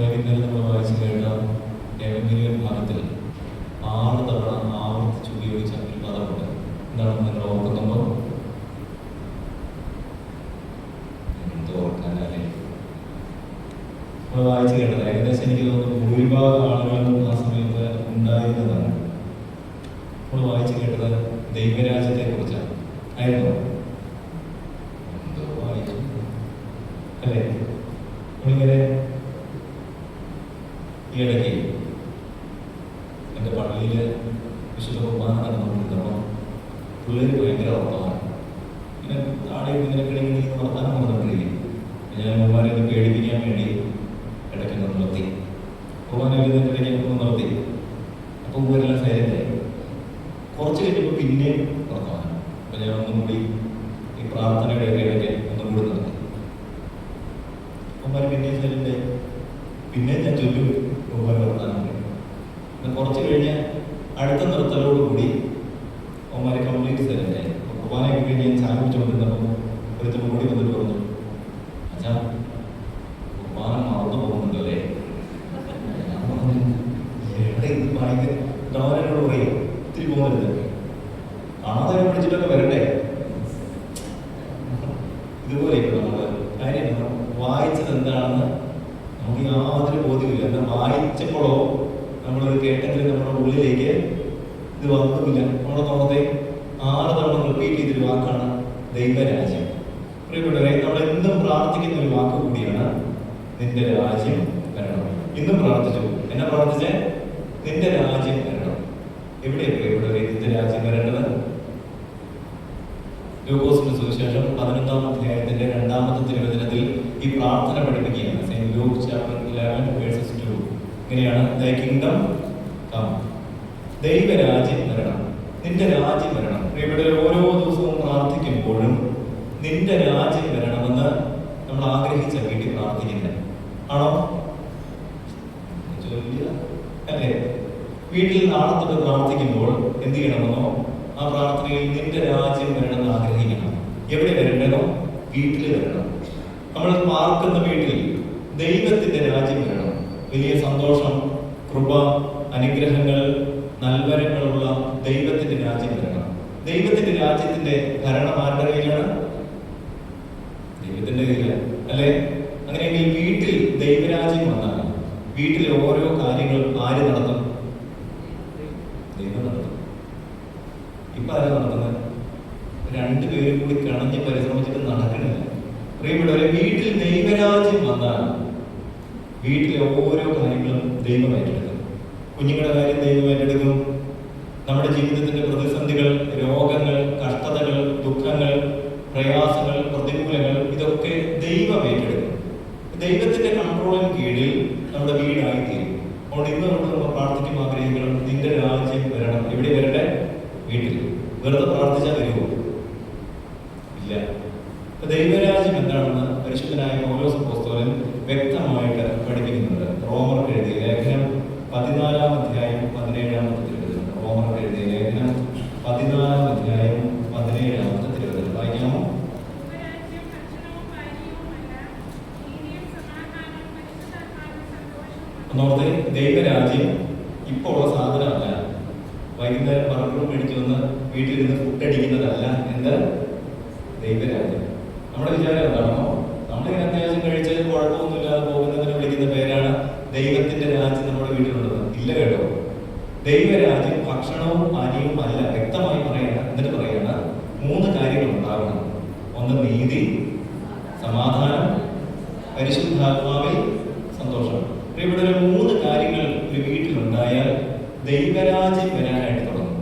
ഇന്നലെ നമ്മൾ വായിച്ചു കേട്ട ഏവങ്കേലിയൻ ഭാഗത്തിൽ 6 തവണ ആവർത്തിച്ച് ഉപയോഗിച്ച ഒരു പദമുണ്ട്. എന്താണെന്ന് നിങ്ങൾ ഓർക്കുന്നുണ്ടോ? ഓർക്കാനല്ലേ നമ്മൾ വായിച്ചു കേട്ടത്. ഏകദേശം എനിക്ക് തോന്നുന്നു ഭൂരിഭാഗം ആളുകളും ആ സമയത്ത് ഉണ്ടായിരുന്നതാണ്. നമ്മൾ വായിച്ചു കേട്ടത് ദൈവരാജ്യത്തെ കുറിച്ചാണ് ആയിരുന്നു. എന്തോ വായിച്ചു അല്ലേ? നമ്മളിങ്ങനെ ഈ ഇടയ്ക്ക് എൻ്റെ പള്ളിയിൽ വിശുദ്ധ കുർബാന നടന്നുകൊണ്ടിരുന്നപ്പോൾ പിള്ളേർ ഭയങ്കര വർത്തമാനം ഇങ്ങനെ താഴെ ഇങ്ങനെ കിടങ്ങി വർത്താനം നടന്നുകൊണ്ടിരിക്കും. ഞാൻ കുർബാനെ ഒന്ന് പേടിപ്പിക്കാൻ വേണ്ടി ഇടയ്ക്ക് നിർത്തി, കുർബാന ഇടയ്ക്ക് നിർത്തി. അപ്പോൾ ഇവരെല്ലാം സൈലൻ്റായി. കുറച്ച് കഴിഞ്ഞപ്പോൾ പിന്നെയും വർത്തമാനം. അപ്പം ഞാൻ ഒന്നും കൂടി ഈ പ്രാർത്ഥനയുടെ ഇടയ്ക്ക് ഒന്നും കൂടി നിർത്തി. കുർബാന പിന്നെയും സൈലൻ്റായി. പിന്നെ ഞാൻ ചൊല്ലും കുർബാന വർത്താനം. കുറച്ച് കഴിഞ്ഞ് അടുത്ത നിർത്തലോടുകൂടി ഒമാരെ കംപ്ലീറ്റ് സൈലൻ്റായി. കുർബാനയൊക്കെ കഴിഞ്ഞ് ഞാൻ ചായ കുടിച്ചുകൊണ്ടിരുന്നപ്പോൾ ഒരുത്തം കൂടി വന്നിട്ട് പറഞ്ഞു, അച്ഛാ കുർബാന മറന്നു പോകുന്നുണ്ടല്ലേ? എവിടെ ഇത് ഭയങ്കര ഡോനോട് പറയും ഒത്തിരി പോകുന്നത് കാണാതെ പിടിച്ചിട്ടൊക്കെ വരണ്ടേ? ഇതുപോലെ നമ്മൾ കാര്യം വായിച്ചത് എന്താണെന്ന് നമുക്ക് യാതൊരു ബോധ്യമില്ല. എന്നാൽ വായിച്ചപ്പോഴോ നമ്മളത് കേട്ടെങ്കിലും നമ്മുടെ ഉള്ളിലേക്ക് ഇത് വന്നില്ല. നമ്മുടെ തോന്നത്തെ 6 തവണ റിപ്പീറ്റ് ചെയ്തൊരു വാക്കാണ് ദൈവരാജ്യം. പ്രിയപ്പെട്ടവരെ, നമ്മൾ എന്നും പ്രാർത്ഥിക്കുന്ന ഒരു വാക്ക് കൂടിയാണ് നിന്റെ രാജ്യം വരണം. ഇന്നും പ്രാർത്ഥിച്ചു. എന്നാ പ്രാർത്ഥിച്ചേ? നിന്റെ രാജ്യം വരണം. എവിടെയാണ് പ്രിയപ്പെട്ടവരെ നിന്റെ രാജ്യം വരേണ്ടത്? ലൂക്കോസിന്റെ സുവിശേഷം 11-ാം അധ്യായത്തിന്റെ 2-ാമത്തെ തിരുവചനത്തിൽ ഈ പ്രാർത്ഥന പഠിപ്പിക്കുകയാണ്. സെയിന്റ് ലൂക്ക് ചാപ്റ്റർ 11:2 ഇങ്ങനെയാണ്: Thy kingdom come. ദൈവരാജ്യം വരണം, നിന്റെ രാജ്യം വരണം. പ്രിയപ്പെട്ടവരെ, ഓരോ ദിവസവും പ്രാർത്ഥിക്കുമ്പോഴും നിന്റെ രാജ്യം വരണമെന്ന് നമ്മൾ ആഗ്രഹിച്ച വീട്ടിൽ പ്രാർത്ഥിക്കുന്നത് ആണോ? അല്ലേ? വീട്ടിൽ നാളെ പ്രാർത്ഥിക്കുമ്പോൾ എന്ത് ചെയ്യണമെന്നോ ആ പ്രാർത്ഥനയിൽ നിന്റെ രാജ്യം വരണമെന്ന് ആഗ്രഹിക്കണം. എവിടെ വരേണ്ടതോ? വീട്ടിൽ വരണം. നമ്മൾ പാർക്കുന്ന വീട്ടിൽ ദൈവത്തിന്റെ രാജ്യം വരണം. വലിയ സന്തോഷം, കൃപ, അനുഗ്രഹങ്ങൾ, നൽവരങ്ങളുള്ള ദൈവത്തിന്റെ രാജ്യം വരണം. ദൈവത്തിന്റെ രാജ്യത്തിന്റെ ഭരണം ആരുടെ കയ്യിലാണ്? ദൈവത്തിന്റെ കയ്യിലാണ്, അല്ലെ? അങ്ങനെയെങ്കിൽ വീട്ടിൽ ദൈവരാജ്യം വന്നാൽ വീട്ടിലെ ഓരോ കാര്യങ്ങൾ ആര് നടത്തും? ദൈവം നടത്തും. ഇപ്പൊ ആരാ നടത്തുന്നത്? 2 പേരും കൂടി കണഞ്ഞ് പരിശ്രമിച്ചിട്ട് നടക്കണില്ല. പ്രിയപ്പെട്ടവരെ, വീട്ടിൽ ദൈവരാജ്യം വന്നാൽ വീട്ടിലെ ഓരോ കാര്യങ്ങളും ദൈവം ഏറ്റെടുക്കും. കുഞ്ഞുങ്ങളുടെ കാര്യം ദൈവം ഏറ്റെടുക്കും. നമ്മുടെ ജീവിതത്തിന്റെ പ്രതിസന്ധികൾ, രോഗങ്ങൾ, കഷ്ടതകൾ, ദുഃഖങ്ങൾ, പ്രയാസങ്ങൾ, പ്രതികൂലങ്ങൾ ഇതൊക്കെ ദൈവം ഏറ്റെടുക്കും. ദൈവത്തിന്റെ കൺട്രോളിന് കീഴിൽ നമ്മുടെ വീടായിത്തീരും. അതുകൊണ്ട് ഇന്ന് കൊണ്ട് നമ്മൾ പ്രാർത്ഥിക്കും, ആഗ്രഹിക്കണം നിന്റെ രാജ്യം വരണം. എവിടെ വരട്ടെ? വീട്ടിൽ. വെറുതെ പ്രാർത്ഥിച്ചാൽ വരുമോ? ഇല്ല. ദൈവരാജ്യം എന്താണെന്ന് പരിശുദ്ധനായ പൗലോസ് അപ്പോസ്തലൻ വ്യക്തമായിട്ട് പഠിപ്പിക്കുന്നുണ്ട്. റോമർക്ക് എഴുതിയ ലേഖനം 14-ാം അധ്യായം 17-ാമത്തെ തിരുവചനം. റോമർക്ക് എഴുതിയ ലേഖനം 14-ാം അധ്യായം 17-ാമത്തെ തിരുവചനം വായിക്കാമോ? ഒന്നോർത്തെ, ദൈവരാജ്യം ഇപ്പോൾ ഉള്ള സാധനമല്ല. വൈകുന്നേരം ബർഗർ മേടിച്ചു വന്ന് വീട്ടിലിരുന്ന് ഫുഡ് അടിക്കുന്നതല്ല. എന്ത്? ദൈവരാജ്യം. നമ്മുടെ വിചാരം എന്താണോ? നമ്മളിങ്ങനെ അത്യാവശ്യം കഴിച്ച് കുഴപ്പമൊന്നുമില്ലാതെ പോകുന്നതിന് വിളിക്കുന്ന പേരാണ് ദൈവത്തിന്റെ രാജ്യം നമ്മുടെ വീട്ടിലുള്ളത്. ഇല്ല കേട്ടോ. ദൈവരാജ്യം ഭക്ഷണവും പാനീയവും അല്ല. വ്യക്തമായി പറയണം. എന്നിട്ട് പറയണ 3 കാര്യങ്ങൾ ഉണ്ടാകണം. ഒന്ന് നീതി, സമാധാനം, പരിശുദ്ധാത്മാവിൽ സന്തോഷം. ഇവിടെ 3 കാര്യങ്ങൾ ഒരു വീട്ടിലുണ്ടായാൽ ദൈവരാജ്യം വരാനായിട്ട് തുടങ്ങും.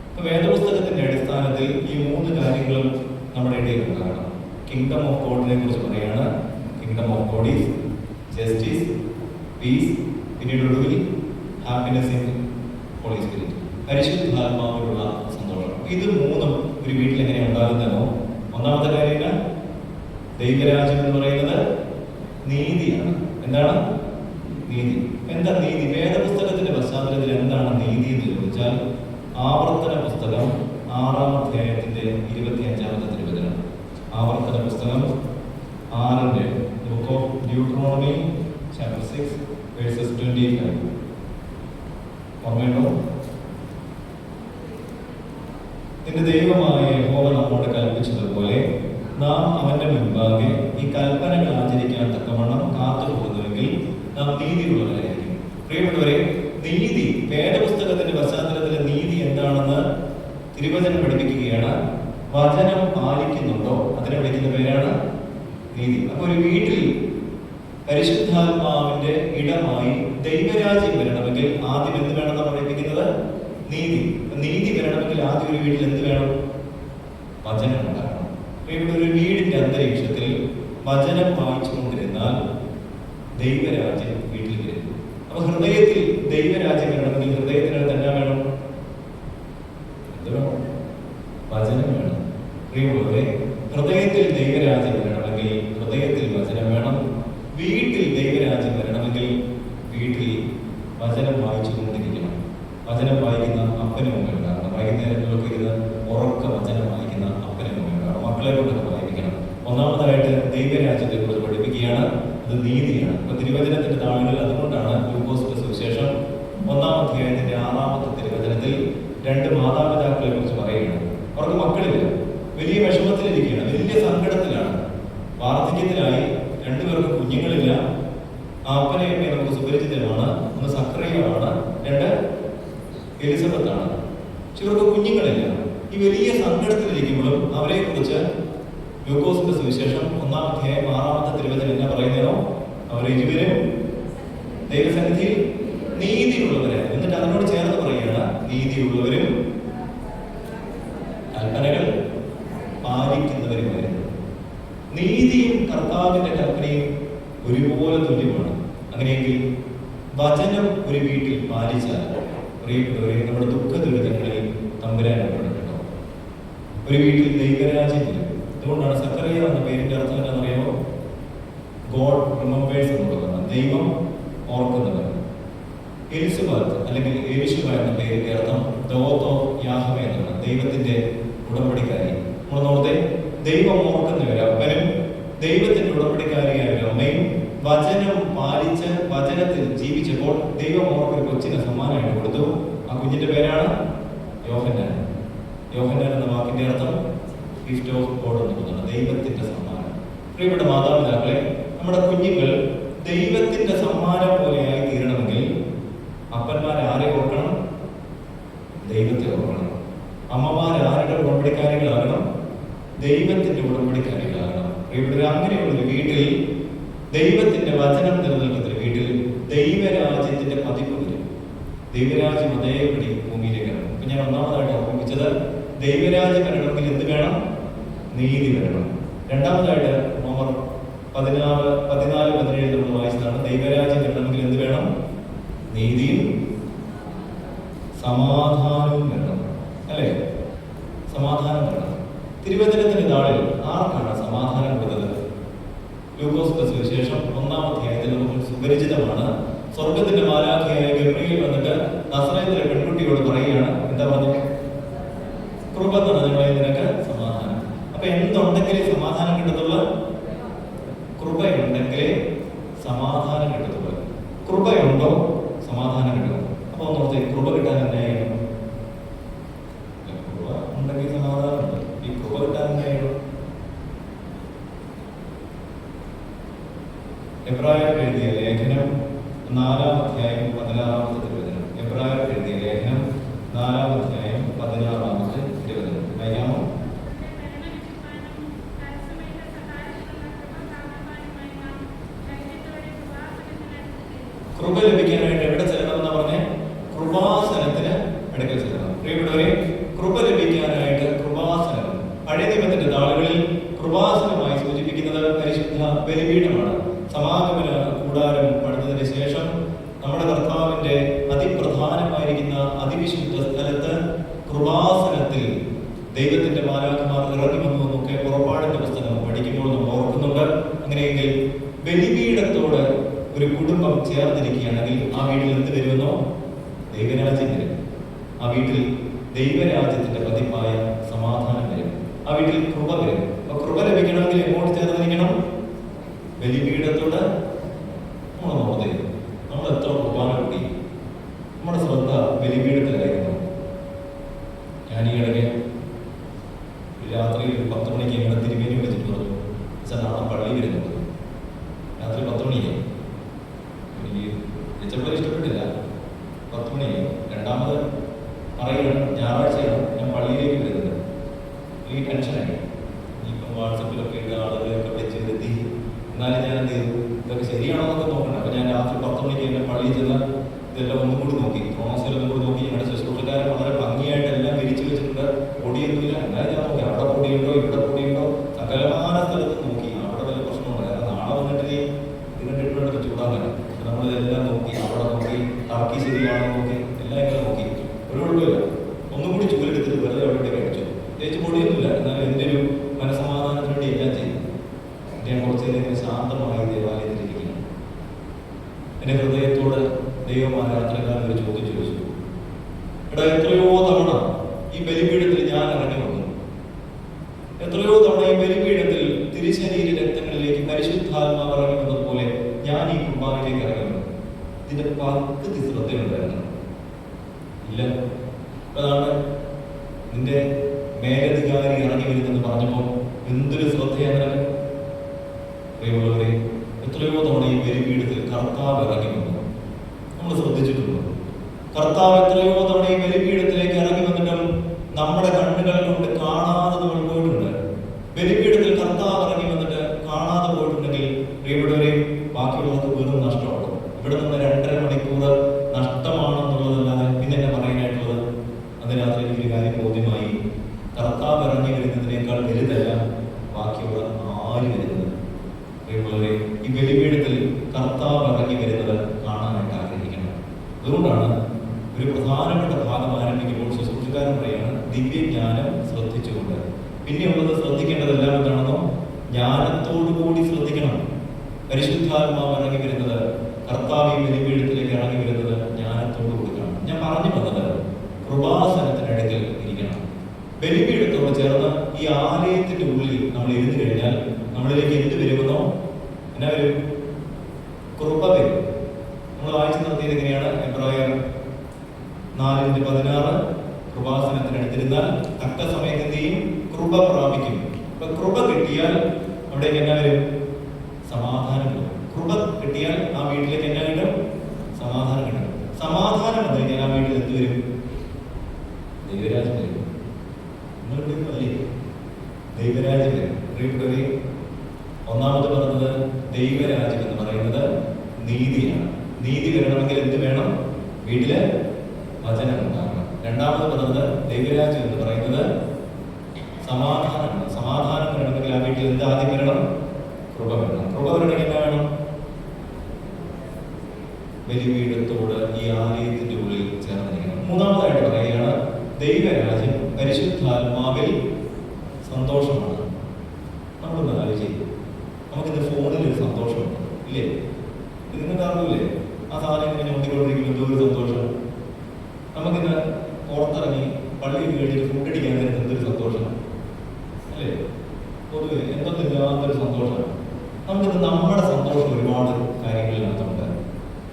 ഇപ്പൊ വേദപുസ്തകത്തിന്റെ അടിസ്ഥാനത്തിൽ ഈ 3 കാര്യങ്ങളും നമ്മുടെ ഇടയിൽ ഉണ്ടാകണം. കിങ്ഡം ഓഫ് ഗോഡിനെ കുറിച്ച് പറയാണ്. Kingdom of God is justice, peace, പിന്നീട് ഒടുവിൽ ഹാപ്പിനെസ് ഇൻ ഹോളി സ്പിരിറ്റ്, പരിശുദ്ധാത്മാവിലുള്ള സന്തോഷം. ഇത് 3 ഒരു വീട്ടിൽ എങ്ങനെ ഉണ്ടാകുന്നതോ? ഒന്നാമത്തെ കാര്യം ദൈവരാജ്യം എന്ന് പറയുന്നത് നീതിയാണ്. എന്താണ് നീതി? എന്താ നീതി? വേദപുസ്തകത്തിന്റെ പശ്ചാത്തലത്തിൽ എന്താണ് നീതി എന്ന് ചോദിച്ചാൽ ആവർത്തന പുസ്തകം 6-ാം അധ്യായത്തിന്റെ 25-ാമത്തെ തിരുവചനം. ആവർത്തന പുസ്തകം 6-ന്റെ book of Deuteronomy chapter 6, verses 25. ഓർമ്മയുണ്ടോ? നിന്റെ ദൈവമായ യഹോവ നമ്മോട് കൽപ്പിച്ചതുപോലെ നാം അവന്റെ മുൻപാകെ ഈ കൽപ്പനകൾ ആചരിക്കാൻ തക്കവണ്ണം കാത്തുപോകുന്നുവെങ്കിൽ നാം നീതിയുള്ളവരായിരിക്കും. പ്രിയപ്പെട്ടവരെ, നീതി, വേദപുസ്തകത്തിന്റെ പശ്ചാത്തലത്തിലെ നീതി എന്താണെന്ന് തിരുവചനം പഠിപ്പിക്കുകയാണ്. വചനം പാലിക്കുന്നുണ്ടോ അതിനെ വിളിക്കുന്ന പേരാണ് നീതി. അപ്പൊ ഒരു വീട്ടിൽ പരിശുദ്ധാത്മാവിന്റെ ഇടമായി ദൈവരാജ്യം വരണമെങ്കിൽ ആദ്യം എന്ത് വേണമെന്നാണ് പഠിപ്പിക്കുന്നത്? നീതി. നീതി വരണമെങ്കിൽ ആദ്യം ഒരു വീട്ടിൽ എന്ത് വേണം? വചനം ഉണ്ടാകണം. ഇവിടെ ഒരു വീടിന്റെ അന്തരീക്ഷത്തിൽ വചനം വായിച്ചുകൊണ്ടിരുന്നാൽ ദൈവരാജ്യം വീട്ടിൽ വരും. അപ്പൊ ഹൃദയത്തിൽ ദൈവരാജ്യം വരണമെങ്കിൽ ഹൃദയത്തിനകത്ത് എന്നാ വേണം? എന്ത് വേണം? വചനം വേണം. പ്രിയമുള്ളവരെ, ഹൃദയത്തിൽ ദൈവരാജ്യം വരണമെങ്കിൽ ഹൃദയത്തിൽ വചനം വേണം. വീട്ടിൽ ദൈവരാജ്യം വരണമെങ്കിൽ വീട്ടിൽ വചനം വായിച്ചുകൊണ്ടിരിക്കണം. വചനം വായിക്കുന്ന അപ്പനും അമ്മയും ഉണ്ടാകണം. വൈകുന്നേരങ്ങളിലൊക്കെ ഇരുന്ന് ഉറക്ക വചനം വായിക്കുന്ന അപ്പനും അമ്മയും ഉണ്ടാകണം. മക്കളെ കൊണ്ടൊക്കെ വായിക്കണം. ഒന്നാമതായിട്ട് ദൈവരാജ്യത്തെ കുറിച്ച് പഠിപ്പിക്കുകയാണ്. അത് നീതിയാണ്. അപ്പൊ തിരുവചനത്തിന്റെ താളുകൾ അതുകൊണ്ടാണ് ലൂക്കോസിന്റെ സുവിശേഷം 1-ാം അധ്യായത്തിന്റെ 6-ാമത്തെ തിരുവചനത്തിൽ 2 മാതാപിതാക്കളെ കുറിച്ച് പറയുകയാണ്. അവർക്ക് മക്കളില്ല, വലിയ വിഷമത്തിലിരിക്കുകയാണ്, വലിയ സങ്കടത്തിലാണ്, വാർദ്ധക്യത്തിലായി, 2 പേർക്ക് കുഞ്ഞുങ്ങളില്ല. ആ അപ്പനെയൊക്കെ നമുക്ക് സുപരിചിതമാണ്. ഒന്ന് സക്രിയമാണ്, 2 എലിസബത്താണ്. പക്ഷെ ഇവർക്ക് കുഞ്ഞുങ്ങളില്ല. ഈ വലിയ സങ്കടത്തിലിരിക്കുമ്പോഴും അവരെ കുറിച്ച് ലൂക്കോസിന്റെ സുവിശേഷം 1-ാം അധ്യായം 6-ാമത്തെ തിരുവചനം എന്നാ പറയുന്നതോ? അവർ ഇരുവരും ദൈവസന്നിധിയിൽ നീതിയുള്ളവരാണ്. എന്നിട്ട് അതിനോട് ചേർന്ന് പറയുകയാണ്, നീതിയുള്ളവരും കൽപ്പനകൾ പാലിക്കുന്നവരുമായിരുന്നു. നീതിയും കർത്താവിന്റെ കൽപ്പനയും ഒരുപോലെ തുല്യമാണ്. അങ്ങനെയെങ്കിൽ വചനം ഒരു വീട്ടിൽ പാലിച്ചാൽ പ്രിയപ്പെട്ടവരെ, നമ്മുടെ ദുഃഖ ദുരിതങ്ങളിൽ തമ്പുരാൻ ഇടപെടുന്നുണ്ടോ? ഒരു വീട്ടിൽ ദൈവരാജ്യം വരും. അതുകൊണ്ടാണ് സക്കറിയ എന്ന പേരിന്റെ അർത്ഥം എന്താണെന്നറിയാമോ? ഗോഡ് റിമെമ്പേഴ്സ് എന്നുള്ളതാണ്, ദൈവം ഓർക്കുന്നവർ. എലിസബത്ത് അല്ലെങ്കിൽ എലിശുബ എന്ന പേരിന്റെ അർത്ഥം ദോതോ യാഹവേ എന്നാണ്, ദൈവത്തിന്റെ ഉടമ്പടിക്കാരി. നമ്മൾ നോക്കത്തെ, ദൈവം ഓർക്കുന്നവർ അപ്പനും ദൈവത്തിന്റെ ഉടമ്പടിക്കാരിയായ ഒരു അമ്മയും വചനം പാലിച്ച് വചനത്തിൽ ജീവിച്ചപ്പോൾ ദൈവം ഓർക്കൊരു കൊച്ചിനെ സമ്മാനമായിട്ട് കൊടുത്തു. ആ കുഞ്ഞിന്റെ പേരാണ് യോഹന്നാൻ. യോഹന്നാൻ എന്ന വാക്കിന്റെ അർത്ഥം ഗിഫ്റ്റ് ഓഫ് ഗോഡ് എന്നുള്ളതാണ്, ദൈവത്തിന്റെ സമ്മാനം. പ്രിയപ്പെട്ട മാതാപിതാക്കളെ, നമ്മുടെ കുഞ്ഞുങ്ങൾ ദൈവത്തിന്റെ സമ്മാനം പോലെയായി തീരണമെങ്കിൽ അപ്പന്മാർ ആരെ ഓർക്കണം? ദൈവത്തെ ഓർക്കണം. അമ്മമാർ ആരുടെ ഉടമ്പടിക്കാരികളാകണം? ദൈവത്തിന്റെ ഉടമ്പടിക്കാരികളാകണം. ഇവിടെ അങ്ങനെയുള്ളൊരു വീട്ടിൽ ദൈവത്തിന്റെ വചനം നിലനിൽക്കുന്ന വീട്ടിൽ ദൈവരാജ്യത്തിന്റെ പതിപ്പ് വരും. ദൈവരാജ്യം അതേപടി ഭൂമിയിലേക്ക് വരണം. ഇപ്പൊ ഞാൻ ഒന്നാമതായിട്ട് ഓർമ്മിപ്പിച്ചത്, ദൈവരാജ്യം വരണമെങ്കിൽ എന്ത് വേണം? നീതി വരണം. രണ്ടാമതായിട്ട് റോമർ 14-17 നമ്മൾ വായിച്ചതാണ്, ദൈവരാജ്യം വരണമെങ്കിൽ എന്ത് വേണം? നീതിയും സമാധാനവും വരണം. അല്ലേ? സമാധാനം വരണം. തിരുവചനത്തിന്റെ നാളിൽ ആർക്കാണ് സമാധാനം കൊടുത്തത്? ലൂക്കോസിന്റെ സുവിശേഷം 1-ാം അധ്യായത്തിൽ നമുക്ക് സുപരിചിതമാണ്. സ്വർഗത്തിന്റെ മാലാഖയായ ഗബ്രിയേൽ വന്നിട്ട് നസറേത്തിലെ പെൺകുട്ടിയോട് പറയുകയാണ്, എന്താ പറഞ്ഞത്? കൃപ നിറഞ്ഞവളെ, നിനക്ക് സമാധാനം. അപ്പൊ എന്തുണ്ടെങ്കിലേ സമാധാനം കിട്ടത്തുള്ളൂ? കൃപയുണ്ടെങ്കിലേ സമാധാനം കിട്ടത്തുള്ളൂ. കൃപയുണ്ടോ സമാധാനം കിട്ടും. അപ്പൊ ഒന്നോർത്തെ, കൃപ കിട്ടാൻ എന്നായിരുന്നു? കൃപ ഉണ്ടെങ്കിൽ സമാധാനമുണ്ട്. ഈ കൃപ കിട്ടാൻ എന്നായിരുന്നു? എബ്രായർക്ക് എഴുതിയ ലേഖനം 4-ാം അധ്യായം 16-ാമത്തെ തിരുവചനം. എബ്രായർക്ക് എഴുതിയ ലേഖനം 4-ാം അധ്യായം 16-ാമത്തെ തിരുവചനം വായിക്കാമോ? കൃപ ലഭിക്കാനായിട്ട് എവിടെ ചെല്ലണമെന്നാ പറഞ്ഞേ? കൃപാസനത്തിന് അടുക്കൽ ചെല്ലണം. പ്രിയപ്പെട്ടവരെ, കൃപ ലഭിക്കാനായിട്ട് കൃപാസനം, പഴയ നിയമത്തിന്റെ താളുകളിൽ കൃപാസനമായി സൂചിപ്പിക്കുന്നത് പരിശുദ്ധ ബലിപീഠമാണ്. സമാഗമന കൂടാരം പണിതതിന് ശേഷം നമ്മുടെ കർത്താവിന്റെ അതിപ്രധാനമായിരിക്കുന്ന അതിവിശുദ്ധ സ്ഥലത്ത് കൃപാസനത്തിൽ ദൈവത്തിന്റെ മാലാഖമാർ ഇറങ്ങി വന്നു എന്നൊക്കെ പുറപ്പാടിന്റെ പുസ്തകം പഠിക്കുമ്പോൾ നമ്മൾ ഓർക്കുന്നുണ്ട്. അങ്ങനെയെങ്കിൽ ബലിപീഠത്തോട് ഒരു കുടുംബം ചേർന്നിരിക്കുകയാണെങ്കിൽ ആ വീട്ടിൽ എന്ത് വരുമെന്നോ? ദൈവരാജ്യം വരും. ആ വീട്ടിൽ ദൈവരാജ്യത്തിന്റെ പതിപ്പായ സമാധാനം വരും. ആ വീട്ടിൽ കൃപ വരും. അപ്പൊ കൃപ ലഭിക്കണമെങ്കിൽ എങ്ങോട്ട് ചേർന്നിരിക്കണം? ബലിപീഠത്തോട്. നമ്മൾ രാത്രി 10 മണിക്ക് എങ്ങനെ തിരുമേനി വിളിച്ചിട്ട് പറഞ്ഞു, സാർ നാളെ പള്ളി വരുന്നുണ്ട്. രാത്രി 10 മണിയായി. എനിക്ക് വെച്ചപ്പോൾ ഇഷ്ടപ്പെട്ടില്ല. 10 മണിയായി. രണ്ടാമത് പറയുകയാണ്, ഞായറാഴ്ചയാണ് ഞാൻ പള്ളിയിലേക്ക് വരുന്നത്. ഈ ടെൻഷനായി. ഇനിയിപ്പം വാട്സപ്പിലൊക്കെ ഇട്ട് ആളുകളെയൊക്കെ വിളിച്ചെത്തി. എന്നാലും ഞാൻ എന്ത് ചെയ്തു, ഇതൊക്കെ ശരിയാണോ എന്നൊക്കെ നോക്കണം. അപ്പം ഞാൻ രാത്രി 10 മണിക്ക് എന്നെ പള്ളിയിൽ ചെന്ന് ഇതെല്ലാം ഒന്നും കൂടി നോക്കി, ക്രോണോസിലൊന്നും കൂടി നോക്കി. ഞങ്ങളുടെ ശുശ്രൂഷക്കാരൻ വളരെ ഭംഗിയായിട്ട് എല്ലാം വിരിച്ചു വെച്ചിട്ടുണ്ട്. പൊടിയൊന്നുമില്ല. എന്നാലും ഞാൻ നോക്കി അവിടെ പൊടിയുണ്ടോ ഇവിടെ പൊടിയുണ്ടോ, സകലമായ സ്ഥലത്ത് നോക്കി. അവിടെ വല്ല പ്രശ്നമുണ്ട്. കാരണം നാളെ വന്നിട്ട് നീ ഇതിനെ ഇട്ടുകൊണ്ട് ചൂടാകാൻ നമ്മളിതെല്ലാം നോക്കി, അവിടെ നോക്കി, ടർക്കി ശരിയാണോ നോക്കി, എല്ലാം ഇങ്ങനെ നോക്കി. ഒരു കുഴപ്പമില്ല. ഒന്നും കൂടി ചൂലെടുത്തിട്ട് വെറുതെ അവിടെ കഴിച്ചു. തേച്ച് പൊടിയൊന്നുമില്ല. എന്നാലും എൻ്റെ ഒരു മനസ്സമാധാനത്തിന് വേണ്ടി എല്ലാം ചെയ്തു. ഞാൻ കുറച്ച് നേരം ശാന്തമായി ദേവാലയത്തിലിരിക്കുന്നു. എൻ്റെ ഹൃദയത്തോട് ദൈവമായ യാത്രക്കാരൻ ഒരു ചോദ്യം ചോദിച്ചു. എടാ, എത്രയോ തവണ ഈ ബലിപീഠത്തിൽ ഞാൻ ഇറങ്ങി വന്നു. എത്രയോ തവണ ഈ ബലിപീഠത്തിൽ തിരുശരീര രക്തങ്ങളിലേക്ക് പരിശുദ്ധാത്മാവ് ഇറങ്ങി വന്നതുപോലെ ഞാൻ ഈ കുർബാനയിലേക്ക് ഇറങ്ങി വന്നു. ഇതിന്റെ പകുതി ശ്രദ്ധയുണ്ടായിരുന്നു ഇല്ല. അതാണ് നിന്റെ മേലധികാരി ഇറങ്ങി വരുന്നെന്ന് പറഞ്ഞപ്പോൾ എന്തൊരു ശ്രദ്ധയാണ്. പ്രിയമുള്ളവരെ, എത്രയോ തവണ ഈ ബലിപീഠത്തിൽ കർത്താവ് ഇറങ്ങി വന്നു. നമ്മൾ ശ്രദ്ധിച്ചിട്ടുണ്ട്. കർത്താവ് എത്രയോ തവണ ഈ ബലിപീഠത്തിലേക്ക് ഇറങ്ങി വന്നിട്ടും നമ്മുടെ കണ്ണുകൾ കൊണ്ട് കാണാതെ നമ്മൾ പോയിട്ടുണ്ട്. ബലിപീഠത്തിൽ കർത്താവ് ഇറങ്ങി വന്നിട്ട് കാണാതെ പോയിട്ടുണ്ടെങ്കിൽ പ്രിയപ്പെട്ടവരെ, ബാക്കിയുള്ളവർക്ക് വെറും നഷ്ടമാണ്. ഇവിടെ നിന്ന് 2.5 മണിക്കൂർ നഷ്ടമാണെന്നുള്ളതല്ലാതെ പിന്നെ എന്നെ പറയാനായിട്ടുള്ളത്. അന്ന് രാത്രി എനിക്കൊരു കാര്യം ബോധ്യമായി. കർത്താവ് ഇറങ്ങി വരുന്നതിനേക്കാൾ വലുതല്ല ബാക്കിയുള്ള ആര് വരുന്നത്. പ്രിയമുള്ളവരെ, ഈ ബലിപീഠത്തിൽ കർത്താവ് ഇറങ്ങി വരുന്നത് കാണാനായിട്ട് ആഗ്രഹിക്കണം. അതുകൊണ്ടാണ് ഒരു പ്രധാനപ്പെട്ട ഭാഗം ആരംഭിക്കുമ്പോൾ ശുശ്രൂഷക്കാരൻ പറയുകയാണ്, ദിവ്യജ്ഞാനം ശ്രദ്ധിച്ചുകൊണ്ട്. പിന്നെയുള്ളത് ശ്രദ്ധിക്കേണ്ടതെല്ലാം എന്താണെന്നോ, ജ്ഞാനത്തോടുകൂടി ശ്രദ്ധിക്കണം. പരിശുദ്ധാത്മാവ് ഇറങ്ങി വരുന്നത്, കർത്താവ് ഈ ബലിപീഠത്തിലേക്ക് ഇറങ്ങി വരുന്നത് ജ്ഞാനത്തോടു കൂടിയാണ്. ഞാൻ പറഞ്ഞു വന്നത് കൃപാസനത്തിനടുക്കൽ ഇരിക്കണം. ബലിപീഠത്തോട് ചേർന്ന് ഈ ആലയത്തിന്റെ ഉള്ളിൽ നമ്മൾ ഇരുന്ന് കഴിഞ്ഞാൽ നമ്മളിലേക്ക് എന്ത് വരുമെന്നോ, എന്നാ വരും? കൃപ വരും. നമ്മൾ വായിച്ചു നിർത്തിയത് എങ്ങനെയാണ്? എബ്രായർ 4:16 കൃപാസനത്തിനടുത്തിരുന്നാൽ തക്ക സമയത്ത് എന്ത് ചെയ്യും? കൃപ പ്രാപിക്കും. അപ്പൊ കൃപ കിട്ടിയാൽ അവിടേക്ക് എന്നാ വരും? സമാധാനം കിട്ടും. കൃപ കിട്ടിയാൽ ആ വീട്ടിലേക്ക് എന്നാ കിട്ടും? സമാധാനം കിട്ടും. സമാധാനം വന്നു കഴിഞ്ഞാൽ ആ വീട്ടിൽ എന്ത് വരും? ദൈവരാജ്യം വരും. നിങ്ങളില്ലേ? ദൈവരാജ്യം വരും. പ്രിയപ്പെട്ടവരെ, ഒന്നാമത് പറഞ്ഞത് ദൈവരാജ്യം എന്ന് പറയുന്നത് നീതിയാണ്. നീതി വരണമെങ്കിൽ എന്ത് വേണം? വീട്ടില് വചനം ഉണ്ടാകണം. രണ്ടാമത് പറഞ്ഞത് ദൈവരാജ്യം എന്ന് പറയുന്നത് സമാധാനമാണ്. സമാധാനം വരണമെങ്കിൽ ആ വീട്ടിൽ എന്ത് ആദ്യം വരണം? കൃപ വരണം. കൃപ വരണമെങ്കിൽ എന്താ വേണം? ബലിപീഠത്തോട് ഈ ആലയത്തിന്റെ ഉള്ളിൽ ചേർന്നിരിക്കണം. മൂന്നാമതായിട്ട് പറയുകയാണ് ദൈവരാജ്യം പരിശുദ്ധാത്മാവിൽ സന്തോഷമാണ്. നമ്മളൊന്ന് ആലോചിക്കും. നമുക്കിന്ന് ഫോണിൽ ഒരു സന്തോഷമുണ്ട് ഇല്ലേ? നിങ്ങൾക്ക് അറിയില്ലേ? ആ സാധനം ഇങ്ങനെ ഒന്നിക്കൊണ്ടിരിക്കുമ്പോൾ എന്തോ ഒരു സന്തോഷം. നമുക്കിന്ന് പുറത്തിറങ്ങി പള്ളിയിൽ കഴിഞ്ഞിട്ട് ഫുഡ് അടിക്കാൻ നേരത്തെ എന്തൊരു സന്തോഷം അല്ലേ? പൊതുവെ എന്തൊന്നില്ലാത്തൊരു സന്തോഷമാണ്. നമുക്കിന്ന് നമ്മുടെ സന്തോഷം ഒരുപാട് കാര്യങ്ങളിനകത്തുണ്ട്.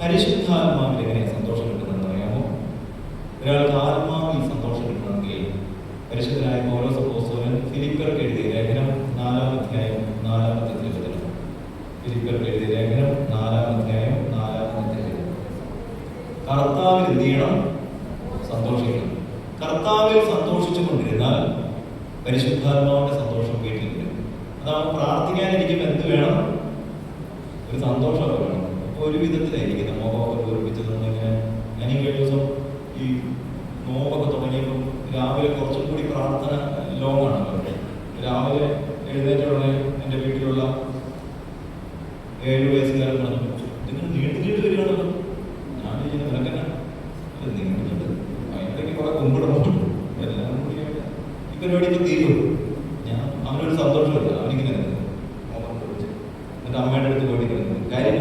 പരിശുദ്ധാത്മാവിൽ എങ്ങനെയാണ് സന്തോഷം കിട്ടുന്നതെന്ന് അറിയാമോ? ഒരാൾക്ക് ആത്മാവിൽ സന്തോഷം കിട്ടണമെങ്കിൽ പരിശുദ്ധനായ പൗലോസ് അപ്പോസ്തലൻ ഫിലിപ്പിയർക്ക് എഴുതിയ ലേഖനം 4-ാം അധ്യായം 4-ാമത്തെ തിരുവചനം. ഫിലിപ്പിയർക്ക് എഴുതിയ ലേഖനം 4-ാം അധ്യായം 4-ാമത്തെ തിരുവചനം. കർത്താവിൽ എന്ത് ചെയ്യണം? സന്തോഷിക്കണം. കർത്താവിൽ സന്തോഷിച്ചു കൊണ്ടിരുന്നാൽ പരിശുദ്ധാത്മാവിന്റെ സന്തോഷം വീട്ടിൽ വരും. അതാണ് പ്രാർത്ഥിക്കാനിരിക്കുമ്പോൾ എന്ത് വേണം? ഒരു സന്തോഷമൊക്കെ വേണം. അപ്പോൾ ഒരു വിധത്തിലായിരിക്കും മോഹമൊക്കെ പൂർപ്പിച്ചതെന്നിങ്ങനെ. ഞാൻ ഈ കഴിഞ്ഞ ദിവസം ഈ നോമ്പൊക്കെ തുടങ്ങിയപ്പോൾ രാവിലെ കുറച്ചും കൂടി പ്രാർത്ഥന ലോങ്ങാണ്. രാവിലെ എഴുന്നേറ്റ ഉടനെ എൻ്റെ വീട്ടിലുള്ള 7 വയസ്സുകാരൻ പറഞ്ഞു, നിങ്ങൾ നീണ്ടു വരികയാണല്ലോ. ഞാൻ ചെയ്യുന്നത് നിനക്കെന്നെ നീണ്ടുന്നുണ്ട്, അതിൻ്റെക്ക് കുറെ കുമ്പിടമുണ്ട്, എല്ലാം കൂടി ഈ പരിപാടിക്ക് തീരും. ഞാൻ അവനൊരു സന്തോഷമില്ല. അവനിങ്ങനെ എന്നിട്ട് അമ്മയുടെ അടുത്ത് പോയിട്ട് കാര്യം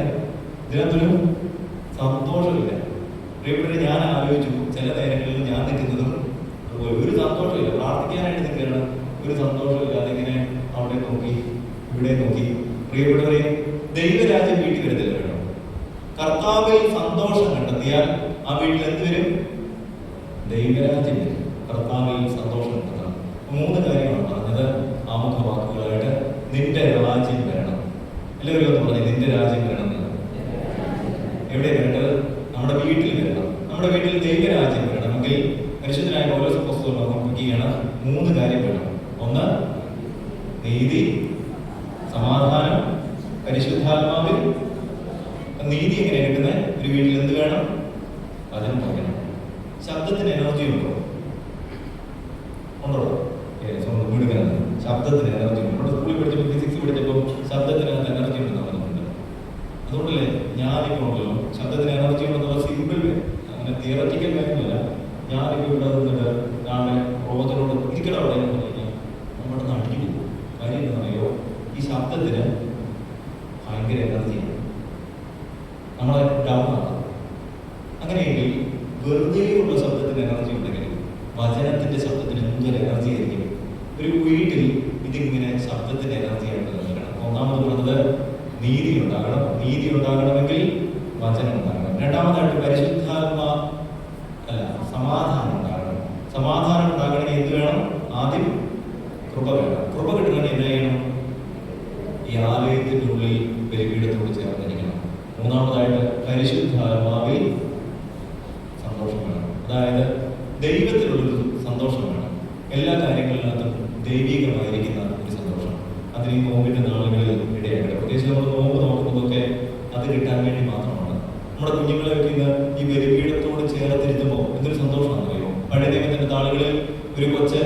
ഇതിനകത്തൊരു സന്തോഷമില്ല. പ്രിയപ്പെട്ടവരെ, ഞാൻ ആലോചിച്ചു ചില നേരങ്ങളിൽ ഞാൻ നിൽക്കുന്നതും ഒരു സന്തോഷമില്ല. പ്രാർത്ഥിക്കാനായിട്ട് നിൽക്കുകയാണ്, ഒരു സന്തോഷമില്ലാതെ ഇങ്ങനെ അവിടെ നോക്കി ഇവിടെ നോക്കി. പ്രിയപ്പെട്ടവരെ, ദൈവരാജ്യം വീട്ടിൽ വരുന്നില്ല കേട്ടോ. കർത്താവിൽ സന്തോഷം കണ്ടെത്തിയാൽ ആ വീട്ടിൽ എന്ത് വരും? ദൈവരാജ്യം വരും. കർത്താവിൽ സന്തോഷം കണ്ടെത്തണം. 3 കാര്യമാണ് പറഞ്ഞത്. പറഞ്ഞത് ആമുഖ വാക്കുകളായിട്ട് നിന്റെ രാജ്യം വരണം. എല്ലാവരും ഒന്ന് പറഞ്ഞു നിന്റെ രാജ്യം വരണം എന്ന്. എവിടെ വരേണ്ടത്? നമ്മുടെ വീട്ടിൽ വരണം. നമ്മുടെ വീട്ടിൽ ദൈവരാജ്യം വരണമെങ്കിൽ പരിശുദ്ധനായ പൗലോസ് അപ്പോസ്തലൻ ഓർമ്മിപ്പിക്കുകയാണ് 3 കാര്യം വേണം. ഒന്ന് നീതി, സമാധാനം, പരിശുദ്ധാത്മാവിൽ. നീതി എങ്ങനെ കിട്ടുന്നത്? ഒരു വീട്ടിൽ എന്ത് വേണം? വചനം പറയണം. ശബ്ദത്തിന് എനർജി ഉണ്ടോ? ഉണ്ടോ? വീടുകയാണ് ശബ്ദത്തിന് എനർജി ഉണ്ട്. നമ്മുടെ സ്കൂളിൽ പഠിച്ചപ്പോൾ ഫിസിക്സ് പഠിച്ചപ്പോൾ ശബ്ദത്തിനകത്ത് എനർജി ഉണ്ടെന്ന് പറഞ്ഞിട്ടുണ്ട്. അതുകൊണ്ടല്ലേ ഞാനിപ്പോൾ ഉണ്ടല്ലോ ശബ്ദത്തിന് എനർജി ഉണ്ടെന്നുള്ള സിമ്പിൾ അങ്ങനെ തിയററ്റിക്കൽ കാര്യമല്ല. ഞാനിപ്പോൾ ഇവിടെ നിന്നിട്ട് നാളെ റോജനോട് ഇരിക്കണം അവിടെ എന്ന് പറഞ്ഞു കഴിഞ്ഞാൽ നമ്മുടെ നടിഞ്ഞു പോകും. കാര്യം എന്താ പറയുമോ? ഈ ശബ്ദത്തിന് ഭയങ്കര എനർജിയാണ്, നമ്മളെ ഡൗൺ ആണ്. അങ്ങനെയെങ്കിൽ വെറുതെയുള്ള ശബ്ദത്തിന് എനർജി ഉണ്ടെങ്കിൽ വചനത്തിന്റെ ശബ്ദത്തിന് എന്തൊരു എനർജി ആയിരിക്കും. ഒരു വീട്ടിൽ ഇതിങ്ങനെ ശബ്ദത്തിന്റെ എനർജിയായിട്ട് നൽകണം. ഒന്നാമത് പറഞ്ഞത് നീതി ഉണ്ടാകണം. നീതി ഉണ്ടാകണമെങ്കിൽ വചനം ഉണ്ടാകണം. രണ്ടാമതായിട്ട് പരിശുദ്ധാത്മാ സമാധാനം ഉണ്ടാകണം. സമാധാനം ഉണ്ടാകണമെങ്കിൽ എന്ത് വേണം? ആദ്യം കൃപ വേണം. കൃപ കിട്ടണമെങ്കിൽ എന്ത് ചെയ്യണം? ഈ ആലയത്തിന്റെ ഉള്ളിൽ ബലിപീഠത്തോട് ചേർന്നിരിക്കണം. മൂന്നാമതായിട്ട് പരിശുദ്ധാത്മാവിൽ സന്തോഷം വേണം. അതായത് ദൈവത്തിലുള്ളൊരു സന്തോഷം വേണം. എല്ലാ കാര്യങ്ങളിനകത്തും ദൈവികമായിരിക്കുന്ന ഒരു സന്തോഷം. അതിന് ഈ നോമ്പിന്റെ നാളുകളിൽ ഇടയാകട്ടെ. പ്രത്യേകിച്ച് നമ്മൾ നോമ്പ് നോക്കുന്നതൊക്കെ അത് കിട്ടാൻ വേണ്ടി മാത്രമാണ്. നമ്മുടെ കുഞ്ഞുങ്ങളെയൊക്കെ ഇന്ന് ഈ ബലിപീഠത്തോട് ചേർത്തിരുത്തുമ്പോൾ എന്തൊരു സന്തോഷമാണെന്ന് പറയുമോ? പഴയ ദൈവത്തിന്റെ നാളുകളിൽ ഒരു കൊച്ച്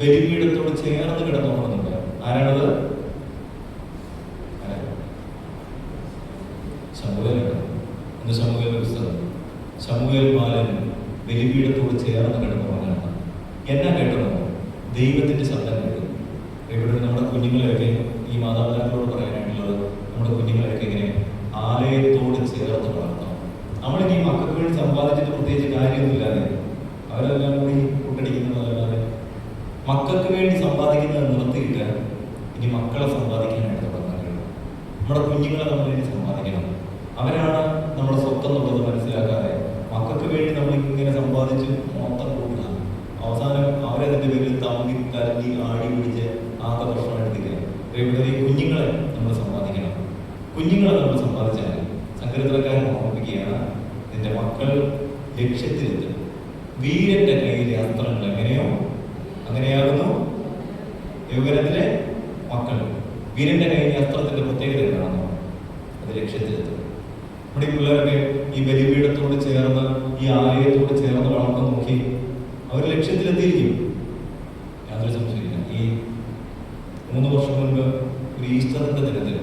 ബലിപീഠത്തോട് ചേർന്ന് കിടന്നുകൊള്ളുന്നുണ്ട്. ആരാണത്? ശമൂവേലാണ്. ഇന്ന് ശമൂവേലിന്റെ പുസ്തകം. ശമൂവേൽ ബാലൻ ബലിപീഠത്തോട് ചേർന്ന് കിടന്നുകൊണ്ടാണ്. എന്നാ കേട്ടതോ? ദൈവത്തിന്റെ ശബ്ദം കേട്ടു. ഇവിടെ നമ്മുടെ കുഞ്ഞുങ്ങളെയൊക്കെ ഈ മാതാപിതാക്കളോട് പറയാനായിട്ടുള്ളത് നമ്മുടെ കുഞ്ഞുങ്ങളെയൊക്കെ ഇങ്ങനെ ആലയത്തോട് ചേർത്ത് വളർത്തണം. നമ്മളിനി മക്കൾക്ക് വേണ്ടി സമ്പാദിച്ചിട്ട് പ്രത്യേകിച്ച് കാര്യമൊന്നുമില്ലാതെ അവരെല്ലാം കൂടി കൂട്ടടിക്കുന്നതല്ലാതെ മക്കൾക്ക് വേണ്ടി സമ്പാദിക്കുന്നത് നിർത്തിയിട്ട് ഇനി മക്കളെ സമ്പാദിക്കാനായിട്ട് തുടങ്ങാൻ. നമ്മുടെ കുഞ്ഞുങ്ങളെ നമ്മൾ ഇനി സമ്പാദിക്കണം. അവരാണ് നമ്മുടെ സ്വത്തെന്നുള്ളത് മനസ്സിലാക്കാതെ മക്കൾക്ക് വേണ്ടി നമ്മൾ ഇങ്ങനെ സമ്പാദിച്ച് മൊത്തം കൂടുക. അവസാനം അവരതിന്റെ പേരിൽ തമ്മി തല്ലി ആടി പിടിച്ച് ആകെ പ്രശ്നമായിട്ടിരിക്കുക. ഇവിടെ ഈ കുഞ്ഞുങ്ങളെ നമ്മൾ സമ്പാദിക്കണം. കുഞ്ഞുങ്ങളെ നമ്മൾ സമ്പാദിച്ചാൽ സങ്കീർത്തനക്കാരൻ ഓർമ്മിപ്പിക്കുകയാണ്, നിന്റെ മക്കൾ ലക്ഷ്യത്തിലെത്തും. വീരന്റെ കയ്യിലെ അസ്ത്രങ്ങൾ എങ്ങനെയോ അങ്ങനെയാകുന്നു യൗവനത്തിലെ മക്കൾ. വീരന്റെ കയ്യിലെ അസ്ത്രത്തിന്റെ പ്രത്യേകത എന്താണെന്നോ? അത് ലക്ഷ്യത്തിലെത്തും. നമ്മുടെ ഈ പിള്ളേരൊക്കെ ഈ ബലിപീഠത്തോട് ചേർന്ന് ഈ ആലയത്തോട് ചേർന്ന് വളർന്നു നോക്കി അവർ ലക്ഷ്യത്തിലെത്തിയിരിക്കും. യാതൊരു സംശയമില്ല. ഈ 3 വർഷം മുൻപ് ഒരു ഈസ്റ്ററിന്റെ ദിനത്തിൽ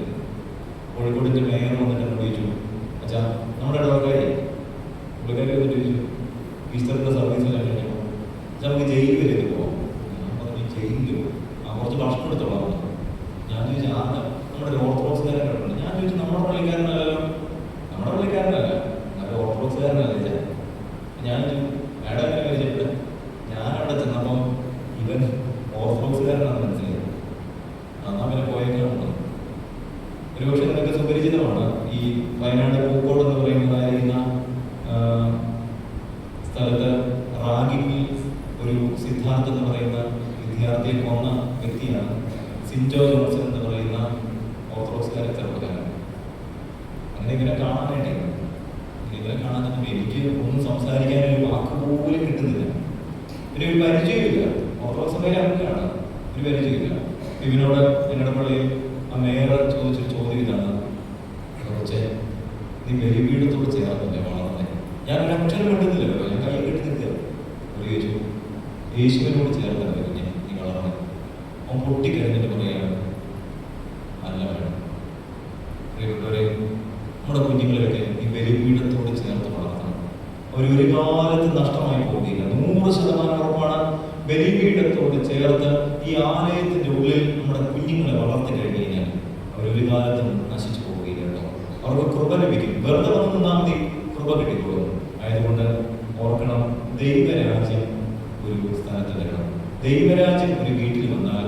കോഴിക്കോടിന്റെ മേയർ വന്നിട്ട് എന്നോട് ചോദിച്ചു, അച്ഛാ നമ്മുടെ ഇടവക്കാരി പുള്ളിക്കാരി വന്നിട്ട് ചോദിച്ചു, ഈസ്റ്ററിന്റെ സർവീസിൽ കഴിഞ്ഞപ്പോൾ അച്ഛാ നമുക്ക് ജയിലിൽ വരെയൊക്കെ പോകാം. ഞാൻ പറഞ്ഞു ജയിലിൽ കുറച്ച് ഭക്ഷണം എടുത്തോളാം. ഞാൻ ചോദിച്ചു ആരുടെ? നമ്മുടെ ഒരു ഓർത്തഡോക്സുകാരൻ കിടപ്പുണ്ട്. ഞാൻ ചോദിച്ചു നമ്മുടെ പള്ളിക്കാരനല്ലല്ലോ. നമ്മുടെ പള്ളിക്കാരനല്ല, നല്ല ഓർത്തഡോക്സുകാരനല്ല. ഞാൻ മാഡം എങ്ങനെ പരിചയപ്പെട്ടത്? ഞാൻ അവിടെ ചെന്നപ്പോൾ ഇവൻ ഓർത്തഡോക്സുകാരനാണ് മനസ്സിലായത്. എന്നാൽ പിന്നെ പോയേക്കാണ്. ഒരുപക്ഷെ നിങ്ങൾക്ക് സുപരിചിതമാണ് ഈ വയനാട് പൂക്കോട് എന്ന് പറയുന്നതായിരിക്കുന്ന സ്ഥലത്ത് റാഗിങ്ങിൽ ഒരു സിദ്ധാർത്ഥ് എന്ന് പറയുന്ന വിദ്യാർത്ഥിയെ കൊന്ന വ്യക്തിയാണ് സിൻജോ ജോൺസൺ എന്ന് പറയുന്ന ഓർത്തഡോക്സുകാരെ ചെറുപ്പക്കാരൻ. അങ്ങനെ ഇവരെ കാണാനായിട്ട് ഇവരെ കാണാൻ എനിക്ക് ഒന്നും സംസാരിക്കാനൊരു വാക്ക് പോലും കിട്ടുന്നില്ല. പിന്നെ ഒരു പരിചയമില്ല. ഓർത്തഡോക്സ് സഭയിലെ ആൾക്കാണ്, ഒരു പരിചയമില്ല. ഇവനോട് ഞങ്ങളുടെ പള്ളിയിൽ ആ മേയർ ചോദിച്ചൊരു ചോദ്യം ഇതാണ്, കുറച്ച് നീ ബലിപീഠത്തോട് ചേർന്നല്ലേ വളർന്നേ? ഞാൻ ഒരു അക്ഷരം കിട്ടുന്നില്ലല്ലോ, ഞാൻ കൈ കെട്ടി നിൽക്കുക. ഒരു ചോദിച്ചു, യേശുവിനോട് ചേർന്നല്ലേ കുഞ്ഞെ നീ വളർന്നേ? അവൻ പൊട്ടിക്കഴിഞ്ഞിട്ട് പറയുകയാണ്, അല്ല വേണം. പ്രിയപ്പെട്ടവരെ, നമ്മുടെ കുഞ്ഞുങ്ങളെയൊക്കെ ഈ ബലിപീഠത്തോട് ചേർത്ത് വളർത്തണം. അവരൊരു കാലത്ത് നഷ്ടമായി പോവുകയില്ല. 100% ഉറപ്പാണ്. ബലിപീഠത്തോട് ചേർത്ത് ഈ ആലയത്തിന്റെ ഉള്ളിൽ നമ്മുടെ കുഞ്ഞുങ്ങളെ വളർത്തി കഴിഞ്ഞു കഴിഞ്ഞാൽ അവരൊരു കാലത്തും നശിച്ചു പോവുകയില്ല കേട്ടോ. അവർക്ക് കൃപ ലഭിക്കും. വെറുതെ വന്ന് നാം കൃപ കിട്ടിക്കൊള്ളും. ആയതുകൊണ്ട് ഓർക്കണം, ദൈവരാജ്യം ഒരു സ്ഥലത്ത് വരണം. ദൈവരാജ്യം ഒരു വീട്ടിൽ വന്നാൽ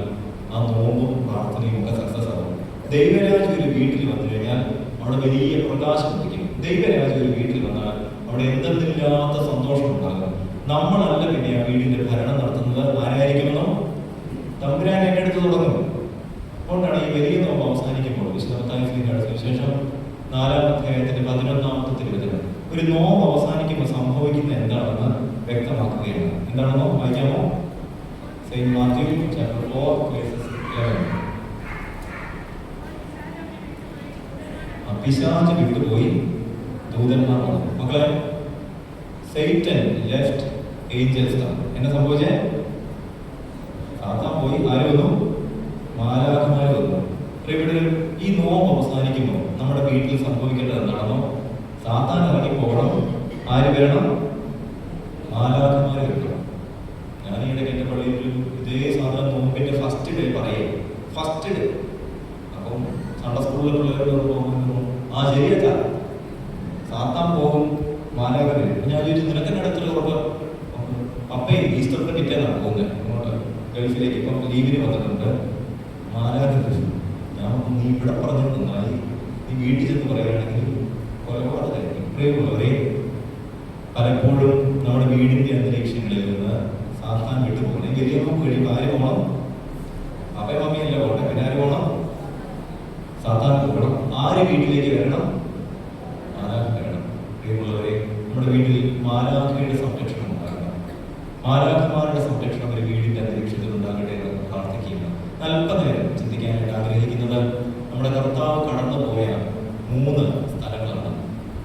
ആ നോമ്പും പ്രാർത്ഥനയും ഒക്കെ സക്സസ് ആവും. ദൈവരാജ്യം ഒരു വീട്ടിൽ വന്നു കഴിഞ്ഞാൽ അവിടെ വലിയ പ്രകാശം ലഭിക്കും. ദൈവരാജ്യം ഒരു വീട്ടിൽ വന്നാൽ അവിടെ എന്തെന്നില്ലാത്ത സന്തോഷം ഉണ്ടാകും. നമ്മളല്ല പിന്നെ ആ വീടിന്റെ ഭരണം നടത്തുന്നത്. ആരായിരിക്കുമെന്നോ? തമ്പുരാൻ എൻ്റെ അടുത്ത് തുടങ്ങും. അതുകൊണ്ടാണ് ഈ വലിയ നോമ്പ് അവസാനിക്കുമ്പോൾ വിശുദ്ധ മത്തായിയുടെ സുവിശേഷം 4-ാം അധ്യായത്തിന്റെ 11-ാമത്തെ തിരുവചനം ഒരു നോമ്പ് അവസാനിക്കുമ്പോൾ സംഭവിക്കുന്ന എന്താണെന്ന് വ്യക്തമാക്കുകയാണ്. എന്താണെന്നോ വായിക്കാമോ? Saint Matthew chapter 4:11. പിശാച് വിട്ടുപോയി, ദൂതന്മാർ വന്നു. മക്കളെ, സൈറ്റൻ ലെഫ്റ്റ്, ഏഞ്ചൽസ് കം. എന്നെ സംഭവിച്ചേ? സാത്താൻ പോയി, ആര് വന്നു? മാലാഖമാര് വന്നു. ഇവിടെ ഈ നോമ്പ് അവസാനിക്കുമ്പോൾ നമ്മുടെ വീട്ടിൽ സംഭവിക്കേണ്ടത് എന്താണെന്നോ? സാത്താൻ ഇറങ്ങി പോകണം, ആര് വരണം? മാലാഖമാര് വരണം. ഞാൻ ഈ ഇടയ്ക്ക് എൻ്റെ പള്ളിയിൽ ഇതേ സാധനം നോമ്പിന്റെ ഫസ്റ്റ് ഡേ പറയേ, ഫസ്റ്റ് ഡേ. അപ്പം സൺഡേ സ്കൂളിലെ പിള്ളേരോട് പോകുന്നു, ആ ശരിയല്ല, സാത്താൻ പോകും, മാലാഖ വരും. ഞാൻ ചോദിച്ചു, നിനക്കെന്നെ അടുത്തൊരു ഉറപ്പ്? അപ്പേ ഈസ്റ്ററിന്റെ പിറ്റേന്നാണ് പോകുന്നത് അങ്ങോട്ട് ഗൾഫിലേക്ക്, ഇപ്പം ലീവിന് വന്നിട്ടുണ്ട്. മാലാഖ വരും. ഞാൻ നീ ഇവിടെ പറഞ്ഞു നന്നായി, നീ വീട്ടിൽ ചെന്ന് പറയുകയാണെങ്കിൽ കൊലപാതകമായിരിക്കും. ഇത്രയുള്ളവരെ പലപ്പോഴും നമ്മുടെ വീടിന്റെ അന്തരീക്ഷങ്ങളിൽ നിന്ന് സാത്താൻ വിട്ടുപോകണം. വലിയ നോക്ക് കഴിയുമ്പോൾ ആര് പോകണം? അപ്പയും അമ്മയല്ല പോകട്ടെ, പിന്നെ ആര് പോകണം? സാത്താൻ പോകണം. ആര് വീട്ടിലേക്ക് വരണം? മാലാഖ വരണം. പ്രിയമുള്ളവരെ, നമ്മുടെ വീട്ടിൽ മാലാഖയുടെ സംരക്ഷണം ഉണ്ടാകണം. മാലാഖമാരുടെ സംരക്ഷണം ഒരു വീടിന്റെ അന്തരീക്ഷത്തിൽ ഉണ്ടാകട്ടെ എന്ന് പ്രാർത്ഥിക്കുകയാണ്. അല്പനേരം ചിന്തിക്കാനായിട്ട് ആഗ്രഹിക്കുന്നത് നമ്മുടെ കർത്താവ് കടന്നുപോയ 3 സ്ഥലങ്ങളാണ്.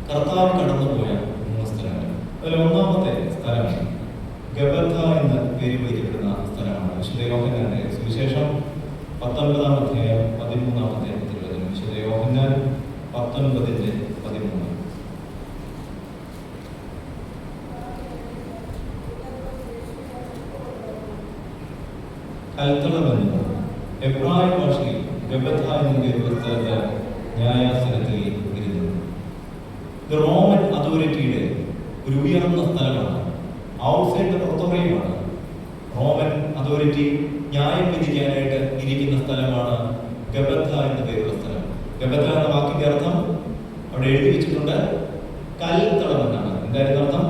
കർത്താവ് കടന്നുപോയ 3 സ്ഥലങ്ങൾ. അതിൽ ഒന്നാമത്തെ സ്ഥലം ഗബഥ എന്ന് പേര് വിളിക്കപ്പെടുന്ന സ്ഥലമാണ്. വിശുദ്ധ യോഹന്നാന്റെ സുവിശേഷം 19-ാം അധ്യായം 13-ാമത്തെ തിരുവചനം. വിശുദ്ധ യോഹന്നാൻ 19:13. കൽത്തളമെന്ന് എബ്രായ ഭാഷയിൽ ഗബഥ എന്ന പേരുള്ള സ്ഥലത്ത് ന്യായാസനത്തിൽ ഇരുന്നു. ഇത് റോമൻ അതോറിറ്റിയുടെ ഒരു ഉയർന്ന സ്ഥലമാണ്. ഔട്ട്സൈഡ് പുറത്തുറയുമാണ്. റോമൻ അതോറിറ്റി ന്യായം വിധിക്കാനായിട്ട് ഇരിക്കുന്ന സ്ഥലമാണ് ഗബഥ എന്ന പേരുള്ള സ്ഥലം. ഗബഥ എന്ന വാക്കിന്റെ അർത്ഥം അവിടെ എഴുതി വെച്ചിട്ടുണ്ട്, കൽത്തളം എന്നാണ്. എന്തായിരുന്നു അർത്ഥം?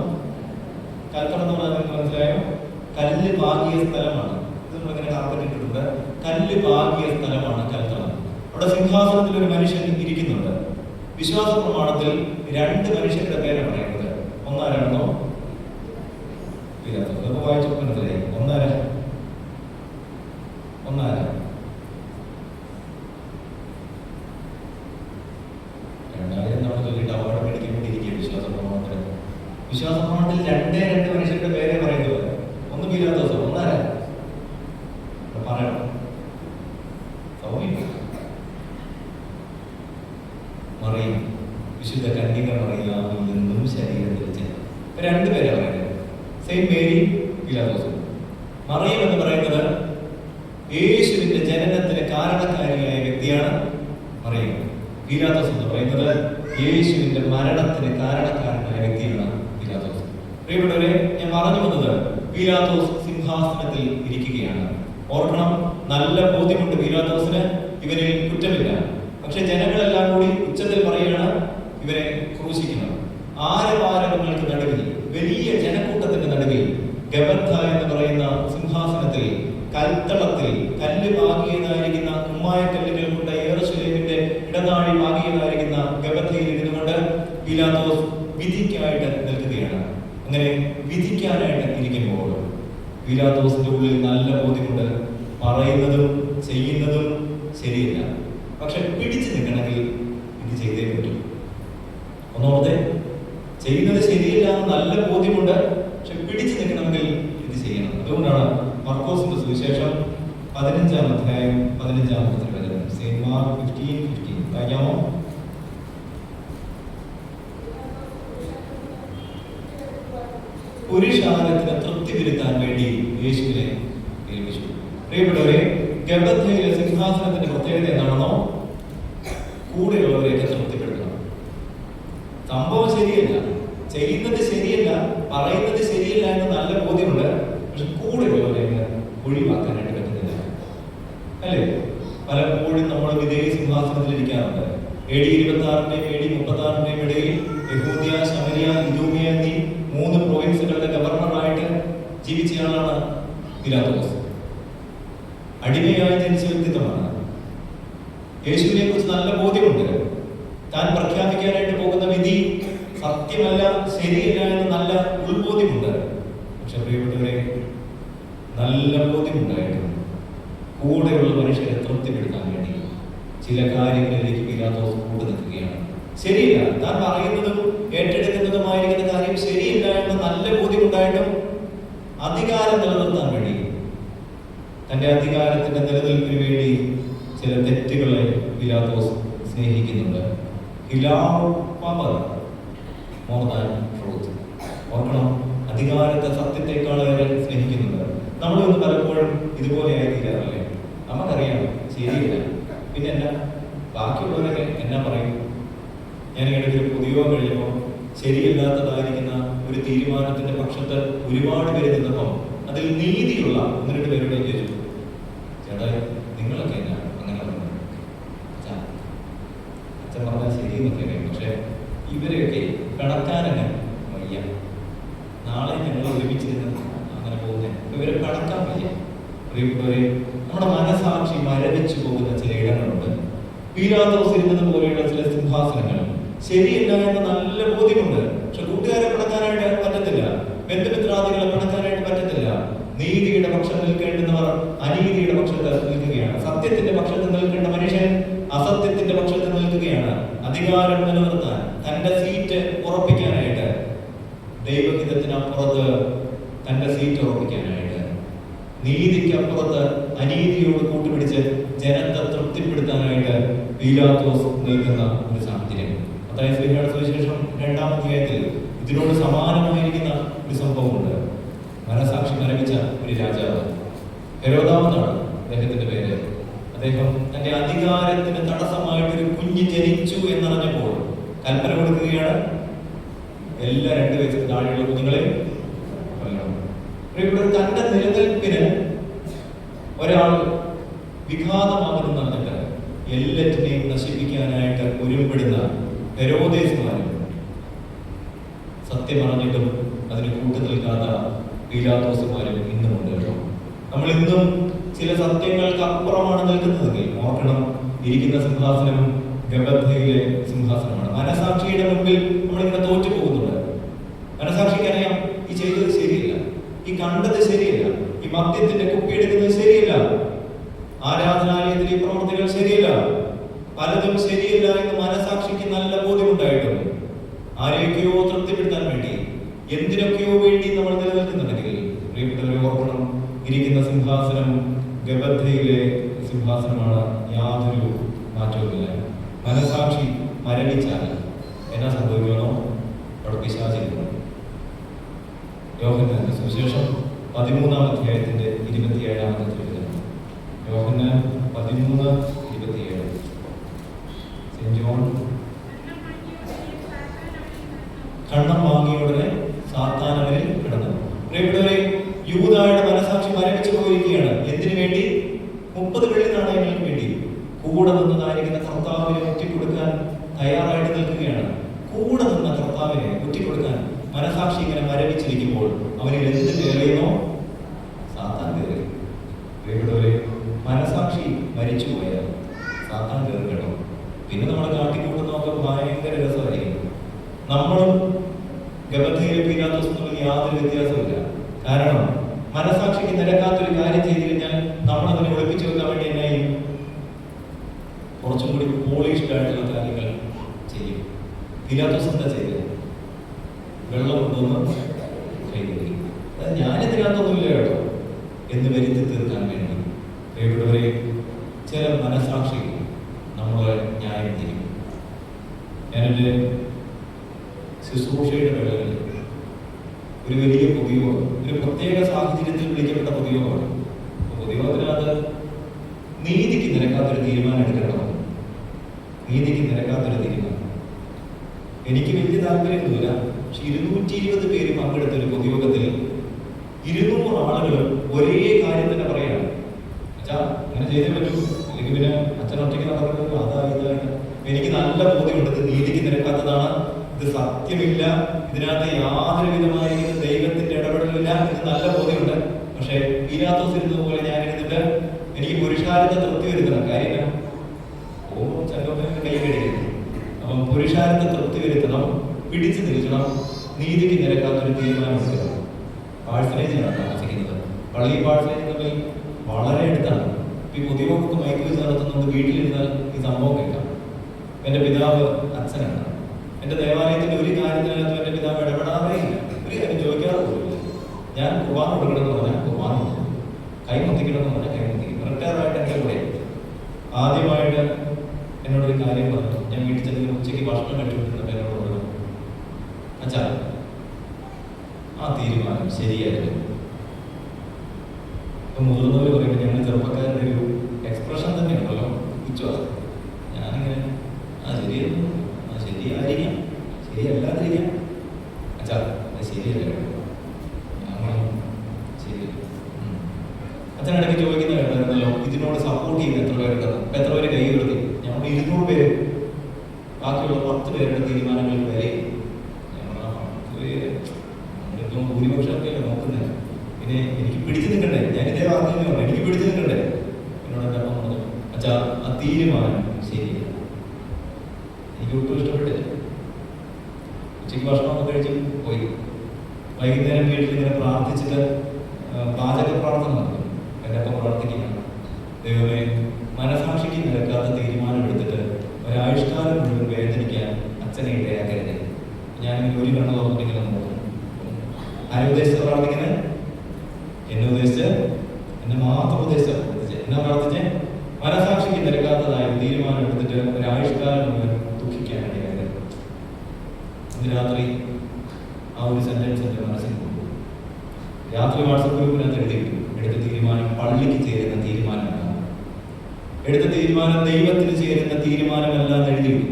കൽത്തളം എന്ന് പറഞ്ഞാൽ മനസ്സിലായോ? കല്ല് പാകിയ സ്ഥലമാണ്. ഇത് നമ്മളിങ്ങനെ കാർപ്പറ്റിട്ടുണ്ട്. കല്ല് പാകിയ സ്ഥലമാണ് കൽത്തളം. അവിടെ സിംഹാസനത്തിൽ ഒരു മനുഷ്യൻ ഇരിക്കുന്നുണ്ട്. വിശ്വാസ പ്രമാണത്തിൽ 2 മനുഷ്യരുടെ പേരാണ് പറയുന്നത്. ഒന്നാരാണെന്നോ? ഇതൊക്കെ വായിച്ചു മനസ്സിലായി. ഒന്നാര 2000 തവണ ചൊല്ലിയിട്ട് അവാർഡ് മേടിക്കാൻ വേണ്ടിയിരിക്കുക വിശ്വാസ പ്രമാണത്തിൽ. വിശ്വാസ പ്രമാണത്തിൽ 2 മനുഷ്യരുടെ പേരെ പറയുന്നത്. ഒന്ന് പീലാത്തോസ്, ഒന്നാര പറയണം, സൗമ്യം, മറിയം, വിശുദ്ധ കന്യക മറിയാമിൽ നിന്നും ശരീരം ധരിച്ച 2 പേരാ പറയുന്നത്. സെയിന്റ് മേരി, പീലാത്തോസ്. മറിയം എന്ന് പറയുന്നത് യേശുവിന്റെ ജനനത്തിന് കാരണക്കാരിയായ വ്യക്തിയാണ് മറിയം. പീലാത്തോസ് എന്ന് പറയുന്നത് യേശുവിന്റെ മരണത്തിന് കാരണക്കാരനായ വ്യക്തിയാണ് പീലാത്തോസ്. പ്രിയപ്പെട്ടവരെ, ഞാൻ പറഞ്ഞു വന്നത് പീലാത്തോസ് സിംഹാസനത്തിൽ ഇരിക്കുകയാണ്. ഓർക്കണം, നല്ല ബോധ്യമുണ്ട് പീലാത്തോസിന്, ഇവരിൽ കുറ്റമില്ല. പക്ഷെ ജനങ്ങളെല്ലാം കൂടി ഉച്ചത്തിൽ പറയുകയാണ് ഇവരെ ക്രൂശിക്കണം. ആരവാരങ്ങൾക്ക് നടുവിൽ, വലിയ ജനക്കൂട്ടത്തിന്റെ നടുവിൽ, ഗബഥ എന്ന് പറയുന്ന സിംഹാസനത്തിൽ, കൽത്തളത്തിൽ, കല്ല് പാകിയതായിരിക്കുന്ന കുമ്മായക്കല്ലുകൾ കൊണ്ട് യെരൂശലേമിന്റെ ഇടനാഴി പാകിയതായിരിക്കുന്ന ഗബഥയിൽ ഇരുന്നുകൊണ്ട് പീലാത്തോസ് വിധിക്കായിട്ട് നിൽക്കുകയാണ്. അങ്ങനെ വിധിക്കാനായിട്ട് ഇരിക്കുമ്പോൾ പീലാത്തോസിന്റെ ഉള്ളിൽ നല്ല ബോധ്യമുണ്ട്, പറയുന്നതും ചെയ്യുന്നതും ശരിയല്ല. പക്ഷെ പിടിച്ചു നിൽക്കണമെങ്കിൽ ഇത് ചെയ്തേ പറ്റും. ഒന്നോർത്തെ, ചെയ്യുന്നത് ശരിയില്ല എന്ന് നല്ല ബോധ്യമുണ്ട്, പക്ഷെ പിടിച്ചു നിൽക്കണമെങ്കിൽ ഇത് ചെയ്യണം. അതുകൊണ്ടാണ് മർക്കോസിന്റെ സുവിശേഷം 15-ാം അധ്യായം 15-ാമത്തെ തിരുവചനം, സെയിന്റ് മാർക്ക് 15:15 വായിക്കാമോ? പുരുഷാരത്തിന് തൃപ്തി വരുത്താൻ വേണ്ടി യേശുവിനെ ഏൽപ്പിച്ചു. പ്രിയപ്പെട്ടവരെ, ഗബഥയിലെ സിംഹാസനത്തിന്റെ പ്രത്യേകത എന്താണെന്നോ? കൂടെയുള്ളവരെയൊക്കെ തൃപ്തിപ്പെടുത്തണം. സംഭവം ശരിയല്ല, ചെയ്യുന്നത് ശരിയല്ല, പറയുന്നത് ശരിയല്ല എന്ന് നല്ല ബോധ്യമുണ്ട്, പക്ഷെ കൂടെയുള്ളവരെയൊക്കെ ഒഴിവാക്കാനായിട്ട് പറ്റുന്നില്ല, അല്ലേ? പലപ്പോഴും നമ്മൾ വിദേശ സിംഹാസനത്തിൽ ഇരിക്കാറുണ്ട്. AD 26-ന്റെയും AD 36-ന്റെയും ഇടയിൽ യഹൂദിയ, ശമരിയ, ഇദോമിയ എന്നീ 3 പ്രൊവിൻസുകളുടെ ഗവർണറായിട്ട് ജീവിച്ചയാളാണ് പീലാത്തോസ്. അടിമയായി ജനിച്ച വ്യക്തിത്വമാണ്. യേശുവിനെ കുറിച്ച് നല്ല ബോധ്യമുണ്ട്. താൻ പ്രഖ്യാപിക്കാനായിട്ട് പോകുന്ന വിധി സത്യമല്ല, ശരിയല്ല എന്ന് നല്ല ഉൾബോധ്യമുണ്ട്. പക്ഷെ പ്രിയപ്പെട്ടവരെ, നല്ല ബോധ്യമുണ്ടായിട്ടും കൂടെയുള്ള മനുഷ്യരെ തൃപ്തിപ്പെടുത്താൻ വേണ്ടി ചില കാര്യങ്ങളിലേക്ക് പീലാത്തോസ് കൂട്ടു നിൽക്കുകയാണ്. ശരിയില്ല, താൻ പറയുന്നതും ഏറ്റെടുക്കുന്നതുമായിരിക്കുന്ന കാര്യം ശരിയില്ല എന്ന് നല്ല ബോധ്യമുണ്ടായിട്ടും അധികാരം നിലനിർത്താൻ വേണ്ടി, തന്റെ അധികാരത്തിന്റെ നിലനിൽപ്പിന് വേണ്ടി ചില തെറ്റുകളെ പീലാത്തോസ് സ്നേഹിക്കുന്നുണ്ട്. He loved power more than truth. ഓർക്കണം, അധികാരത്തെ സത്യത്തെക്കാളേറെ സ്നേഹിക്കുന്നുണ്ട്. നമ്മളൊന്ന് പലപ്പോഴും ഇതുപോലെ ആയിരിക്കാറില്ലേ? നമുക്കറിയാം ശരിയില്ല, പിന്നെ എന്നാ ബാക്കിയുള്ളവരൊക്കെ എന്നാ പറയും. ഞാൻ ഇടയ്ക്ക് പൊതുയോഗം കഴിഞ്ഞപ്പോൾ ശരിയല്ലാത്തതായിരിക്കുന്ന ഒരു തീരുമാനത്തിന്റെ പക്ഷത്ത് ഒരുപാട് പേര് നിന്നപ്പം അതിൽ നീതിയുള്ള 1-2 പേരുടെ ചോദിച്ചു, ചേട്ടാ നിങ്ങളൊക്കെ എന്നാ അങ്ങനെ പറഞ്ഞു? അച്ഛൻ പറഞ്ഞാൽ ശരിയെന്നൊക്കെ അറിയാം, പക്ഷെ ഇവരെയൊക്കെ കടക്കാനങ്ങനെ വയ്യ. നാളെ ഞങ്ങൾ ഒരുമിച്ചിരുന്ന് അങ്ങനെ പോകുന്നത് ഇവരെ കടക്കാൻ വയ്യ. പ്രിയപ്പെട്ടവരെ, നമ്മുടെ മനസാക്ഷി മരവിച്ചു പോകുന്ന ചില ഇടങ്ങളുണ്ട്. പീലാത്തോസ് ഇരുന്നത് പോലെയുള്ള ചില സിംഹാസനങ്ങൾ ശരിയല്ല എന്ന് നല്ല ബോധ്യമുണ്ട്. പക്ഷെ കൂട്ടുകാരെ പിണക്കാനായിട്ട് പറ്റത്തില്ല, ബന്ധുമിത്രാദികളെ പിണക്കാനായിട്ട് പറ്റത്തില്ല. നീതിയുടെ പക്ഷം നിൽക്കേണ്ടുന്നവർ അനീതിയുടെ പക്ഷത്ത് നിൽക്കുകയാണ്. സത്യത്തിന്റെ പക്ഷത്ത് നിൽക്കേണ്ട മനുഷ്യൻ അസത്യത്തിന്റെ പക്ഷത്ത് നിൽക്കുകയാണ്. അധികാരം നിലനിർത്താൻ, തന്റെ സീറ്റ് ഉറപ്പിക്കാനായിട്ട്, ദൈവഹിതത്തിനപ്പുറത്ത് തന്റെ സീറ്റ് ഉറപ്പിക്കാനായിട്ട്, നീതിക്കപ്പുറത്ത് അനീതിയോട് കൂട്ടുപിടിച്ച് ജനത്തെ തൃപ്തിപ്പെടുത്താനായിട്ട് പീലാത്തോസ് നിൽക്കുന്ന ഒരു സാഹചര്യം. അതായത് ശ്രീയുടെ സുവിശേഷം 2-ാം അധ്യായത്തിൽ ഇതിനോട് സമാനമായിരിക്കുന്ന ഒരു സംഭവമുണ്ട്. മനസാക്ഷി മരവിച്ച ഒരു രാജാവ്, ഹെരോദാവെന്നാണ് അദ്ദേഹത്തിന്റെ പേര്. അദ്ദേഹം തന്റെ അധികാരത്തിന് തടസ്സമായിട്ടൊരു കുഞ്ഞ് ജനിച്ചു എന്നറിഞ്ഞപ്പോൾ കൽപ്പന കൊടുക്കുകയാണ്, എല്ലാ 2 വയസ്സിന് താഴെയുള്ള കുഞ്ഞുങ്ങളെ കൊല്ലണം. തന്റെ നിലനിൽപ്പിന് ഒരാൾ വിഘാതമാകുമെന്ന് പറഞ്ഞിട്ട് എല്ലാറ്റിനെയും നശിപ്പിക്കാനായിട്ട് ഒരുപ്പെടുന്ന ഹെരോദേസ്മാരും സത്യം പറഞ്ഞിട്ടും അതിന് കൂട്ടു നിൽക്കാത്ത പീലാത്തോസുമാരും ഇന്നുമുണ്ട് കേട്ടോ. നമ്മൾ ഇന്നും ചില സത്യങ്ങൾക്ക് അപ്പുറമാണ് നിൽക്കുന്നതെങ്കിൽ ഓർക്കണം, ഇരിക്കുന്ന സിംഹാസനം ഗബദ്ധയിലെ സിംഹാസനമാണ്. മനസാക്ഷിയുടെ മുമ്പിൽ നമ്മളിങ്ങനെ തോറ്റു പോകുന്നുണ്ട്. മനസാക്ഷിക്കറിയാം ഈ ചെയ്തത് ശരിയില്ല, ഈ കണ്ടത് ശരിയല്ല, ഈ മദ്യത്തിന്റെ കുപ്പിയെടുക്കുന്നത് ശരിയല്ല, ആരാധനാലയത്തിലെ പ്രവർത്തികൾ ശരിയല്ല, പലതും ശരിയല്ല എന്ന് മനസാക്ഷിക്ക് നല്ല ബോധ്യമുണ്ടായിട്ടും ആരെയൊക്കെയോ തൃപ്തിപ്പെടുത്താൻ വേണ്ടി, എന്തിനൊക്കെയോ വേണ്ടി നമ്മൾ നിലനിൽക്കുന്നുണ്ടെങ്കിൽ പ്രിയപ്പെട്ടവരെ ഓർക്കണം, ഇരിക്കുന്ന സിംഹാസനം ഗബദ്ധയിലെ സിംഹാസനമാണ്. യാതൊരു മാറ്റവുമില്ല. മനസാക്ഷി മരവിച്ചാൽ എന്നാ സംഭവിക്കണോ? അവിടെ പിശാചിരിക്കുന്നു. യോഹന്നാന്റെ സുവിശേഷം 13-ാം അധ്യായത്തിന്റെ 27-ാമത്തെ തിരുവചനം. യോഹന്നാൻ 13:27. സെന്റ് ജോൺ, കണ്ണം വാങ്ങിയോടനെ സാത്താൻ അവരിൽ കിടന്നു. പ്രിയപ്പെട്ടവരെ, യൂദായുടെ മനസാക്ഷി മരവിച്ചു പോയിരിക്കുകയാണ്. എന്തിനു വേണ്ടി? 30 വെള്ളി നാണയങ്ങൾക്ക് വേണ്ടി. കൂടെ നിന്നതായിരിക്കുന്ന കർത്താവിനെ ഒറ്റിക്കൊടുക്കാൻ തയ്യാറായിട്ട് നിൽക്കുകയാണ്. കൂടെ നിന്ന കർത്താവിനെ ഒറ്റിക്കൊടുക്കാൻ മനസാക്ഷി ഇങ്ങനെ മരവിച്ചിരിക്കുമ്പോൾ അവനിൽ എന്ത് കയറിയെന്നോ? സാത്താൻ കയറി. പ്രിയപ്പെട്ടവരെ, മനസാക്ഷി മരിച്ചു പോയാൽ സാത്താൻ കയറി കേട്ടോ. പിന്നെ നമ്മൾ കാട്ടിക്കൂട്ടുന്നതൊക്കെ ഭയങ്കര രസമായിരിക്കും. നമ്മളും ഗബദ്ധയിലെ പീലാത്തോസും തമ്മിൽ യാതൊരു വ്യത്യാസമില്ല. കാരണം മനസാക്ഷിക്ക് നിരക്കാത്തൊരു കാര്യം ചെയ്തു കഴിഞ്ഞാൽ നമ്മൾ അതിനെ ഒളിപ്പിച്ചു വെക്കാൻ വേണ്ടി എന്നായി കുറച്ചും കൂടി പോളിഷ്ഡ് ആയിട്ടുള്ള കാര്യങ്ങൾ ചെയ്യും. പീലാത്തോസ് എന്താ ചെയ്തത്? വെള്ളം കൊണ്ടുവന്ന് കൈ കഴുകി. അത് ഞാനിതിനകത്തൊന്നുമില്ല കേട്ടോ എന്ന് വരുത്തി തീർക്കാൻ വേണ്ടി. പ്രിയപ്പെട്ടവരെ, ചില മനസാക്ഷി നമ്മളെ ന്യായം ചെയ്യും. ഞാനെൻ്റെ ശുശ്രൂഷയുടെ വേളകളിൽ ഒരു വലിയ പൊതുയോഗം, ഒരു പ്രത്യേക സാഹചര്യത്തിൽ വിളിക്കപ്പെട്ട പൊതുയോഗമാണ്. പൊതുയോഗത്തിനകത്ത് നീതിക്ക് നിരക്കാത്തൊരു തീരുമാനം എടുക്കണം. നീതിക്ക് നിരക്കാത്തൊരു തീരുമാനം എനിക്ക് വലിയ താല്പര്യമൊന്നുമില്ല. പക്ഷെ 220 പേര് പങ്കെടുത്ത ഒരു പൊതുയോഗത്തിൽ 200 ആളുകളും ഒരേ കാര്യം തന്നെ പറയാണ്. അച്ഛാ അങ്ങനെ ചെയ്തേ പറ്റൂ, അല്ലെങ്കിൽ പിന്നെ അച്ഛനൊറ്റയ്ക്ക് നടക്കുന്നത് അതാ ഇതായിട്ട്. എനിക്ക് നല്ല ബോധ്യമുണ്ട് ഇത് നീതിക്ക് നിരക്കാത്തതാണ്, ഇത് സത്യമില്ല, ഇതിനകത്ത് യാതൊരു വിധമായ ദൈവത്തിന്റെ ഇടപെടലില്ല, ഇത് നല്ല ബോധ്യമുണ്ട്. പക്ഷെ പീലാത്തോസ് ഇരുന്നത് പോലെ ഞാൻ ഇരുന്നിട്ട് എനിക്ക് പുരുഷാരത്തെ തൃപ്തി വരുത്തണം. കാര്യം ഓ ചങ്കപ്പനെ കൈ കടിക്കുന്നു. അപ്പം പുരുഷാരത്തെ തൃപ്തി വരുത്തണം, പിടിച്ചു നിൽക്കണം, നീതിക്ക് നിരക്കാത്തൊരു തീരുമാനം എടുക്കണം. പാഴ്സനേജിലാണ് താമസിക്കുന്നത്. പള്ളി പാഴ്സനേജ് തമ്മിൽ വളരെ അടുത്താണ്. ഈ പുതിയമൊക്കെ മൈക്ക് വെച്ച് നടത്തുന്നത് വീട്ടിലിരുന്നാൽ ഈ സംഭവം കേൾക്കാം. എൻ്റെ പിതാവ് അച്ഛനാണ്. എൻ്റെ ദേവാലയത്തിൻ്റെ ഒരു കാര്യത്തിനകത്തും എൻ്റെ പിതാവ് ഇടപെടാറേ ഇല്ല. ഒരു കാര്യം ചോദിക്കാറ് പോലും. ഞാൻ കുർബാന കൊടുക്കണമെന്ന് പറഞ്ഞാൽ കുർബാന കൊടുക്കും, കൈ മുത്തിക്കണമെന്ന് പറഞ്ഞാൽ കൈ മുത്തിക്കും. റിട്ടയറായിട്ട് എൻ്റെ കൂടെ ആദ്യമായിട്ട് എന്നോടൊരു കാര്യം പറഞ്ഞു. ഞാൻ വീട്ടിൽ ചെന്ന് ഉച്ചയ്ക്ക് ഭക്ഷണം കഴിച്ചുകൊണ്ടിരുന്നപ്പോൾ എന്നോട് പറഞ്ഞു, അച്ഛാ ആ തീരുമാനം ശരിയായിരുന്നു. ഇപ്പം മുതിർന്നവർ പറയുമ്പോൾ ഞങ്ങൾ ചെറുപ്പക്കാരുടെ ഒരു എക്സ്പ്രഷൻ തന്നെയുണ്ടല്ലോ വിശ്വാസം. ഞാനിങ്ങനെ ശരിയായിരുന്നു, ശരിയായിരിക്കാം, ശരിയല്ലാതിരിക്കാം. അച്ഛാ അത് ശരിയല്ല, ശരി. അച്ഛനിടയ്ക്ക് ചോദിക്കുന്ന കേട്ടായിരുന്നല്ലോ, ഇതിനോട് സപ്പോർട്ട് ചെയ്യുന്ന എത്ര പേരുണ്ടെന്ന്. എത്ര പേര് കൈ ഉയർത്തി? ഞങ്ങൾ 200 പേര്, ബാക്കിയുള്ള 10 പേരുടെ തീരുമാനങ്ങൾക്ക് വരെ ഞങ്ങളിപ്പം ഭൂരിപക്ഷമൊക്കെ നോക്കുന്നത്. പിന്നെ എനിക്ക് പിടിച്ചു നിൽക്കണ്ടേ, ഞാൻ ഇതേ വാർത്തയിൽ പറഞ്ഞു, എനിക്ക് പിടിച്ചു നിൽക്കണ്ടേ. എന്നോട് എൻ്റെ അമ്മ പറഞ്ഞു, അച്ഛാ ആ തീരുമാനം ശരിയല്ല. എനിക്ക് ഒട്ടും ഇഷ്ടപ്പെട്ടില്ല. ഉച്ചയ്ക്ക് ഭക്ഷണമൊക്കെ കഴിച്ച് പോയി. വൈകുന്നേരം വീട്ടിൽ ഇങ്ങനെ പ്രാർത്ഥിച്ചിട്ട് പാചക പ്രാർത്ഥന നടത്തും. എൻ്റെ അപ്പം പ്രാർത്ഥിക്കുകയാണ്, ദൈവമേ മനസാക്ഷിക്ക് നിരക്കാത്ത തീരുമാനം എടുത്തിട്ട് ഒരായുഷ്കാലം മുഴുവൻ വേദനിക്കാൻ അച്ഛനെ ഇടയാക്കരുത്. ഞാനിങ്ങനെ ഒരു കണ്ണ് തുറന്നിട്ടിങ്ങനെ നോക്കും. ആരെ ഉദ്ദേശിച്ച പ്രാർത്ഥിക്കുന്നത്? എന്നെ ഉദ്ദേശിച്ച്, എന്നെ മാത്രം ഉദ്ദേശിച്ച എന്നാ പ്രാർത്ഥിച്ചേ? മനസാക്ഷിക്ക് നിരക്കാത്തതായ തീരുമാനം എടുത്തിട്ട് ഒരായുഷ്കാലം മുഴുവൻ ദുഃഖിക്കാൻ ഇടയാക്കരുത്. ഇന്ന് രാത്രി ആ ഒരു സെന്റൻസ് എൻ്റെ മനസ്സിൽ കൊണ്ടു. രാത്രി വാട്സപ്പ് ഗ്രൂപ്പിനകത്ത് എഴുതിയിട്ടു, എടുത്ത തീരുമാനം പള്ളിക്ക് ചേരുന്ന തീരുമാനമല്ല, എടുത്ത തീരുമാനം ദൈവത്തിന് ചേരുന്ന തീരുമാനമല്ല എഴുതിയിട്ടു.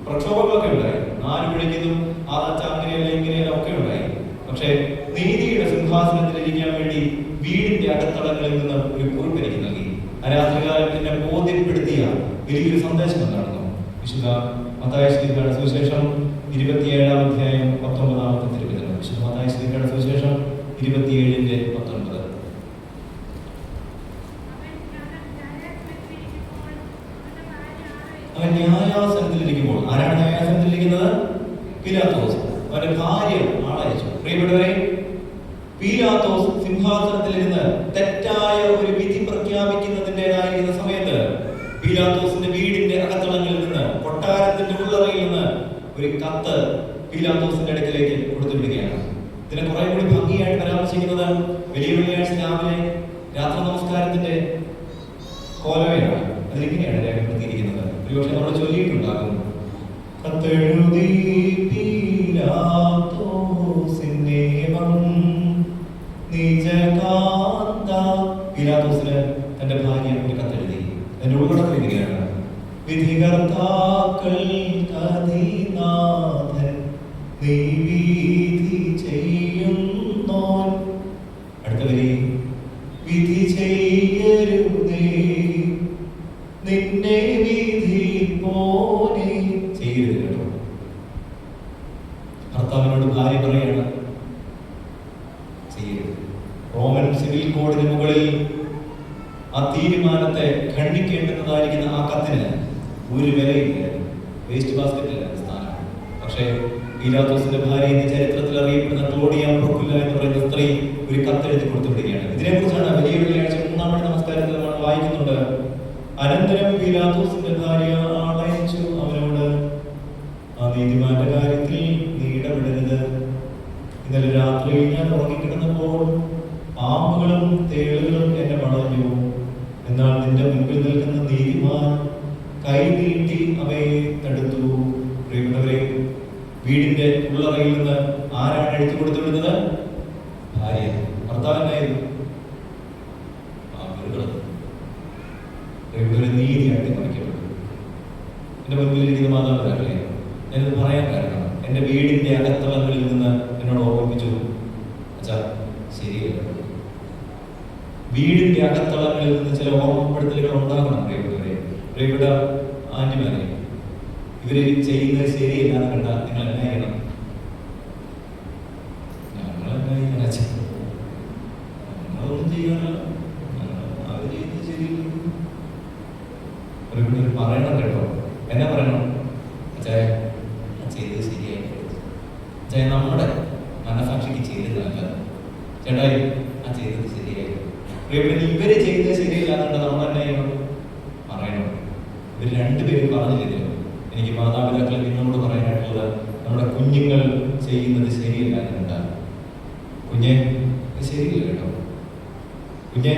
പ്രക്ഷോഭങ്ങളൊക്കെ ഉണ്ടായി, 4 വിളിക്കുന്നു, അതച്ച അങ്ങനെയല്ല ഇങ്ങനെയല്ല ഒക്കെ ഉണ്ടായി. പക്ഷേ നീതിയുടെ സിംഹാസനത്തിലിരിക്കാൻ വേണ്ടി വീടിന്റെ അകത്തളങ്ങളിൽ നിന്ന് ഒരു കുറിപ്പ് എനിക്ക് നൽകി. ആ രാത്രികാലം എന്നെ ബോധ്യപ്പെടുത്തിയ വലിയൊരു സന്ദേശം എന്താണെന്നോ? വിശുദ്ധ മത്തായി ശ്ലീഹയുടെ സുവിശേഷം 27-ാം അധ്യായം 19-ാമത്തെ തിരുവചനം. വിശുദ്ധ മത്തായി ശ്ലീഹയുടെ സുവിശേഷം 27:19. അവൻ ന്യായാസനത്തിലിരിക്കുമ്പോൾ, ആരാണ് ന്യായാസനത്തിലിരിക്കുന്നത്? പീലാത്തോസ്. അവന്റെ ഭാര്യ ആളയച്ചു. പ്രിയപ്പെട്ടവരെ, പീലാത്തോസ് സിംഹാസനത്തിലിരുന്ന് തെറ്റായ ഒരു വിധി പ്രഖ്യാപിക്കുന്നതിൻ്റെതായിരിക്കുന്ന സമയത്ത് പീലാത്തോസിന്റെ വീടിന്റെ അകത്തളങ്ങളിൽ നിന്ന്, കൊട്ടാരത്തിന്റെ ഉള്ളറയിൽ നിന്ന് ഒരു കത്ത് പീലാത്തോസിന്റെ അടുക്കലേക്ക് കൊടുത്തുവിടുകയാണ്. ഇതിനെ കുറെ കൂടി ഭംഗിയായിട്ട് പരാമർശിക്കുന്നത് വലിയ വെള്ളിയാഴ്ച രാവിലെ രാത്രി നമസ്കാരത്തിന്റെ കോലവയാണ്. അതിലെങ്ങനെയാണ് രേഖപ്പെടുത്തിയിരിക്കുന്നത്? ഒരുപക്ഷെ നമ്മൾ ചൊല്ലിയിട്ടുണ്ടാകും. കത്തെഴുതി പീലാത്തോസിന് തന്റെ ഭാര്യ ഒരു കത്തെഴുതി. അതിന്റെ ഉൾപ്പെടത്തിൽ ഇങ്ങനെയാണ്: വിധികർത്താക്കൾ കതിനാഥൻ നീ വിധി ചെയ്യുന്നോ. അടുത്ത വരി: വിധി ചെയ്യരുതേ നിന്നെ വിധി പോലെ ചെയ്യരുത്. കേട്ടോ, ഭർത്താവിനോട് ഭാര്യ പറയാണ് ചെയ്യരുത്. റോമൻ സിവിൽ കോഡിന് മുകളിൽ ആ തീരുമാനത്തെ ഖണ്ഡിക്കേണ്ടുന്നതായിരിക്കുന്ന ആ കത്തിന് ഒരു വിലയില്ല, വേസ്റ്റ് ബാസ്കറ്റിലാണ് സ്ഥാനം. പക്ഷേ പീലാത്തോസിന്റെ ഭാര്യ ഇന്ന് ചരിത്രത്തിൽ അറിയപ്പെടുന്ന ക്ലോഡിയ പ്രൊക്കുല്ല എന്ന് പറയുന്ന സ്ത്രീ ഒരു കത്തെഴുതി കൊടുത്തുവിടുകയാണ്. ഇതിനെക്കുറിച്ചാണ് വലിയ വെള്ളിയാഴ്ച 3-ാം മണി നമസ്കാരത്തിൽ നമ്മൾ വായിക്കുന്നുണ്ട്. അനന്തരം പീലാത്തോസിന്റെ ഭാര്യ ആളയച്ചു അവനോട്, ആ നീതിമാന്റെ കാര്യത്തിൽ നീ ഇടപെടരുത്. ഇന്നലെ രാത്രി ഞാൻ ഉറങ്ങിക്കിടന്നപ്പോൾ പാമ്പുകളും തേളുകളും എന്നെ വളഞ്ഞു. എന്നാൽ നിന്റെ മുൻപിൽ നിൽക്കുന്ന നീതിമാൻ കൈ നീട്ടി അവയെ തടുത്തു. പ്രിയപ്പെട്ടവരെ, വീടിന്റെ ഉള്ളറയിൽ നിന്ന് ആരാണ് എഴുതി കൊടുത്തുവിടുന്നത്? ഭാര്യ. ഭർത്താവിനായിരുന്നു നീതി അട്ടിമറിക്കപ്പെട്ടു. എന്റെ മുൻപിലിരിക്കുന്ന മാതാപിതാക്കളെ, ഞാനിത് പറയാൻ കാരണം എന്റെ വീടിന്റെ അകത്തളങ്ങളിൽ നിന്ന് എന്നോട് ഓർമ്മിപ്പിച്ചു, അച്ഛാ ശരിയല്ല. വീടിന്റെ അകത്തളങ്ങളിൽ നിന്ന് ചില ഓർമ്മപ്പെടുത്തലുകൾ ഉണ്ടാകണം. പ്രിയപ്പെട്ട ആന്റിമാരെ, ഇവര് ചെയ്യുന്നത് ശരിയല്ല എന്ന് കണ്ടാൽ നിങ്ങൾ എന്നാ ചെയ്യണം? ഞങ്ങളൊന്നും ചെയ്യാനല്ല, അവർ ചെയ്യുന്നത് ശരിയല്ല. ഒരു കുട്ടി പറയണം കേട്ടോ. എന്നാ പറയണം? അച്ചായ ചെയ്തത് ശരിയായി, അച്ചായ നമ്മുടെ മനസാക്ഷിക്ക് ചെയ്തതല്ല, ചേട്ടായി ആ ചെയ്തത് ശരിയായി. ഇവര് ചെയ്തത് ശരിയല്ല എന്നുണ്ട് നമ്മൾ തന്നെ പറയണം. ഇവർ രണ്ടുപേരും പറഞ്ഞില്ലെങ്കിലും എനിക്ക് മാതാപിതാക്കളെ നിങ്ങളോട് പറയാനായിട്ടുള്ളത്, നമ്മുടെ കുഞ്ഞുങ്ങൾ ചെയ്യുന്നത് ശരിയല്ല എന്നുണ്ടാകും. കുഞ്ഞെ ശരിയല്ല കേട്ടോ, കുഞ്ഞെ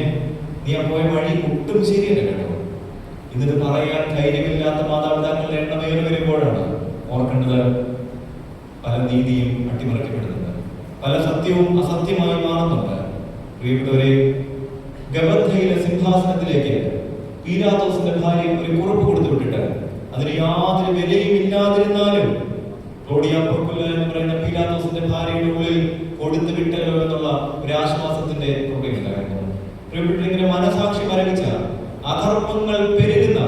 നീ ആ പോയ വഴി ഒട്ടും ശരിയല്ല കേട്ടോ. എന്നിട്ട് പറയാൻ ധൈര്യമില്ലാത്ത മാതാപിതാക്കളുടെ എണ്ണമേറെ വരുമ്പോഴാണ് ഓർക്കേണ്ടത് പല നീതിയും അട്ടിമറിക്കപ്പെടുന്നുണ്ട്, പല സത്യവും അസത്യമായി മാറുന്നുണ്ട്. പ്രിയപ്പെട്ടവരെ, ഗബഥയിലെ സിംഹാസനത്തിലേക്ക് പീലാത്തോസിന്റെ ഭാര്യ ഒരു കുറിപ്പ് കൊടുത്തു വിട്ടിട്ട് അതിന് യാതൊരു വിലയും ഇല്ലാതിരുന്നാലും ക്ലോഡിയ പൊർക്കുല്ല എന്ന് പറയുന്ന പീലാത്തോസിന്റെ ഭാര്യയുടെ ഉള്ളിൽ കൊടുത്തു വിട്ടല്ലോ എന്നുള്ള ഒരു ആശ്വാസത്തിന്റെ കൃപയുണ്ടായിരുന്നു. പ്രിയപ്പെട്ടവരെ, മനസാക്ഷി മരവിച്ച അധർമ്മങ്ങൾ പെരുകുന്ന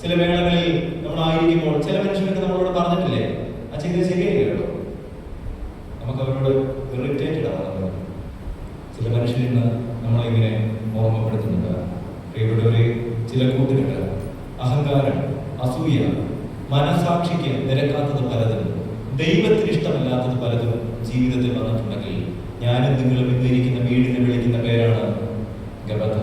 ചില വേളകളിൽ നമ്മളായിരിക്കുമ്പോൾ ചില മനുഷ്യരൊക്കെ നമ്മളോട് പറഞ്ഞിട്ടില്ലേ, ആ ചെയ്തത് ശരിയായി കേട്ടോ. നമുക്ക് അവരോട് ഇറിറ്റേറ്റഡ് ആവുന്നത് ചില മനുഷ്യരിന്ന് നമ്മളിങ്ങനെ ഓർമ്മപ്പെടുത്തുന്നുണ്ട്. പ്രിയപ്പെട്ടവരെ, ചില കൂട്ടുകെട്ട്, അഹങ്കാരം, അസൂയ, മനസാക്ഷിക്ക് നിരക്കാത്തത് പലതും, ദൈവത്തിന് ഇഷ്ടമല്ലാത്തത് പലതും ജീവിതത്തിൽ വന്നിട്ടുണ്ടെങ്കിൽ ഞാനും നിങ്ങളും ഇന്നിരിക്കുന്ന വീടിനെ വിളിക്കുന്ന പേരാണ് ഗബഥ.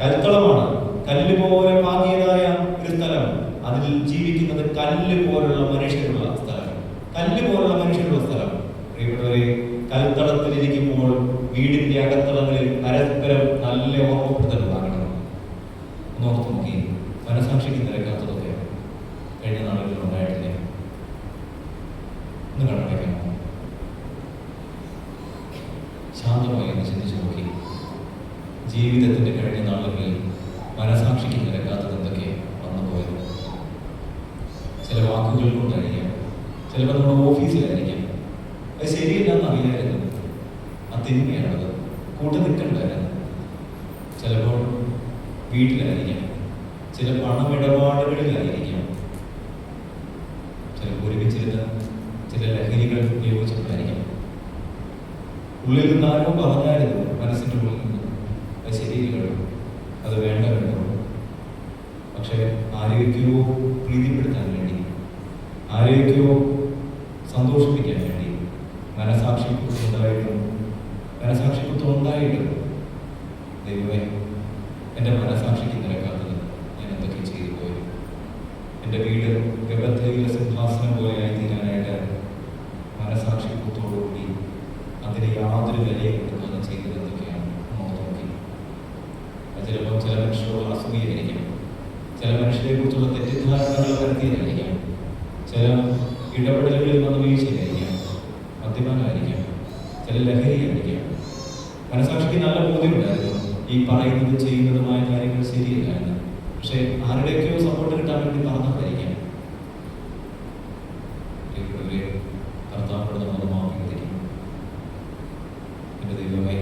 കൽത്തളമാണ്, കല്ല് പോലെ പാകിയതായ ഒരു സ്ഥലം. അതിൽ ജീവിക്കുന്നത് കല്ല് പോലുള്ള മനുഷ്യരുള്ള സ്ഥലം, കല്ല് പോലുള്ള മനുഷ്യരുള്ള സ്ഥലം. പ്രിയപ്പെട്ടവരെ, കൽത്തളത്തിലിരിക്കുമ്പോൾ വീടിന്റെ അകത്തളങ്ങളിൽ പരസ്പരം നല്ല ഓർമ്മപ്പെടുത്തൽ ഉണ്ടാകണം. ഒന്നോർത്ത് നോക്കി, മനസാക്ഷിക്ക് നിരക്കാത്തതൊക്കെ കഴിഞ്ഞ നാളുകളിൽ ഉണ്ടായിട്ടില്ലേ? ഒന്ന് കണ്ടടയ്ക്കാമോ? ശാന്തമായി ഒന്ന് ചിന്തിച്ചു നോക്കി. ജീവിതത്തിന്റെ കഴിഞ്ഞ നാളുകളിൽ മനസാക്ഷിക്ക് നിരക്കാത്തത് എന്തൊക്കെ വന്നുപോയത്? ചില വാക്കുകൾ കൊണ്ടായിരിക്കാം, ചിലപ്പോൾ നമ്മുടെ ഓഫീസിലായിരിക്കാം. അത് ശരിയല്ലെന്ന് അറിയായിരുന്നു, ആ തിന്മയാണത്, കൂട്ടു നിൽക്കണ്ടായിരുന്നു. ചിലപ്പോൾ വീട്ടിലായിരിക്കാം, ചില പണമിടപാടുകളിലായിരിക്കാം, ചിലപ്പോൾ ഒരുമിച്ചിരുന്ന് ചില ലഹരികൾ ഉപയോഗിച്ചിട്ടായിരിക്കാം. ഉള്ളിൽ നിന്ന് ആരോ പറഞ്ഞായിരുന്നു, മനസ്സിൻ്റെ ഉള്ളിൽ നിന്ന് അത് ശരിയില്ല കേട്ടോ, അത് വേണ്ട കേട്ടോ. പക്ഷെ ആരെയൊക്കെയോ പ്രീതിപ്പെടുത്താൻ വേണ്ടി, ആരെയൊക്കെയോ സന്തോഷിപ്പിക്കാൻ വേണ്ടി മനസാക്ഷിക്കുത്തുണ്ടായിട്ടും ദൈവമേ, എൻ്റെ മനസാക്ഷിക്ക് നിരക്കാത്തത് ഞാൻ എന്തൊക്കെ ചെയ്തു പോയി. എൻ്റെ വീട് ഗബഥയിലെ സിംഹാസനം പോലെയായി തീരാനായിട്ട് മനസാക്ഷിക്കുത്തോടുകൂടി അതിന് യാതൊരു വിലയും കൊടുക്കാതെ ചെയ്തത് എന്തൊക്കെയാണ് നോക്കി. ചിലപ്പോൾ ചില മനുഷ്യരോട് അസൂയായിരിക്കാം, ചില മനുഷ്യരെ കുറിച്ചുള്ള തെറ്റിദ്ധാരണകൾ വരുത്തിയതായിരിക്കാം, ചില ഇടപെടലുകളിൽ വന്ന വീഴ്ചയായിരിക്കാം, മദ്യപാനമായിരിക്കാം, ചില ലഹരിയായിരിക്കാം. മനസാക്ഷിക്ക് നല്ല ബോധ്യമുണ്ടായിരുന്നു ഈ പറയുന്നതും ചെയ്യുന്നതുമായ കാര്യങ്ങൾ ശരിയല്ല എന്ന്. പക്ഷെ ആരുടെയൊക്കെയോ സപ്പോർട്ട് കിട്ടാൻ വേണ്ടി പറഞ്ഞതായിരിക്കാം. കർത്താവോട് നമ്മൾ മാപ്പിക്കും. എൻ്റെ ദൈവമേ,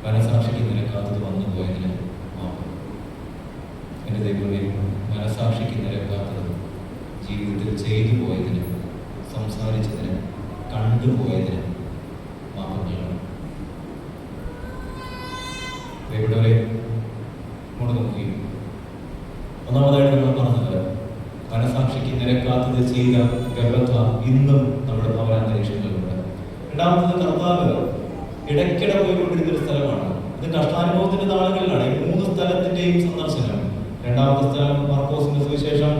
മനസാക്ഷിക്ക് നിരക്കാത്തത് വന്നു പോയതിന് മാപ്പ്. എൻ്റെ ദൈവമേ, മനസാക്ഷിക്ക് നിരക്കാത്തത് ജീവിതത്തിൽ ചെയ്തു പോയതിന്, സംസാരിച്ചതിന്, കണ്ടുപോയതിന് മാപ്പ് നൽകണം. ദൈവങ്ങളെ കൊണ്ട് നോക്കി. ഒന്നാമതായിട്ട് നമ്മൾ പറഞ്ഞത് മനസാക്ഷിക്ക് നിരക്കാത്തത് ചെയ്ത ഗബഥ ഇന്നും നമ്മുടെ ഭവനാന്തരീക്ഷങ്ങളിലുണ്ട്. രണ്ടാമത്തത് കർത്താവ് ഇടയ്ക്കിടെ പോയിക്കൊണ്ടിരുന്നൊരു സ്ഥലമാണ്. ഇത് കഷ്ടാനുഭവത്തിന്റെ നാളുകളിലാണ് ഈ 3 സ്ഥലത്തിന്റെയും സന്ദർശനം. രണ്ടാമത്തെ സ്ഥലം മാർക്കോസിന്റെ സുവിശേഷം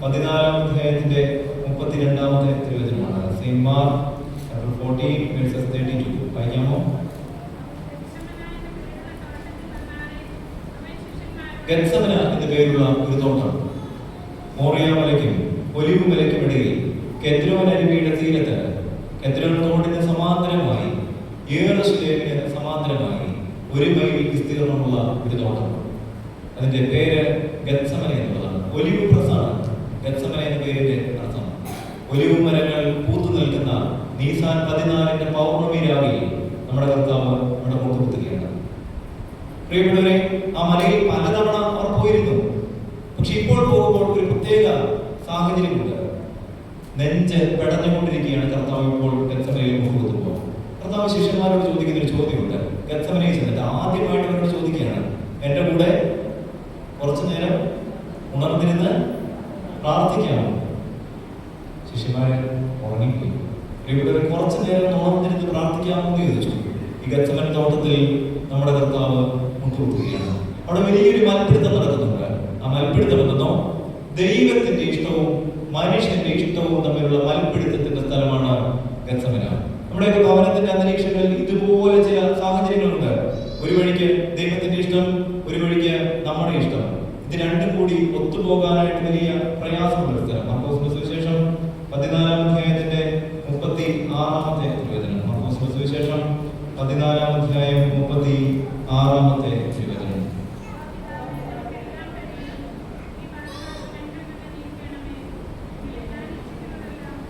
14-ാം അധ്യായത്തിന്റെ 32-ാമത്തെ തിരുവചനമാണ്. Saint mark 14:32 വായിക്കാമോ? ഗെത്സമന എന്ന പേരുള്ള ഒരു തോട്ടം, മോറിയ മലയ്ക്കും ഒലിവ് മലയ്ക്കും ഇടയിൽ കെദ്രോൻ അരുവിയുടെ തീരത്ത്, കെദ്രോൻ തോട്ടിന് സമാന്തരമായി, യെരൂശലേമിന് സമാന്തരമായി 1 മൈൽ വിസ്തീർണമുള്ള ഒരു തോട്ടം. അതിന്റെ പേര് ഗെത്സമന എന്നുള്ളതാണ്. ഒലിവ് പ്രസാണ് ഗെത്സമന എന്ന പേരിന്റെ അർത്ഥം. ഒലിവ് മരങ്ങൾ പൂത്തു നിൽക്കുന്ന നീസാൻ 14-ന്റെ പൗർണമി രാവിൽ നമ്മുടെ കർത്താവ് നമ്മുടെ മുഖത്തുകുത്തുകയാണ്. പ്രിയപ്പെട്ടവരെ, ആ മലയിൽ പലതവണ അവർ പോയിരുന്നു. പക്ഷെ ഇപ്പോൾ പോകുമ്പോൾ ഒരു പ്രത്യേക സാഹചര്യമുണ്ട്. നെഞ്ച് പെടഞ്ഞുകൊണ്ടിരിക്കുകയാണ് കർത്താവ് ഇപ്പോൾ ഗെത്സമനയിൽ മുഖത്തുമ്പോൾ. കർത്താവ് ശിഷ്യന്മാരോട് ചോദിക്കുന്ന ഒരു ചോദ്യമുണ്ട്. ഗെത്സമനയിൽ ചെന്നിട്ട് ആദ്യമായിട്ട് അവരോട് ചോദിക്കുകയാണ്, എൻ്റെ കൂടെ കുറച്ചു നേരം ഉണർന്നിരുന്ന് പ്രാർത്ഥിക്കാം. ശിഷ്യന്മാരെ ഉറങ്ങിപ്പോയി. ഇവിടെ കുറച്ചു നേരം ഉണർന്നിരുന്ന് പ്രാർത്ഥിക്കാമോ എന്ന് ചോദിച്ചു. ഈ ഗത്സമൻ തോട്ടത്തിൽ നമ്മുടെ കർത്താവ് മുട്ടുകുത്തുകയാണ്. അവിടെ വലിയൊരു മൽപ്പിടുത്തം നടക്കുന്നുണ്ട്. ആ മൽപ്പിടുത്തം എന്തെന്നോ, ദൈവത്തിന്റെ ഇഷ്ടവും മനുഷ്യന്റെ ഇഷ്ടവും തമ്മിലുള്ള മൽപ്പിടുത്തത്തിന്റെ സ്ഥലമാണ് ഗത്സമന. നമ്മുടെയൊക്കെ ഭവനത്തിന്റെ അന്തരീക്ഷങ്ങളിൽ ഇതുപോലെ ചില സാഹചര്യങ്ങളുണ്ട്. ഒരു വഴിക്ക് ദൈവത്തിന്റെ ഇഷ്ടം, ഒരു വഴിക്ക് നമ്മുടെ ഇഷ്ടം. ഇത് രണ്ടും കൂടി ഒത്തുപോകാനായിട്ട് വലിയ പ്രയാസമുള്ള സ്ഥലം. മർക്കോസിന്റെ സുവിശേഷം 14-ാം അധ്യായത്തിന്റെ 36-ാമത്തെ തിരുവചനം. മർക്കോസിന്റെ സുവിശേഷം 14-ാം അധ്യായം 36-ാമത്തെ തിരുവചനം.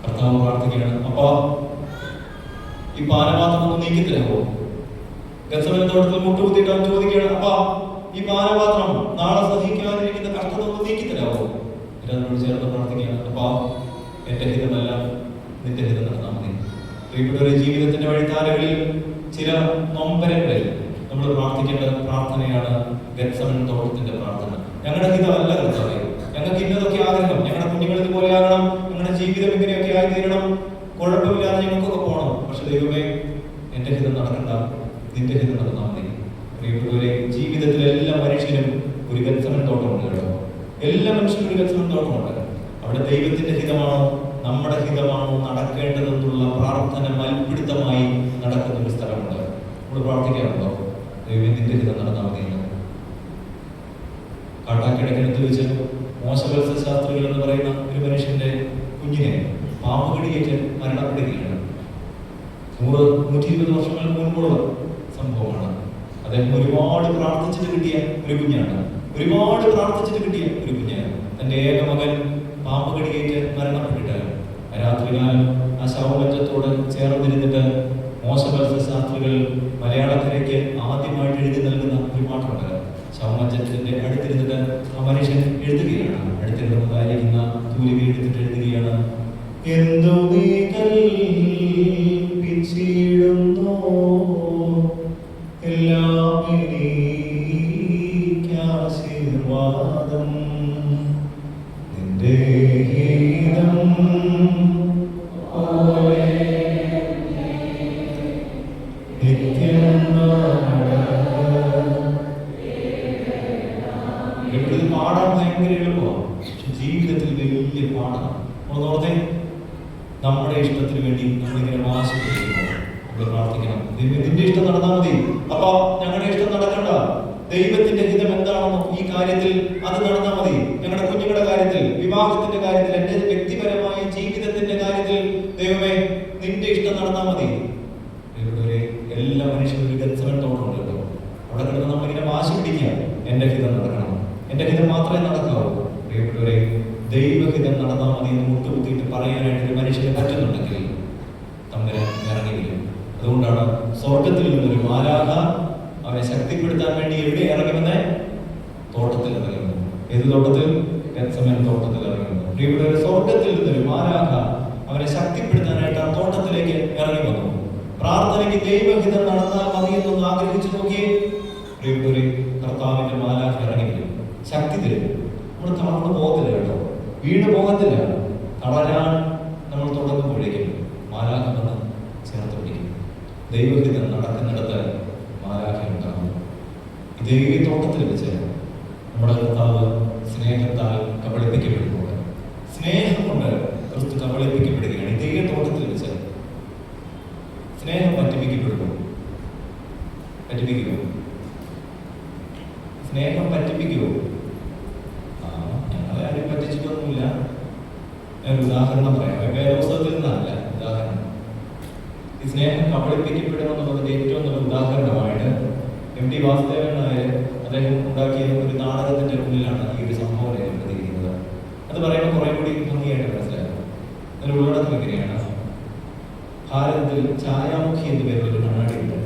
കർത്താവ് പ്രാർത്ഥിക്കുകയാണ്, അപ്പാ ഈ പാനപാത്രം ഒന്ന് നീക്കി തരാമോ? ഗത്സമന തോട്ടത്തിൽ മുട്ടുകുത്തിയിട്ട് അവൻ ചോദിക്കുകയാണ്, അപ്പാ ഈ പാനപാത്രം നാളെ സഹിക്കാതിരിക്കുന്ന കഷ്ടത ഒന്ന് നീക്കി തരാമോ? എന്നോട് ചേർന്ന് പ്രാർത്ഥിക്കുകയാണ്, അപ്പാ എന്റെ ഹിതമല്ല നിന്റെ ഹിതം നടന്നാൽ മതി. പ്രിയപ്പെട്ടവരുടെ ജീവിതത്തിന്റെ വഴിത്താരകളിൽ ചില നൊമ്പരങ്ങളിൽ നമ്മൾ പ്രാർത്ഥിക്കേണ്ട പ്രാർത്ഥനയാണ് ഗത്സമൻ തോട്ടത്തിന്റെ പ്രാർത്ഥന. ഞങ്ങളുടെ ഹിതമല്ല കർത്താവേ, ഞങ്ങൾക്ക് ഇന്നതൊക്കെ ആഗ്രഹം, ഞങ്ങളുടെ കുഞ്ഞുങ്ങൾ ഇതുപോലെ ആകണം, ഞങ്ങളുടെ ജീവിതം ഇങ്ങനെയൊക്കെ ആയി തീരണം, കുഴപ്പമില്ലാതെ ഞങ്ങൾക്കൊക്കെ പോകണം. പക്ഷെ ദൈവമേ, എന്റെ ഹിതം നടക്കണ്ട, നിന്റെ ഹിതം നടന്നാൽ മതി. പ്രിയപ്പെട്ടവരെ, ജീവിതത്തിൽ എല്ലാ മനുഷ്യനും ഒരു ഗത്സമൻ തോട്ടമുണ്ട് കേട്ടോ. എല്ലാ മനുഷ്യനും ഒരു ഗത്സമൻ തോട്ടമുണ്ട്. അവിടെ ദൈവത്തിന്റെ ഹിതമാണോ നമ്മുടെ ഹിതമാണോ നടക്കേണ്ടതെന്നുള്ള പ്രാർത്ഥന മൽപ്പിടുത്തമായി നടക്കുന്ന ഒരു സ്ഥലമുണ്ട്. നമ്മൾ പ്രാർത്ഥിക്കാറുണ്ടോ, ദൈവമേ നിന്റെ ഹിതം നടന്നാൽ മതി? കാട്ടാക്കിടക്കിടത്ത് വെച്ച് മോശവത്സ ശാസ്ത്രികൾ എന്ന് പറയുന്ന ഒരു മനുഷ്യന്റെ കുഞ്ഞിനെ പാമ്പ് കടിയേറ്റ് മരണപ്പെടുകയാണ്. 100-120 വർഷങ്ങൾക്ക് മുൻപുള്ള സംഭവമാണ്. അദ്ദേഹം ഒരുപാട് പ്രാർത്ഥിച്ചിട്ട് കിട്ടിയ ഒരു കുഞ്ഞാണ്. ഒരുപാട് പ്രാർത്ഥിച്ചിട്ട് കിട്ടിയ ഒരു കുഞ്ഞാണ്. തന്റെ ഏക മകൻ പാമ്പ് കടിയേറ്റ് മരണപ്പെട്ടിട്ട് രാത്രികാലം ആ ശവമഞ്ചത്തോട് ചേർന്നിരുന്നിട്ട് മോശവത്സ ശാസ്ത്രികൾ മലയാളക്കരയ്ക്ക് ആദ്യമായിട്ട് എഴുതി നൽകുന്ന ഒരു പാട്ടുണ്ട്. ശവമഞ്ചത്തിന്റെ അടുത്തിരുന്നിട്ട് ആ മനുഷ്യൻ എഴുതുകയാണ്. അടുത്തിരുന്നതായിരിക്കുന്ന തൂലിക എടുത്തിട്ട് എഴുതുകയാണ്, എന്തോ നീ കൽപ്പിച്ചിടുന്നോ എല്ലാം എനിക്കാശീർവാദം, നിന്റെ ഗീതം നിത്യം പാടാൻ ഭയങ്കര എളുപ്പമാണ്, ജീവിതത്തിൽ വലിയ പാടാണ്. നമ്മളോർത്തെ നമ്മുടെ ഇഷ്ടത്തിന് വേണ്ടി നമ്മളിങ്ങനെ വാശിപ്പിക്കുമ്പോൾ നമ്മൾ പ്രാർത്ഥിക്കണം, നിന്റെ ഇഷ്ടം നടന്നാൽ മതി. അപ്പൊ ഞങ്ങളുടെ ഇഷ്ടം നടക്കണ്ട, ദൈവത്തിന്റെ ഹിതം എന്താണെന്നോ ഈ കാര്യത്തിൽ അത് നടന്നാൽ മതി. ഞങ്ങളുടെ കുഞ്ഞുങ്ങളുടെ കാര്യത്തിൽ, വിവാഹത്തിന്റെ കാര്യത്തിൽ, എന്റെ വ്യക്തിപരമായ ജീവിതത്തിന്റെ കാര്യത്തിൽ ദൈവമേ നിന്റെ ഇഷ്ടം നടന്നാൽ മതി. എല്ലാ മനുഷ്യരും ഒരു ഗത്സമൻ തോട്ടമുണ്ട് കേട്ടോ. അവിടെ കിടന്ന് നമ്മളിങ്ങനെ വാശി പിടിക്കുക, എന്റെ ഹിതം നടക്കണം, എന്റെ ഹിതം മാത്രമേ നടക്കാവൂ. പ്രിയപ്പെട്ടവരെ, ദൈവഹിതം നടന്നാൽ മതി എന്ന് മുട്ടുകുത്തിയിട്ട് പറയാനായിട്ട് ഒരു മനുഷ്യന് പറ്റുന്നുണ്ടെങ്കിൽ തമ്പുരാൻ ഇറങ്ങി വരും. അതുകൊണ്ടാണ് സ്വർഗത്തിൽ നിന്നൊരു മാലാഖ അവനെ ശക്തിപ്പെടുത്താൻ വേണ്ടി എവിടെ ഇറങ്ങുമെന്ന്? തോട്ടത്തിൽ ഇറങ്ങുന്നു. ഏത് തോട്ടത്തിൽ? ഗത്സമൻ തോട്ടത്തിൽ ഇറങ്ങുന്നു. പ്രിയപ്പെട്ടവരെ, സ്വർഗത്തിൽ നിന്നൊരു മാലാഖ അവനെ ശക്തിപ്പെടുത്താനായിട്ട് ആ തോട്ടത്തിലേക്ക് ഇറങ്ങി വന്നു. പ്രാർത്ഥനയ്ക്ക് ദൈവഹിതം നടന്നാൽ മതി എന്നൊന്ന് ആഗ്രഹിച്ചു നോക്കിയേ. പ്രിയപ്പെട്ടവരെ, കർത്താവിന്റെ മാലാഖ ഇറങ്ങി വരും, ശക്തി തരും. നമ്മൾ തളർന്നു പോകത്തില്ല കേട്ടോ, വീണ് പോകത്തില്ല. തളരാൻ നമ്മൾ തുടങ്ങുമ്പോഴേക്കും മാലാഖ വന്ന് ചേർത്ത് പിടിക്കും. ദൈവഹിതം നടക്കുന്നിടത്ത് മാലാഖ ഉണ്ടാകും. ഇതേ തോട്ടത്തിൽ വെച്ച് നമ്മുടെ കർത്താവ് സ്നേഹത്താൽ കബളിപ്പിക്കപ്പെടുമ്പോൾ, സ്നേഹം കൊണ്ട് ക്രിസ്തു കബളിപ്പിക്കപ്പെടുകയാണ്. ഇതേ തോട്ടത്തിൽ വെച്ച് സ്നേഹം പറ്റിപ്പിക്കപ്പെടുമ്പോൾ, പറ്റിപ്പിക്കുമോ? സ്നേഹം പറ്റിപ്പിക്കുമോ? ഞങ്ങളെ ആരും പറ്റിച്ചിട്ടൊന്നുമില്ല. ഞാനൊരു ഉദാഹരണം പറയാം, വേദപുസ്തകത്തിൽ നിന്നല്ല ഉദാഹരണം. ഈ സ്നേഹം കബളിപ്പിക്കപ്പെടുമെന്നുള്ളതിന്റെ ഏറ്റവും നല്ല ഉദാഹരണമായിട്ട് MD വാസുദേവൻ നായർ അദ്ദേഹം ഉണ്ടാക്കിയ ഒരു നാടകത്തിന്റെ മുന്നിലാണ് ഈ ഒരു സംഭവം രേഖപ്പെടുത്തിയിരിക്കുന്നത്. അത് പറയുമ്പോൾ കുറെ കൂടി ഭംഗിയായിട്ട് മനസ്സിലാക്കും. അതിന്റെ ഉള്ളടക്കം എങ്ങനെയാണ്? ഭാരതത്തിൽ ഛായാമുഖി എന്ന പേരുള്ള ഒരു കണ്ണാടി ഉണ്ട്.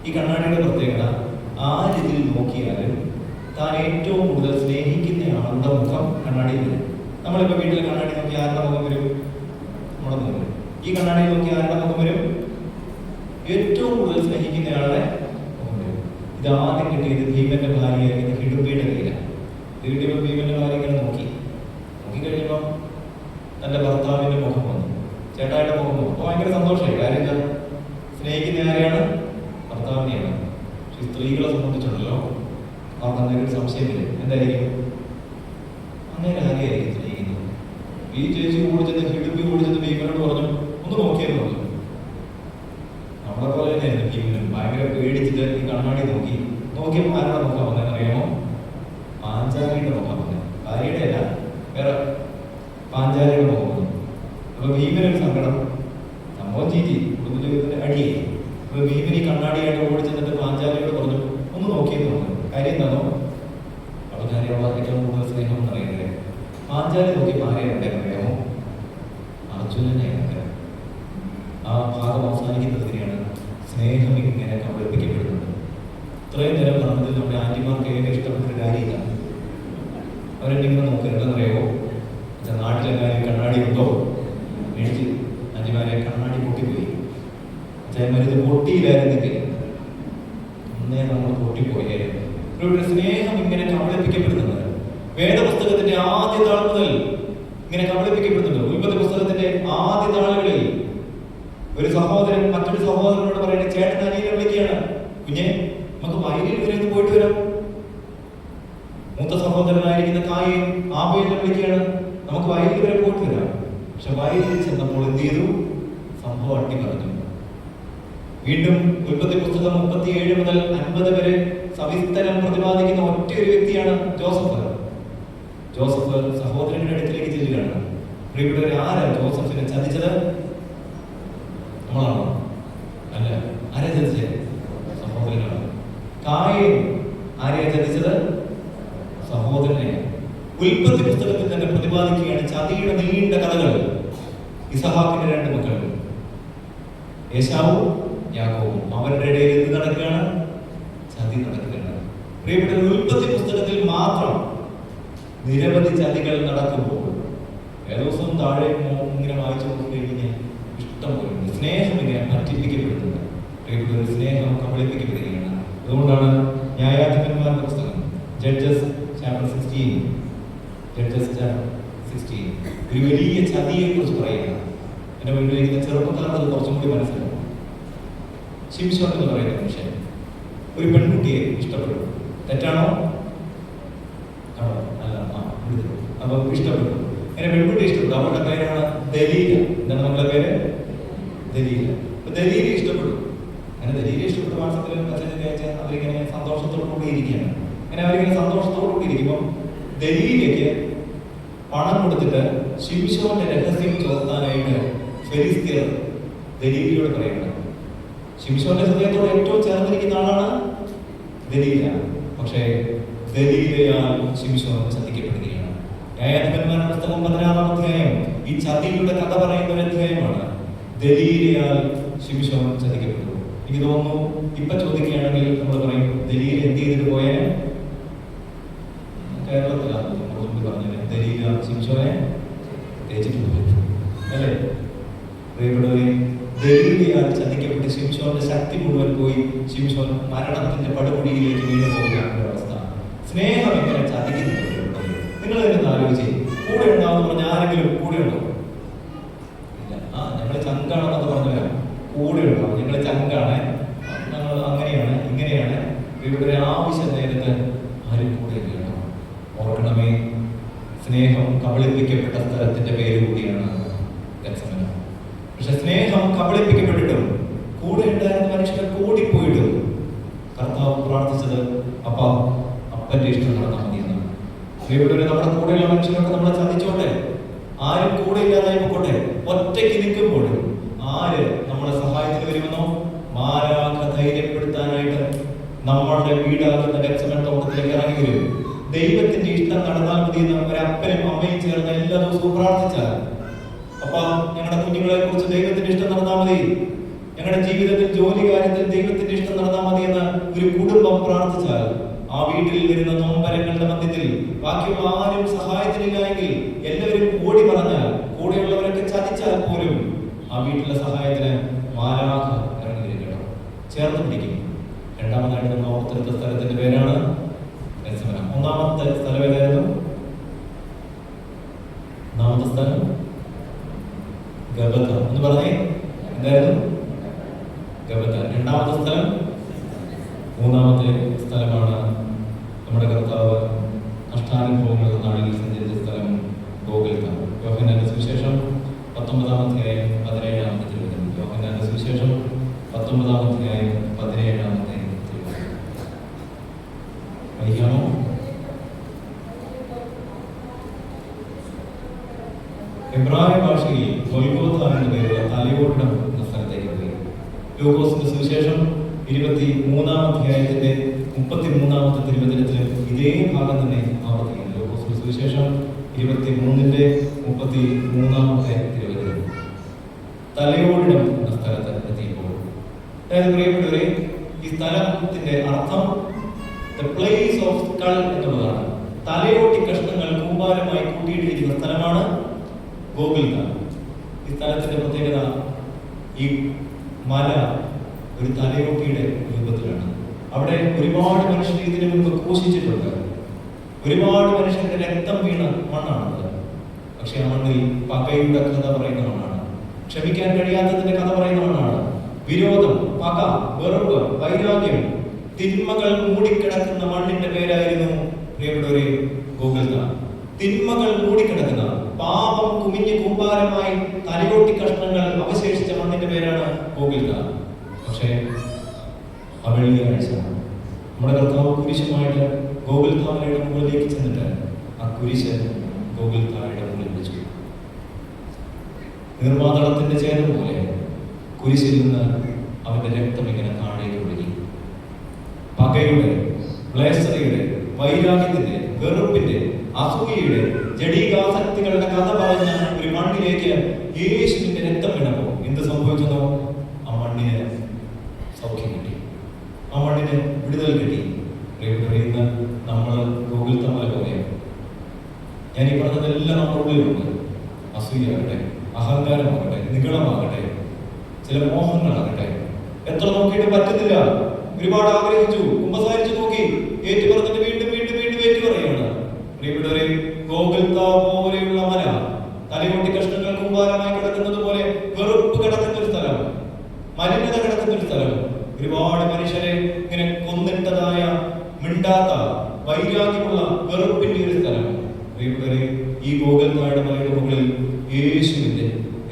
ഈ കണ്ണാടിയുടെ പ്രത്യേകത, ആരിതിൽ നോക്കിയാലും താൻ ഏറ്റവും കൂടുതൽ സ്നേഹിക്കുന്ന ആളുടെ മുഖം കണ്ണാടിയിൽ വരും. നമ്മളിപ്പോൾ വീട്ടിലെ കണ്ണാടി നോക്കി ആരുടെ മുഖം വരും? നമ്മുടെ മുഖം വരും. ഈ കണ്ണാടി നോക്കി ആരുടെ മുഖം വരും? ഏറ്റവും കൂടുതൽ സ്നേഹിക്കുന്ന ആളുടെ മുഖം വരും. ഇത് ആദ്യം കിട്ടിയത് ഭീമന്റെ ഭാര്യയായിരുന്ന ഹിഡുംബിയുടെ കയ്യിലാണ്. വീട്ടിൽ ഭീമന്റെ കാര്യങ്ങൾ നോക്കിക്കഴിഞ്ഞപ്പം തൻ്റെ ഭർത്താവിൻ്റെ മുഖം വന്നു, ചേട്ടായുടെ മുഖം വന്നു. അപ്പോൾ ഭയങ്കര സന്തോഷമായി. കാര്യം എന്താ? സ്നേഹിക്കുന്ന ആരെയാണ്? ഭർത്താവിനെയാണ്. പക്ഷെ സ്ത്രീകളെ സംബന്ധിച്ചുണ്ടല്ലോ അവർക്ക് അങ്ങനെ ഒരു സംശയമില്ല. എന്തായിരിക്കും? അങ്ങനെ ആരെയായിരിക്കും സ്നേഹിക്കുന്നത്? ഈ ചേച്ചി ഓടിച്ചത് ഹിഡുപ്പി ഓടിച്ചത് ഭീമനോട് പറഞ്ഞു, ഒന്ന് നോക്കിയെന്ന് പറഞ്ഞു. നമ്മളെ പോലെ തന്നെയായിരുന്നു ഭീമനും. ഭയങ്കര പേടിച്ചിട്ട് ഈ കണ്ണാടി നോക്കിയപ്പോൾ ആരാണ് നോക്കാൻ വന്നതെന്ന് അറിയാമോ? പാഞ്ചാലിയുടെ നോക്കാൻ വന്നത്. ഭാര്യയുടെ അല്ല, വേറെ പാഞ്ചാലിയുടെ നോക്കാൻ വന്നു. അപ്പൊ ഭീമനൊരു സങ്കടം, സംഭവം ചീറ്റി, കുടുംബജീവിതത്തിന്റെ അടിയായി. അപ്പൊ ഭീമൻ ഈ കണ്ണാടിയായിട്ട് ഓടിച്ചെന്നിട്ട് പാഞ്ചാലിയോട് പറഞ്ഞു, ഒന്ന് നോക്കിയെന്ന് പറഞ്ഞു. കാര്യം എന്താണോ? അവൾ കാര്യമുള്ള ഏറ്റവും കൂടുതൽ സ്നേഹം എന്ന് അറിയുന്നത്. പാഞ്ചാലി നോക്കിയപ്പോൾ ആരെയുണ്ടെന്ന് അറിയാമോ? അർജുനനെയാണ്. ആ ഭാഗം അവസാനിക്കുന്നതിനെയാണ് സ്നേഹം ഇങ്ങനെ കബളിപ്പിക്കപ്പെടുന്നത്. ഇത്രയും നേരം പറഞ്ഞതിൽ നമ്മുടെ ആന്റിമാർക്ക് ഏറെ ഇഷ്ടപ്പെട്ടൊരു കാര്യമില്ല. അവരെന്തെങ്കിലും നോക്കുന്നറിയാമോ? നാട്ടിലെങ്ങാനും കണ്ണാടി ഉണ്ടോ? മേടിച്ച് ആന്റിമാരെ കണ്ണാടി പൊട്ടിപ്പോയി. ഇത് പൊട്ടിയില്ലായിരുന്നെങ്കിൽ അന്നേ നമ്മൾ പൊട്ടിപ്പോയായിരുന്നു. ഇവരുടെ സ്നേഹം ഇങ്ങനെ കബളിപ്പിക്കപ്പെടുന്നത് വേദപുസ്തകത്തിന്റെ ആദ്യ താൾ മുതൽ ഇങ്ങനെ കബളിപ്പിക്കപ്പെടുന്നുണ്ട്. ഉൽപ്പത്തി പുസ്തകത്തിന്റെ ആദ്യ താളുകളിൽ ഒരു സഹോദരൻ മറ്റൊരു സഹോദരനോട് പറയുന്നത്, ചേട്ടൻ അനിയനെ വിളിക്കുകയാണ്, കുഞ്ഞെ നമുക്ക് വയലിൽ വരെ ഒന്ന് പോയിട്ട് വരാം. മൂത്ത സഹോദരനായിരിക്കുന്ന കായേൻ ആബേലിനെ വിളിക്കുകയാണ്, നമുക്ക് വയലിൽ വരെ പോയിട്ട് വരാം. പക്ഷെ വയലിൽ ചെന്നപ്പോൾ എന്ത് ചെയ്തു? സംഭവം അട്ടിമറിഞ്ഞു. വീണ്ടും ഉൽപ്പത്തി പുസ്തകം 37 മുതൽ 50 വരെ സവിസ്തരം പ്രതിപാദിക്കുന്ന ഒറ്റ ഒരു വ്യക്തിയാണ് ജോസഫ്. ജോസഫ് സഹോദരന്റെ അടുത്തിലേക്ക് ചെല്ലുകയാണ്. പ്രിയപ്പെട്ടവരെ, ആരാ ജോസഫിനെ ചതിച്ചത്? നമ്മളാണോ? അല്ല. ആരെ ചതിച്ചത്? സഹോദരനാണ്. കായേൻ ആരെയാ ചതിച്ചത്? സഹോദരനെ. ഉൽപ്പത്തി പുസ്തകത്തിൽ തന്നെ പ്രതിപാദിക്കുകയാണ് ചതിയുടെ നീണ്ട കഥകൾ. ഇസഹാക്കിന്റെ 2 മക്കൾ ഏശാവും യാക്കോബും. അവരുടെ ഇടയിൽ എന്ത് നടക്കുകയാണ്? ചതി നടക്കുകയാണ്. പ്രിയപ്പെട്ട, ഉൽപ്പത്തി പുസ്തകത്തിൽ മാത്രം നിരവധി ചതികൾ നടക്കുമ്പോൾ ഏതോസം താഴെ ഇങ്ങനെ വായിച്ചു നോക്കിക്കഴിഞ്ഞാൽ ഇഷ്ടം പോലെ സ്നേഹം ഇങ്ങനെ പറ്റിപ്പിക്കപ്പെടുന്നുണ്ട്. പ്രിയപ്പെട്ട, സ്നേഹം കബളിപ്പിക്കപ്പെടുകയാണ്. അതുകൊണ്ടാണ് ന്യായാധിപന്മാരുടെ പുസ്തകം ജഡ്ജസ് ചാപ്റ്റർ 16 ഒരു വലിയ ചതിയെ കുറിച്ച് പറയുക. എന്റെ മുന്നിലിരിക്കുന്ന ചെറുപ്പക്കാർക്ക് അത് കുറച്ചും കൂടി മനസ്സിലാവും. ശിംശോൻ എന്ന് പറയുന്ന മനുഷ്യൻ ഒരു പെൺകുട്ടിയെ ഇഷ്ടപ്പെട്ടു. തെറ്റാണോ? അപ്പൊ ഇഷ്ടപ്പെട്ടു. എന്നെ പെൺകുട്ടി ഇഷ്ടപ്പെട്ടു. അവരുടെ പേരാണ് ദലീല. എന്താണ് നമ്മുടെ പേര്? ദലീല. അപ്പൊ ദലീല ഇഷ്ടപ്പെട്ടു. അങ്ങനെ ദലീല ഇഷ്ടപ്പെട്ട മാസത്തിൽ അവരിങ്ങനെ സന്തോഷത്തോടു കൂടി ഇരിക്കുകയാണ്. അങ്ങനെ അവരിങ്ങനെ സന്തോഷത്തോടു കൂടി ഇരിക്കുമ്പോൾ ദലീലയ്ക്ക് പണം കൊടുത്തിട്ട് ശിംശോന്റെ രഹസ്യം ചോർത്താനായിട്ട് ഫെലിസ്ത്യർ ദലീലയോട് പറയുന്നത്. ശിംശോന്റെ ഹൃദയത്തോട് ഏറ്റവും ചേർന്നിരിക്കുന്ന ആളാണ് ദലീല. പക്ഷേ ദലീലയാൽ ശിംശോൻ ചതിക്കപ്പെടുകയാണ്. ന്യായാധിപന്മാരുടെ പുസ്തകം 16-ാം അധ്യായം ഈ ചതിയുടെ കഥ പറയുന്ന ഒരു അധ്യായമാണ്. ദലീലയാൽ ശിംശോൻ ചതിക്കപ്പെട്ടു. എനിക്ക് തോന്നുന്നു ഇപ്പൊ ചോദിക്കുകയാണെങ്കിൽ നമ്മൾ പറയും, ദലീല എന്ത് ചെയ്തിട്ട് പോയേ? കേരളത്തിലാണ് പറഞ്ഞത്, ദലീല ശിംശോനെ തേച്ചിട്ട് പോയി അല്ലേ? ദലീലയാൽ ചതിക്കപ്പെട്ട് ശിംശോന്റെ ശക്തി മുഴുവൻ പോയി. ശിംശോൻ മരണത്തിന്റെ പടുകുഴിയിലേക്ക് വീണു പോകുന്ന അവസ്ഥ. സ്നേഹം എങ്ങനെ ചതിക്കുന്നുണ്ട്? നിങ്ങൾ തന്നെ ആലോചിച്ച്, കൂടെ ഉണ്ടാവുന്ന പറഞ്ഞ ആരെങ്കിലും കൂടെ ഉണ്ടോ? ഇല്ല. ഞങ്ങൾ ചങ്കാണെന്നൊക്കെ പറഞ്ഞുതരാം. കൂടെ ഉണ്ടാവും, ഞങ്ങൾ ചങ്കാണ്, ഞങ്ങൾ അങ്ങനെയാണ് ഇങ്ങനെയാണ്. ഇവരുടെ ആവശ്യ നേരത്ത് ആരും കൂടെ ഇല്ലല്ലോ. ഓർക്കണമേ, സ്നേഹം കബളിപ്പിക്കപ്പെട്ട സ്ഥലത്തിന്റെ പേര് കൂടിയാണ് ഗത്സമന. പക്ഷെ സ്നേഹം കബളിപ്പിക്കപ്പെട്ടിട്ടും കൂടെ ഉണ്ടായിരുന്ന മനുഷ്യരെ കൂടിപ്പോയിട്ടും കർത്താവ് പ്രാർത്ഥിച്ചത് അപ്പന്റെ ഇഷ്ടം നടന്നാൽ മതി എന്നാണ്. ഇവിടെ നമ്മുടെ കൂടെയുള്ള മനുഷ്യരൊക്കെ നമ്മളെ ചതിച്ചോട്ടെ, ആരും കൂടെ ഇല്ലാതായി പോട്ടെ, ഒറ്റയ്ക്ക് നിൽക്കുമ്പോഴും ആര് നമ്മളെ സഹായത്തിന് വരുമെന്നോ? മാലാഖ ധൈര്യപ്പെടുത്താനായിട്ട് നമ്മളുടെ വീടാകുന്ന ഗത്സമന തോട്ടത്തിലേക്ക് ഇറങ്ങി വരും. ദൈവത്തിന്റെ ഇഷ്ടം നടന്നാൽ മതി എന്ന് ഒരപ്പനും അമ്മയും ചേർന്ന് എല്ലാ ദിവസവും പ്രാർത്ഥിച്ചാൽ, അപ്പ ഞങ്ങളുടെ കുഞ്ഞുങ്ങളെ കുറിച്ച് ദൈവത്തിന്റെ ഇഷ്ടം നടന്നാൽ മതി, ഞങ്ങളുടെ ജീവിതത്തിൽ ജോലി കാര്യത്തിൽ ദൈവത്തിന്റെ ഇഷ്ടം നടന്നാൽ മതി എന്ന് ഒരു കുടുംബം പ്രാർത്ഥിച്ചാൽ, ആ വീട്ടിൽ വരുന്ന നൊമ്പരങ്ങളുടെ മധ്യത്തിൽ ബാക്കിയുള്ള ആരും സഹായത്തിനില്ല എങ്കിൽ എല്ലാവരും ഓടി പറഞ്ഞാൽ, കൂടെയുള്ളവരൊക്കെ ചതിച്ചാൽ പോലും ആ വീട്ടിലെ സഹായത്തിന് മാലാഖ ഇറങ്ങി വരികയാണ്, ചേർത്ത് പിടിക്കും. രണ്ടാമതായിട്ട് നമ്മൾ ഓർത്തെടുത്ത സ്ഥലത്തിന്റെ പേരാണ് ഗത്സമന. ഒന്നാമത്തെ സ്ഥലം ഏതായിരുന്നു? ഒന്നാമത്തെ സ്ഥലം ഗബത. എന്ന് പറഞ്ഞേ എന്തായിരുന്നു? ഗബത. രണ്ടാമത്തെ സ്ഥലം, മൂന്നാമത്തെ സ്ഥലമാണ് നമ്മുടെ കർത്താവ് കഷ്ടാനുഭവങ്ങളുടെ നാളിൽ സഞ്ചരിച്ച സ്ഥലം ഗോകുൽത്ത. യോഹന്നാന്റെ സുവിശേഷം 19-ാമധ്യായം 17-ാമത്തെ തിരുവചനം. യോഹന്നാന്റെ സുവിശേഷം 19-ാമധ്യായം 17-ാമത്തെ തിരുവചനം വായിക്കാമോ? എബ്രായ ഭാഷയിൽ ഗൊൽഗോഥ എന്ന പേരുള്ള തലയോട്ടം എന്ന സ്ഥലത്തേക്ക് പോയി. ലൂക്കോസിന്റെ സുവിശേഷം 23-ാമധ്യായത്തിന്റെ 33-ാമത്തെ തിരുവചനത്തിലും ഇതേ ഭാഗം തന്നെ ആവർത്തിക്കുന്നു. ലൂക്കോസിന്റെ സുവിശേഷം 23-ന്റെ 33-ാമത്തെ തിരുവചനം. തലയോടിടം എന്ന സ്ഥലത്ത് എത്തിയപ്പോൾ, അതായത് പ്രിയപ്പെട്ടവരെ, ഈ സ്ഥലത്തിന്റെ അർത്ഥം ദ പ്ലേസ് ഓഫ് സ്കൾ എന്നുള്ളതാണ്. തലയോട്ടി കഷ്ണങ്ങൾ കൂമ്പാരമായി കൂട്ടിയിട്ടിരിക്കുന്ന സ്ഥലമാണ് ഗോകുൽത്ത. ഈ സ്ഥലത്തിന്റെ പ്രത്യേകത, ഈ മല ഒരു തലയോട്ടിയുടെ രൂപത്തിലാണ്. അവിടെ ഒരുപാട് മനുഷ്യർ ഇതിനു മുമ്പ് ക്രൂശിച്ചിട്ടുണ്ട്. ഒരുപാട് മനുഷ്യരുടെ രക്തം വീണ മണ്ണാണത്. പക്ഷെ ആ മണ്ണിൽ പകയുടെ കഥ പറയുന്ന മണ്ണാണ്. ക്ഷമിക്കാൻ കഴിയാത്തതിന്റെ കഥ പറയുന്ന മണ്ണാണ്. വിരോധം, പക, വെറുപ്പ്, വൈരാഗ്യം, തിന്മകൾ മൂടിക്കിടക്കുന്ന മണ്ണിന്റെ പേരായിരുന്നു പ്രിയപ്പെട്ടവരെ ഗോകുൽത്ത. തിന്മകൾ മൂടിക്കിടക്കുന്ന, പാപം കുമിഞ്ഞ് കൂമ്പാരമായി തലയോട്ടി കഷ്ണങ്ങൾ അവശേഷിച്ച മണ്ണിന്റെ പേരാണ് ഗോകുൽത്ത. പക്ഷേ ആ വെള്ളിയാഴ്ച നമ്മുടെ കർത്താവ് കുരിശുമായിട്ട് ഗോകുൽത്തായുടെ മുകളിലേക്ക് ചെന്നിട്ട് ആ കുരിശ് ഗോകുൽത്തായുടെ മുകളിൽ വെച്ചു. നിർമ്മാതളത്തിന്റെ ചേതം പോലെ കുരിശിൽ നിന്ന് അവന്റെ രക്തം ഇങ്ങനെ താഴേക്ക് ഒഴുകി. പകയുടെ, മ്ലേച്ഛതയുടെ, വൈരാഗ്യത്തിന്റെ, വെറുപ്പിന്റെ, അസൂയയുടെ, ജഡീകാസക്തികളുടെ കഥ പറഞ്ഞ ഒരു മണ്ണിലേക്ക് യേശുവിന്റെ രക്തം വീണപ്പോ എന്ത് സംഭവിച്ചതോ ആ മണ്ണിന് സൗഖ്യം കിട്ടി, ആ മണ്ണിന് വിടുതൽ കിട്ടി. ഇന്ന് നമ്മൾ ഗോകുൽത്ത മല പോലെയാണ്. ഞാൻ ഈ പറഞ്ഞതെല്ലാം നമ്മുടെ ഉള്ളിലുണ്ട്. അസൂയാകട്ടെ, അഹങ്കാരമാകട്ടെ, നിഗളമാകട്ടെ, ചില മോഹങ്ങളാകട്ടെ, എത്ര നോക്കിയിട്ട് പറ്റുന്നില്ല. ഒരുപാട് ആഗ്രഹിച്ചു, കുമ്പസാരിച്ചു നോക്കി, ഏറ്റു പറഞ്ഞിട്ട് വീണ്ടും വീണ്ടും വീണ്ടും ഏറ്റു പറയുകയാണ്. പ്രിയപ്പെട്ടവരെ, ഗോകുൽത്ത പോലെയുള്ള മല, തലയോട്ടി കഷ്ണങ്ങൾ കുമ്പാരമായി കിടക്കുന്നത് പോലെ വെറുപ്പ് കിടക്കുന്ന ഒരു സ്ഥലം, മലിനത കിടക്കുന്ന ഒരു സ്ഥലം, ഒരുപാട് മനുഷ്യരെ ഇങ്ങനെ കൊന്നിട്ടതായ, മിണ്ടാത്ത, വൈരാഗ്യമുള്ള, വെറുപ്പിന്റെ ഒരു സ്ഥലം. പ്രിയപ്പെട്ടവരെ, ഈ ഗോകുൽത്തായുടെ മലയുടെ മുകളിൽ യേശുവിന്റെ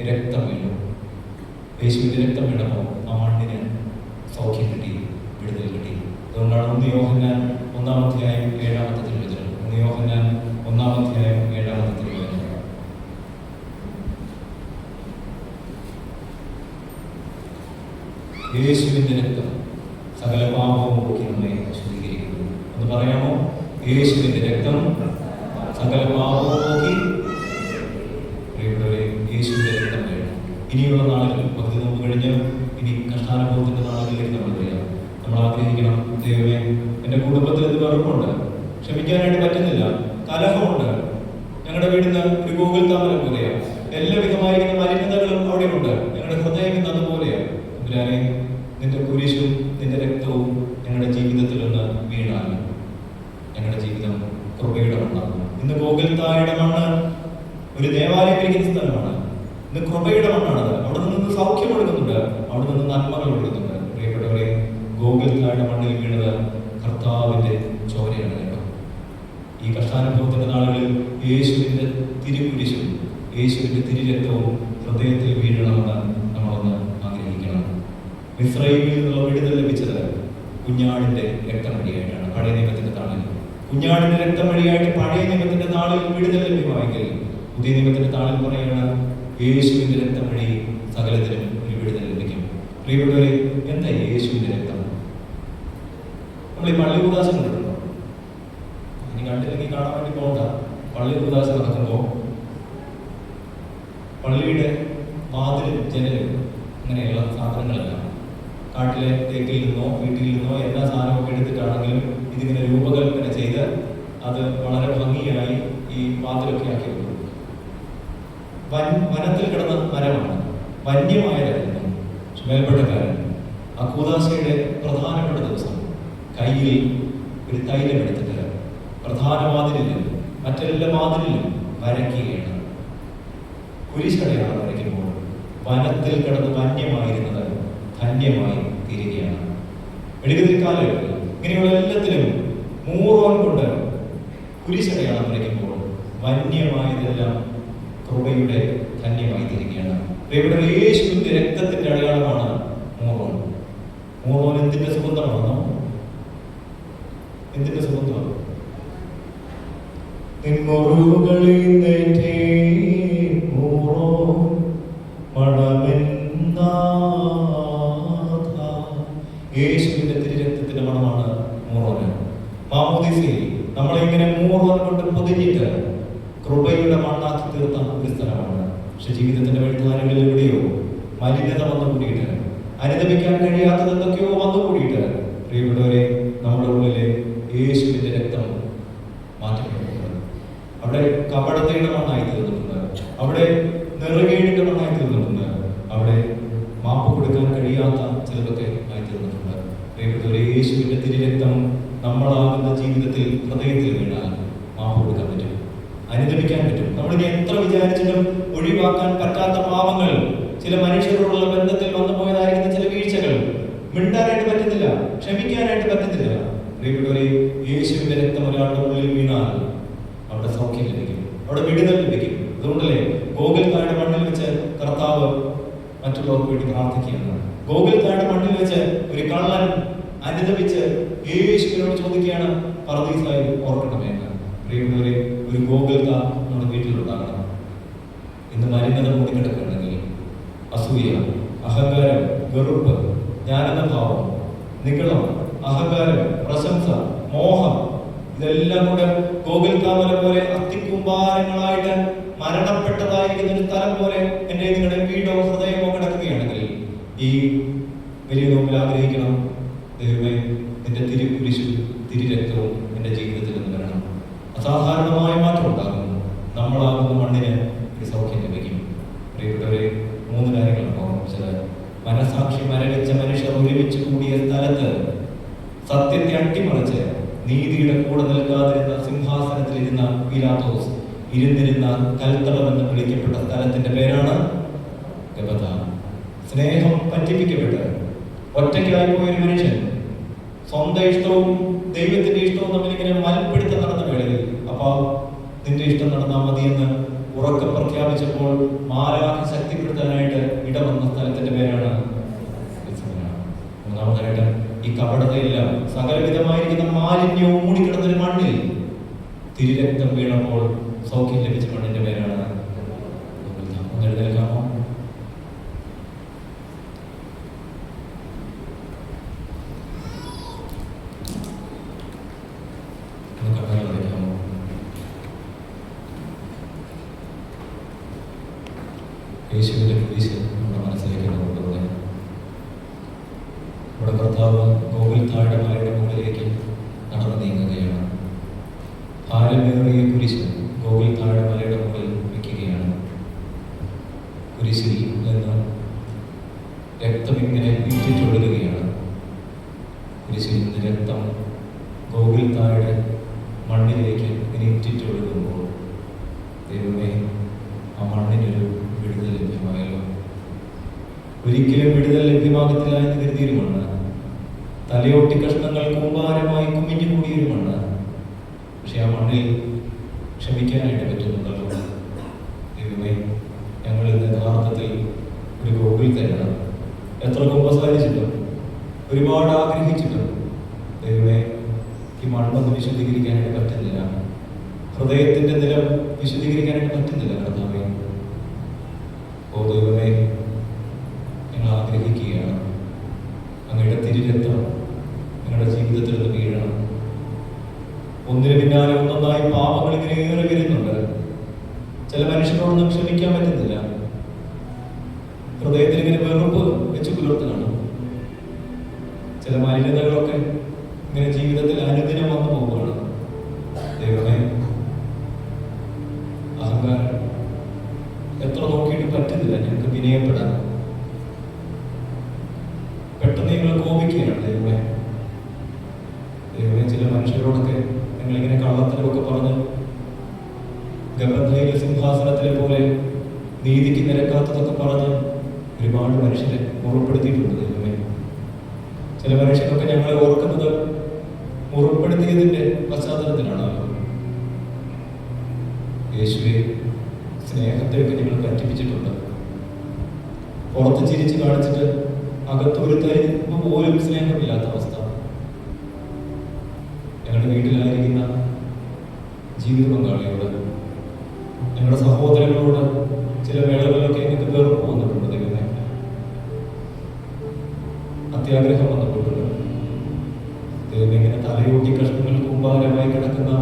രക്തം വീണു. യേശുവിന്റെ രക്തം വീണപ്പോൾ ആ മണ്ണിന് സൗഖ്യം കിട്ടി, വിടുതൽ കിട്ടി. അതുകൊണ്ടാണ് 1 യോഹന്നാൻ 1-ാമധ്യായം 7-ാമത്തെ തിരുവചനം. 1 യോഹന്നാൻ 1-ാമധ്യായം 7-ാമത്തെ തിരുവചനം. യേശുവിന്റെ രക്തം സകല പാപവും പോക്കി നമ്മെ ശുദ്ധീകരിക്കുന്നു. ഒന്ന് പറയാമോ? യേശുവിന്റെ രക്തം സകല പാപവും പോക്കി. പ്രിയപ്പെട്ടവരെ, യേശുവിന്റെ രക്തം വേണം. ഇനിയുള്ള നാളുകൾ, പകുതി നോമ്പ് കഴിഞ്ഞ് ഇനി കഷ്ടാനുഭവത്തിന്റെ നാളുകളിലേക്ക് നമ്മൾ വരിക. നമ്മൾ ആഗ്രഹിക്കണം, ദൈവമേ, എന്റെ കുടുംബത്തിൽ ഇത് വെറുപ്പുണ്ട്, ക്ഷമിക്കാനായിട്ട് പറ്റുന്നില്ല, കലഹമുണ്ട്, ഞങ്ങളുടെ വീടിന് ഒരു ഗോകുൽത്ത മല പോലെയാണ്, എല്ലാവിധമായിരിക്കുന്ന മലിനതകളും അവിടെയുണ്ട്, ഞങ്ങളുടെ ഹൃദയം ഇന്ന് അതുപോലെയാണ്. അതിനാലെ നിന്റെ കുരിശും നിന്റെ രക്തവും ഞങ്ങളുടെ ജീവിതത്തിൽ നിന്ന് വീണാൽ ഞങ്ങളുടെ ജീവിതം കൃപയുടെ മണ്ണാകും. ഇന്ന് ഗോകുൽത്തായുടെ മണ്ണ് ഒരു ദേവാലയം ഇരിക്കുന്ന സ്ഥലമാണ്. ഇന്ന് കൃപയുടെ മണ്ണാണത്. അവിടെ നിന്ന് സൗഖ്യം ഒഴുകുന്നുണ്ട്, അവിടെ നിന്ന് നന്മകൾ ഒഴുകുന്നുണ്ട്. പ്രിയപ്പെട്ടവരെ, ഗോകുൽത്തായുടെ മണ്ണിൽ വീണത് കർത്താവിന്റെ ചോരയാണ് കേട്ടോ. ഈ കഷ്ടാനുഭവത്തിന്റെ നാളുകളിൽ യേശുവിന്റെ തിരുകുരിശും യേശുവിന്റെ തിരുരക്തവും ഹൃദയത്തിൽ വീഴണമെന്ന് നമ്മളൊന്ന് ആഗ്രഹിക്കണം. മിസ്രൈമിൽ നിന്നുള്ള വിടുതൽ ലഭിച്ചത് കുഞ്ഞാടിന്റെ രക്തം വഴിയായിട്ടാണ്. പഴയ നിയമത്തിന്റെ നാളിൽ കുഞ്ഞാടിന്റെ രക്തം വഴിയായിട്ട് പഴയ നിയമത്തിന്റെ നാളിൽ വിടുതൽ ലഭ്യമായെങ്കിൽ പുതിയ നിയമത്തിന്റെ നാളിൽ പറയുകയാണ് യേശുവിന്റെ രക്തം വഴി സകലത്തിനും ഒരു വിടുതൽ ലഭിക്കും. പ്രിയപ്പെട്ടവരെ, എന്താ യേശുവിന്റെ രക്തം? നമ്മൾ ഈ പള്ളി കൂദാശ കണ്ടിട്ടുണ്ടോ? ഇനി കണ്ടില്ലെങ്കിൽ കാണാൻ വേണ്ടി പോകണ്ട. പള്ളി കൂദാശ നടക്കുമ്പോൾ പള്ളിയുടെ വാതിലും ജനലും അങ്ങനെയുള്ള സാധനങ്ങളെല്ലാം കാട്ടിലെ തേക്കിൽ നിന്നോ വീട്ടിൽ നിന്നോ എല്ലാ സാധനമൊക്കെ എടുത്തിട്ടാണെങ്കിലും ഇതിങ്ങനെ രൂപകൽപ്പന ചെയ്ത് അത് വളരെ ഭംഗിയായി ഈ വാതിലൊക്കെ ആക്കി വെക്കും. വനത്തിൽ കിടന്ന മരമാണ്, വന്യമായതായിരുന്നു. മേൽപ്പെട്ടക്കാരൻ ആ കൂദാശയുടെ പ്രധാനപ്പെട്ട ദിവസം കയ്യിൽ ഒരു തൈലം എടുത്തിട്ട് പ്രധാന വാതിലിലും മറ്റെല്ലാ വാതിലിലും വരയ്ക്കുകയാണ്. കുരിശടയാളം വരയ്ക്കുമ്പോൾ വനത്തിൽ കിടന്ന് വന്യമായിരുന്നത് ധന്യമായി തീരുകയാണ്. മെഴുകുതിരി കാലുകൾ ഇങ്ങനെയുള്ള എല്ലാത്തിലും മൂറോൻ കൊണ്ട് കുരിശടയാളം വരയ്ക്കുമ്പോൾ വന്യമായതെല്ലാം കൃപയുടെ ധന്യമായി തീരുകയാണ്. ഇവിടെ യേശുവിന്റെ രക്തത്തിന്റെ അടയാളമാണ് മൂറോൻ. മൂറോൻ എന്തിന്റെ സുഗന്ധമാണോ? എന്തിന്റെ സുഗന്ധമാണ്? യേശുവിന്റെ തിരുരക്തത്തിന്റെ മണമാണ് മൂറോന്. മാമോദീസയിൽ നമ്മളെ ഇങ്ങനെ മൂറോൻ കൊണ്ട് പൊതിഞ്ഞിട്ട് കൃപയുടെ മണ്ണാക്കി തീർത്ത ഒരു സ്ഥലമാണ്. പക്ഷെ ജീവിതത്തിന്റെ വഴിധാരങ്ങളിൽ എവിടെയോ മലിനത വന്നു കൂടിയിട്ട്, അനുദമിക്കാൻ കഴിയാത്തത് എന്തൊക്കെയോ വന്നു കൂടിയിട്ട്, പ്രിയപ്പെട്ടവരെ, നമ്മുടെ ഉള്ളിലെ യേശുവിന്റെ രക്തം മാറ്റപ്പെട്ടിട്ടുണ്ട്. അവിടെ കപടതയുടെ മണ്ണായി തീർന്നിട്ടുണ്ട്. അവിടെ നിറകേടിന്റെ മണ്ണായി തീർന്നിട്ടുണ്ട്. അവിടെ മാപ്പ് കൊടുക്കാൻ കഴിയാത്ത ചിലതൊക്കെ ആയി തീർന്നിട്ടുണ്ട്. പ്രിയപ്പെട്ടവരെ, യേശുവിന്റെ തിരുരക്തം നമ്മളാകുന്ന ജീവിതത്തിൽ ഹൃദയത്തിൽ വീണാൽ മാപ്പ് കൊടുക്കാൻ പറ്റും, അനുദമിക്കാൻ പറ്റും. നമ്മളിനി എത്ര വിചാരിച്ചിട്ടും ഒഴിവാക്കാൻ പറ്റാത്ത പാപങ്ങൾ, ചില മനുഷ്യരോടുള്ള ബന്ധത്തിൽ വന്നു പോയതായിരിക്കുന്ന ചില വീഴ്ചകൾ മിണ്ടാനായിട്ട് പറ്റുന്നില്ല, ക്ഷമിക്കാനായിട്ട് പറ്റുന്നില്ല. പ്രിയപ്പെട്ടവരെ, യേശുവിന്റെ രക്തം ഒരാളുടെ ഉള്ളിൽ വീണാൽ അവിടെ സൗഖ്യം ലഭിക്കും, അവിടെ വിടുതൽ ലഭിക്കും. അതുകൊണ്ടല്ലേ ഗോകുൽത്തായുടെ മണ്ണിൽ വെച്ച് കർത്താവ് മറ്റുള്ളവർക്ക് വേണ്ടി പ്രാർത്ഥിക്കുകയാണ്. ഗോകുൽത്തായുടെ മണ്ണിൽ വെച്ച് ഒരു കള്ളൻ അനുദപിച്ച് യേശുവിനോട് ചോദിക്കുകയാണ്, പർദീസായി ഓർക്കണമെന്ന്. പ്രിയപ്പെട്ടവരെ, ഒരു ഗോകുൽത്ത നമ്മുടെ വീട്ടിലുണ്ടാകണം. ഇന്ന് മലിനത മൂടിക്കിടക്കുകയാണെങ്കിൽ അസൂയ, അഹങ്കാരം, വെറുപ്പ്, ജ്ഞാനന ഭാവം, നിഗളം, അഹങ്കാരം, പ്രശംസ, മോഹം, ഇതെല്ലാം കൂടെ ഗോകുൽത്താമല പോലെ അത്തിക്കുമ്പാരങ്ങളായിട്ട് മരണപ്പെട്ടതായിരിക്കുന്ന ഒരു സ്ഥലം പോലെ എൻ്റെ നിങ്ങളുടെ വീടോ ഹൃദയമോ കിടക്കുകയാണെങ്കിൽ ഈ വലിയ നോക്കിൽ ആഗ്രഹിക്കണം, ദൈവമേ, നിന്റെ തിരുക്കുരിശും തിരുരക്തവും എൻ്റെ ജീവിതത്തിൽ നിന്ന് വരണം. അസാധാരണമായ മാറ്റം ഉണ്ടാകും. നമ്മളാകുന്ന മണ്ണിന് ഒരു സൗഖ്യം ലഭിക്കും. പ്രിയപ്പെട്ടവരെ, 3 കാര്യങ്ങളാണ് ഓർമ്മിച്ചത്. മനസാക്ഷി മരവിച്ച മനുഷ്യർ ഒരുമിച്ച് കൂടിയ സ്ഥലത്ത് സത്യത്തെ അട്ടിമറിച്ച് നീതിയുടെ കൂടെ നിൽക്കാതിരുന്ന സിംഹാസനത്തിലിരുന്ന പീലാത്തോസ് ഇരുന്നിരുന്ന കൽത്തളമെന്ന് വിളിക്കപ്പെട്ട സ്ഥലത്തിന്റെ പേരാണ് ഗബഥ. സ്നേഹം പറ്റിപ്പിക്കപ്പെട്ട് ഒറ്റയ്ക്കായി പോയൊരു മനുഷ്യൻ സ്വന്തം ഇഷ്ടവും ദൈവത്തിന്റെ ഇഷ്ടവും തമ്മിൽ ഇങ്ങനെ മൽപ്പിടുത്തം നടന്ന വേളയിൽ, അപ്പൊ നിന്റെ ഇഷ്ടം നടന്നാൽ മതിയെന്ന് ഉറക്കം പ്രഖ്യാപിച്ചപ്പോൾ മാലാഖ ശക്തിപ്പെടുത്താനായിട്ട് ഇടവന്ന സ്ഥലത്തിന്റെ പേരാണ്. മൂന്നാമതായിട്ട്, ഈ കപടതയെല്ലാം സകലവിധമായിരിക്കുന്ന മാലിന്യവും മൂടിക്കിടന്നൊരു മണ്ണിൽ തിരുരക്തം വീണപ്പോൾ സൗഖ്യം ലഭിച്ച മണ്ണിന്റെ പേരാണ്. ഒന്ന് എഴുന്നേൽക്കാമോ? യേശുവിന്റെ കുരിശ് നമ്മുടെ മനസ്സിലേക്ക് കൊണ്ടുപോകുന്നത്. ഇവിടെ കർത്താവ് ഗോകുൽത്തായുടെ മലയുടെ മുകളിലേക്ക് നടന്നു നീങ്ങുകയാണ്. ഭാരമേറിയ കുരിശ് ഗോകുൽത്തായുടെ മലയുടെ മുകളിൽ വയ്ക്കുകയാണ്. കുരിശിൽ നിന്ന് രക്തം ഇങ്ങനെ ഇറ്റിച്ചൊഴുകുകയാണ്. കുരിശിൽ നിന്ന് രക്തം ഗോകുൽത്തായുടെ മണ്ണിലേക്ക് ഇങ്ങനെ ഇറ്റിച്ചൊഴുകുമ്പോൾ, ദൈവമേ, ആ മണ്ണിനൊരു വിടുതൽ ലഭ്യമായല്ലോ. ഒരിക്കലും വിടുതൽ ലഭ്യമാകത്തില്ല എന്ന് കരുതിയൊരു മണ്ണ്, തലയോട്ടി കഷ്ണങ്ങൾ കൂമ്പാരമായി കുമിഞ്ഞു കൂടിയൊരു മണ്ണ്. പക്ഷെ ആ മണ്ണിൽ ക്ഷമിക്കാനായിട്ട് പറ്റുന്നുണ്ടല്ലോ. ദൈവമേ, ഞങ്ങൾ ഇന്ന് യഥാർത്ഥത്തിൽ ഒരു ഗോകുൽത്തയാണ്. എത്ര കുമ്പസാരിച്ചിട്ടും ഒരുപാട് ആഗ്രഹിച്ചിട്ടും ദൈവമേ, ഈ മണ്ണൊന്ന് വിശുദ്ധീകരിക്കാനായിട്ട് പറ്റുന്നില്ല. ഹൃദയത്തിന്റെ നിലം വിശുദ്ധീകരിക്കാനായിട്ട് പറ്റുന്നില്ല കർത്താവേ. ഓ ദൈവമേ, ഞങ്ങൾ ആഗ്രഹിക്കുകയാണ് അങ്ങയുടെ തിരുരക്തം ഞങ്ങളുടെ ജീവിതത്തിൽ നിന്ന് വീഴണം. ഒന്നിനു പിന്നാലെ ഒന്നൊന്നായി പാപങ്ങൾ ഇങ്ങനെ ഏറെ വരുന്നുണ്ട്. ചില മനുഷ്യരോടൊന്നും ക്ഷമിക്കാൻ പറ്റുന്നില്ല. ഹൃദയത്തിൽ ഇങ്ങനെ വെറുപ്പ് വെച്ച് പുലർത്തുകയാണ്. ചില മലിനതകളൊക്കെ ഇങ്ങനെ ജീവിതത്തിൽ അനുദിനം വന്നു പോവുകയാണ്. ദൈവമേ, അഹങ്കാരം എത്ര നോക്കിയിട്ട് പറ്റുന്നില്ല ഞങ്ങൾക്ക് വിനയപ്പെടാൻ. പെട്ടെന്ന് ഞങ്ങൾ കോപിക്കുകയാണ്. ദൈവമേ, ചില മനുഷ്യരോടൊക്കെ ഞങ്ങളിങ്ങനെ കള്ളത്തരമൊക്കെ പറഞ്ഞ് ഗബഥയിലെ സിംഹാസനത്തിലെ പോലെ നീതിക്ക് നിരക്കാത്തതൊക്കെ പറഞ്ഞ് ഒരുപാട് മനുഷ്യരെ മുറിപ്പെടുത്തിയിട്ടുണ്ട് ദൈവമേ. ചില മനുഷ്യരൊക്കെ ഞങ്ങളെ ഓർക്കുന്നത് മുറിപ്പെടുത്തിയതിൻ്റെ പശ്ചാത്തലത്തിലാണല്ലോ. യേശുവെ, സ്നേഹത്തെയൊക്കെ ഞങ്ങൾ പറ്റിപ്പിച്ചിട്ടുണ്ട്. പുറത്ത് ചിരിച്ച് കാണിച്ചിട്ട് അകത്തൊരു തരിപ്പ് പോലും സ്നേഹമില്ലാത്ത അവസ്ഥ. ഞങ്ങളുടെ വീട്ടിലായിരിക്കുന്ന ജീവിത പങ്കാളിയോട്, ഞങ്ങളുടെ സഹോദരങ്ങളോട് ചില വേളകളിലൊക്കെ എനിക്ക് വെറുപ്പ് വന്നിട്ടുണ്ട് ദൈവമേ. അത്യാഗ്രഹം വന്നിട്ടുണ്ട് ദൈവമേ. ഇങ്ങനെ തലയോട്ടി കഷ്ണങ്ങൾ കൂമ്പാരമായി കിടക്കുന്ന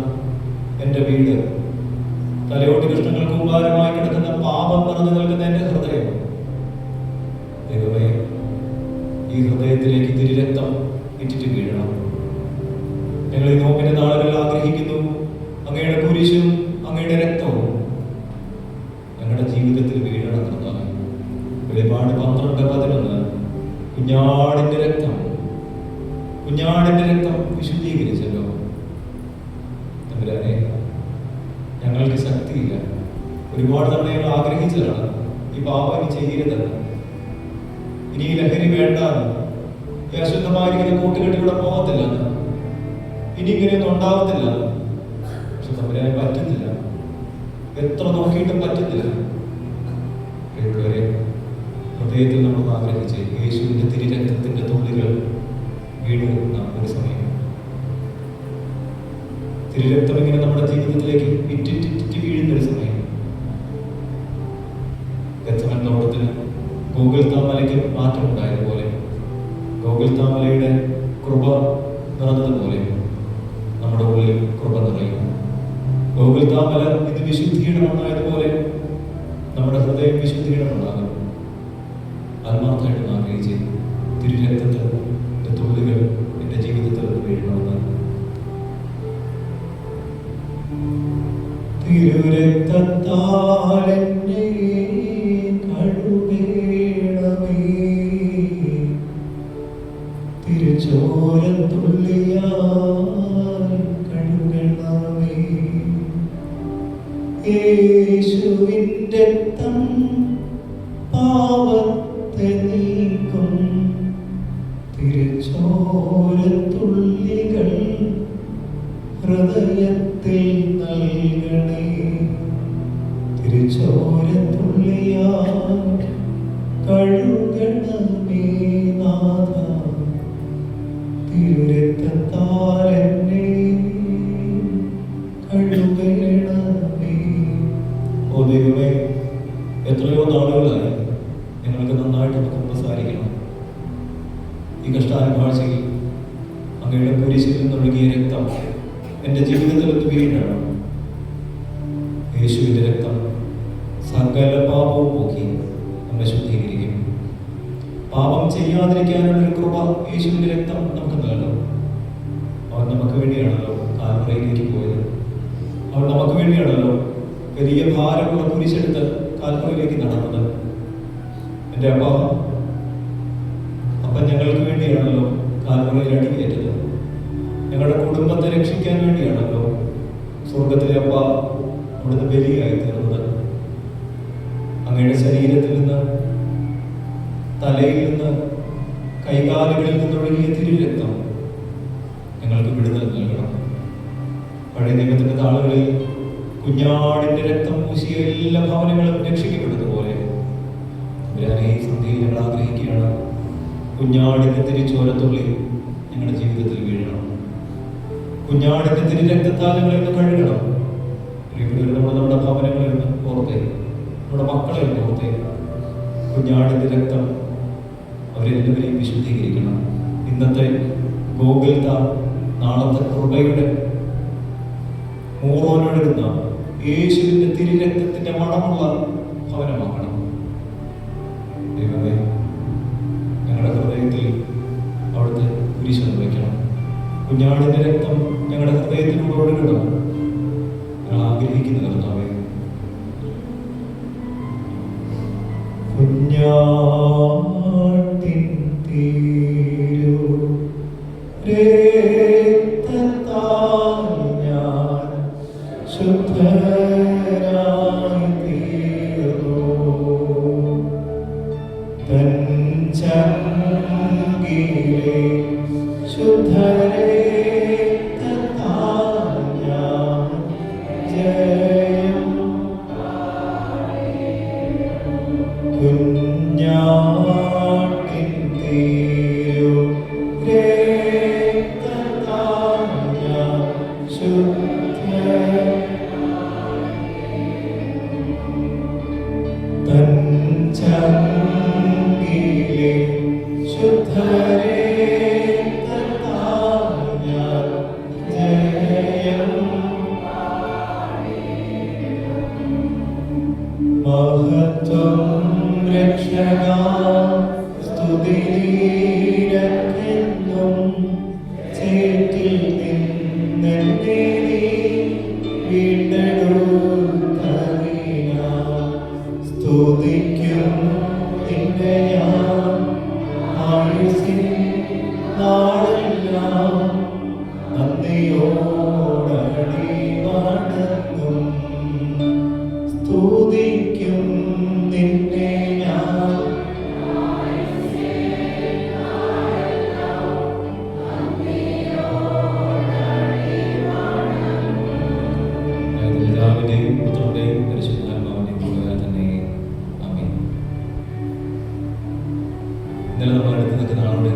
എൻ്റെ വീട്, തലയോട്ടി കഷ്ണങ്ങൾ കൂമ്പാരമായി കിടക്കുന്ന പാപം നിറഞ്ഞു നിൽക്കുന്ന എൻ്റെ ഹൃദയം, ദൈവമേ, ഈ ഹൃദയത്തിലേക്ക് തിരുരക്തം ഇറ്റിറ്റ് വീഴണം. ഞങ്ങൾ ഈ നോമ്പിന്റെ നാളുകളിൽ ആഗ്രഹിക്കുന്നു അങ്ങയുടെ കുരിശും അങ്ങയുടെ രക്തവും ഞങ്ങളുടെ ജീവിതത്തിൽ വീഴണം എന്നാണ്. ഒരുപാട് 12:11 കുഞ്ഞാടിന്റെ രക്തം വിശുദ്ധീകരിച്ചല്ലോ. തമ്പുരാനെ, ഞങ്ങൾക്ക് ശക്തിയില്ല. ഒരുപാട് തവണ ഞങ്ങൾ ആഗ്രഹിച്ചതാണ് ഈ പാപം ഇനി ചെയ്യരുതെന്ന്, ഇനി ഈ ലഹരി വേണ്ടാന്ന്, ഈ അശുദ്ധമായിരിക്കുന്ന കൂട്ടുകെട്ടിലൂടെ പോകത്തില്ലെന്ന്, ഇനി ഇങ്ങനെയൊന്നും ഉണ്ടാവത്തില്ല. പക്ഷെ തമ്പുരാനെ പറ്റുന്നില്ല. എത്ര നോക്കിയിട്ടും പറ്റുന്നില്ല. ഹൃദയത്തിൽ നമ്മൾ ആഗ്രഹിച്ച് യേശുവിന്റെ തിരുരക്തത്തിന്റെ തുള്ളികൾ വീഴുന്ന ഒരു സമയം, തിരുരക്തം ഇങ്ങനെ നമ്മുടെ ജീവിതത്തിലേക്ക് ഇറ്റിറ്റ് വീഴുന്ന ഒരു സമയം. ഗെത്സമൻ തോട്ടത്തിന് ഗോകുൽത്താ മലയ്ക്ക് മാറ്റമുണ്ടായതുപോലെ, ഗോകുൽത്താ മലയുടെ കൃപ നിറഞ്ഞതുപോലെ നമ്മുടെ ഉള്ളിൽ കൃപ നിറയും. ഗോകുൽത്താ മല ഇത് വിശുദ്ധിയുടെ മണ്ണായതുപോലെ നമ്മുടെ ഹൃദയം വിശുദ്ധിയുടെ മണ്ണാകും. ആത്മാർത്ഥമായിട്ട് ആഗ്രഹിച്ച് തിരുരക്തത്തിന്റെ തുള്ളികൾ എൻ്റെ ജീവിതത്തിൽ വീഴണമെന്ന്. തിരുരക്തത്താൽ എന്നെ കഴുകേണമേ, തിരുചോരത്തുള്ളിയാൽ കഴുകണമേ. യേശുവിന്റെ രക്തം പാവത്തെ നീക്കും, തിരുചോരത്തുള്ളികൾ ഹൃദയത്തിൽ നൽകണേ. തിരുചോരത്തുള്ളിയാൽ കഴുകണമേ നാഥ, തിരുരക്തത്താൽ എന്നെ കഴുകണമേ. ഓ ദൈവമേ, എത്രയോ നാളുകളായി ഞങ്ങൾക്ക് നന്നായിട്ടൊന്ന് സംസാരിക്കണം. ഈ കഷ്ടാനുഭാഷയിൽ അങ്ങയുടെ കുരിശിൽ നിന്നൊഴുകിയ രക്തം എൻ്റെ ജീവിതത്തിൽ ഒന്ന് വീഴണം. യേശുവിൻ്റെ രക്തം സകല പാപവും പോക്കി നമ്മെ ശുദ്ധീകരിക്കും. പാപം ചെയ്യാതിരിക്കാനുള്ളൊരു കൃപ യേശുവിൻ്റെ രക്തം നമുക്ക് നൽകും. അവൻ നമുക്ക് വേണ്ടിയാണല്ലോ കാൽവറിയിലേക്ക് പോയത്. അവൻ നമുക്ക് വേണ്ടിയാണല്ലോ വലിയ ഭാരമുള്ള കുരിശെടുത്ത് കാൽവറിയിലേക്ക് നടന്നത്. എൻ്റെ അപ്പൻ ഞങ്ങൾക്ക് വേണ്ടിയാണല്ലോ കാൽവറിയിൽ അടിയേറ്റത്. ഞങ്ങളുടെ കുടുംബത്തെ രക്ഷിക്കാൻ വേണ്ടിയാണല്ലോ സ്വർഗത്തിലെ അപ്പ അവിടുന്ന് ബലിയായി തീർന്നത്. അങ്ങയുടെ ശരീരത്തിൽ നിന്ന്, തലയിൽ നിന്ന്, കൈകാലുകളിൽ നിന്നൊഴുകിയ തിരുരക്തം ഞങ്ങൾക്ക് വിടുതൽ നൽകണം. പഴയ നിയമത്തിന്റെ താളുകളിൽ കുഞ്ഞാടിന്റെ രക്തം പൂശിയ എല്ലാ ഭവനങ്ങളും രക്ഷിക്കപ്പെട്ടതുപോലെ ഈ സന്ധ്യയിൽ ഞങ്ങൾ ആഗ്രഹിക്കുകയാണ് കുഞ്ഞാടിന്റെ തിരിച്ചോരത്തുള്ളി ഞങ്ങളുടെ ജീവിതത്തിൽ വീഴണം. കുഞ്ഞാടിന്റെ തിരുരക്തത്താൽ ഞങ്ങളെന്ന് കഴുകണം. നമ്മുടെ ഭവനങ്ങളിൽ നിന്ന് ഓർത്തേ, നമ്മുടെ മക്കളെ ഒന്ന് ഓർത്തേ. കുഞ്ഞാടിന്റെ രക്തം അവരെല്ലാവരെയും വിശുദ്ധീകരിക്കണം. ഇന്നത്തെ ഗോകുൽത്താ നാളത്തെ കൃപയുടെ മൂറോനൊഴുകുന്ന യേശുവിന്റെ തിരുരക്തത്തിന്റെ മണമുള്ള ഭവനമാക്കണം. ദൈവമേ, ഞങ്ങളുടെ ഹൃദയത്തിൽ അവിടുത്തെ കുരിശ് വയ്ക്കണം. കുഞ്ഞാടിന്റെ രക്തം ഞങ്ങളുടെ ഹൃദയത്തിലൂടെ ഒഴുകണം. ഞങ്ങൾ ആഗ്രഹിക്കുന്ന കർത്താവേ, കുഞ്ഞാട്ടിൻ തിരു രക്തത്താൽ ഞാൻ ശുദ്ധനായി തീർന്നു. തൻ ചങ്കിലെ ശുദ്ധരേ മഹത്വം രക്ഷക സ്തുതിയിരക്കെന്നും ചേറ്റിൽ നിന്നെന്നെ വീണ്ടെടുത്തതിനാൽ സ്തുതിക്കും നിന്നെ ഞാൻ ആയുസ്സിൻ നാളെല്ലാം നന്ദിയോടടി വണങ്ങും സ്തുതിക്കും നിന്നെ ഞാൻ പിതാവിന്റെയും പുത്രന്റെയും പരിശുദ്ധാത്മാവിന്റെയും കൃപയാൽ തന്നെ ആമേൻ. ഇന്നലെ നമ്മൾ അടുത്ത് നിൽക്കുന്ന ആളുടെ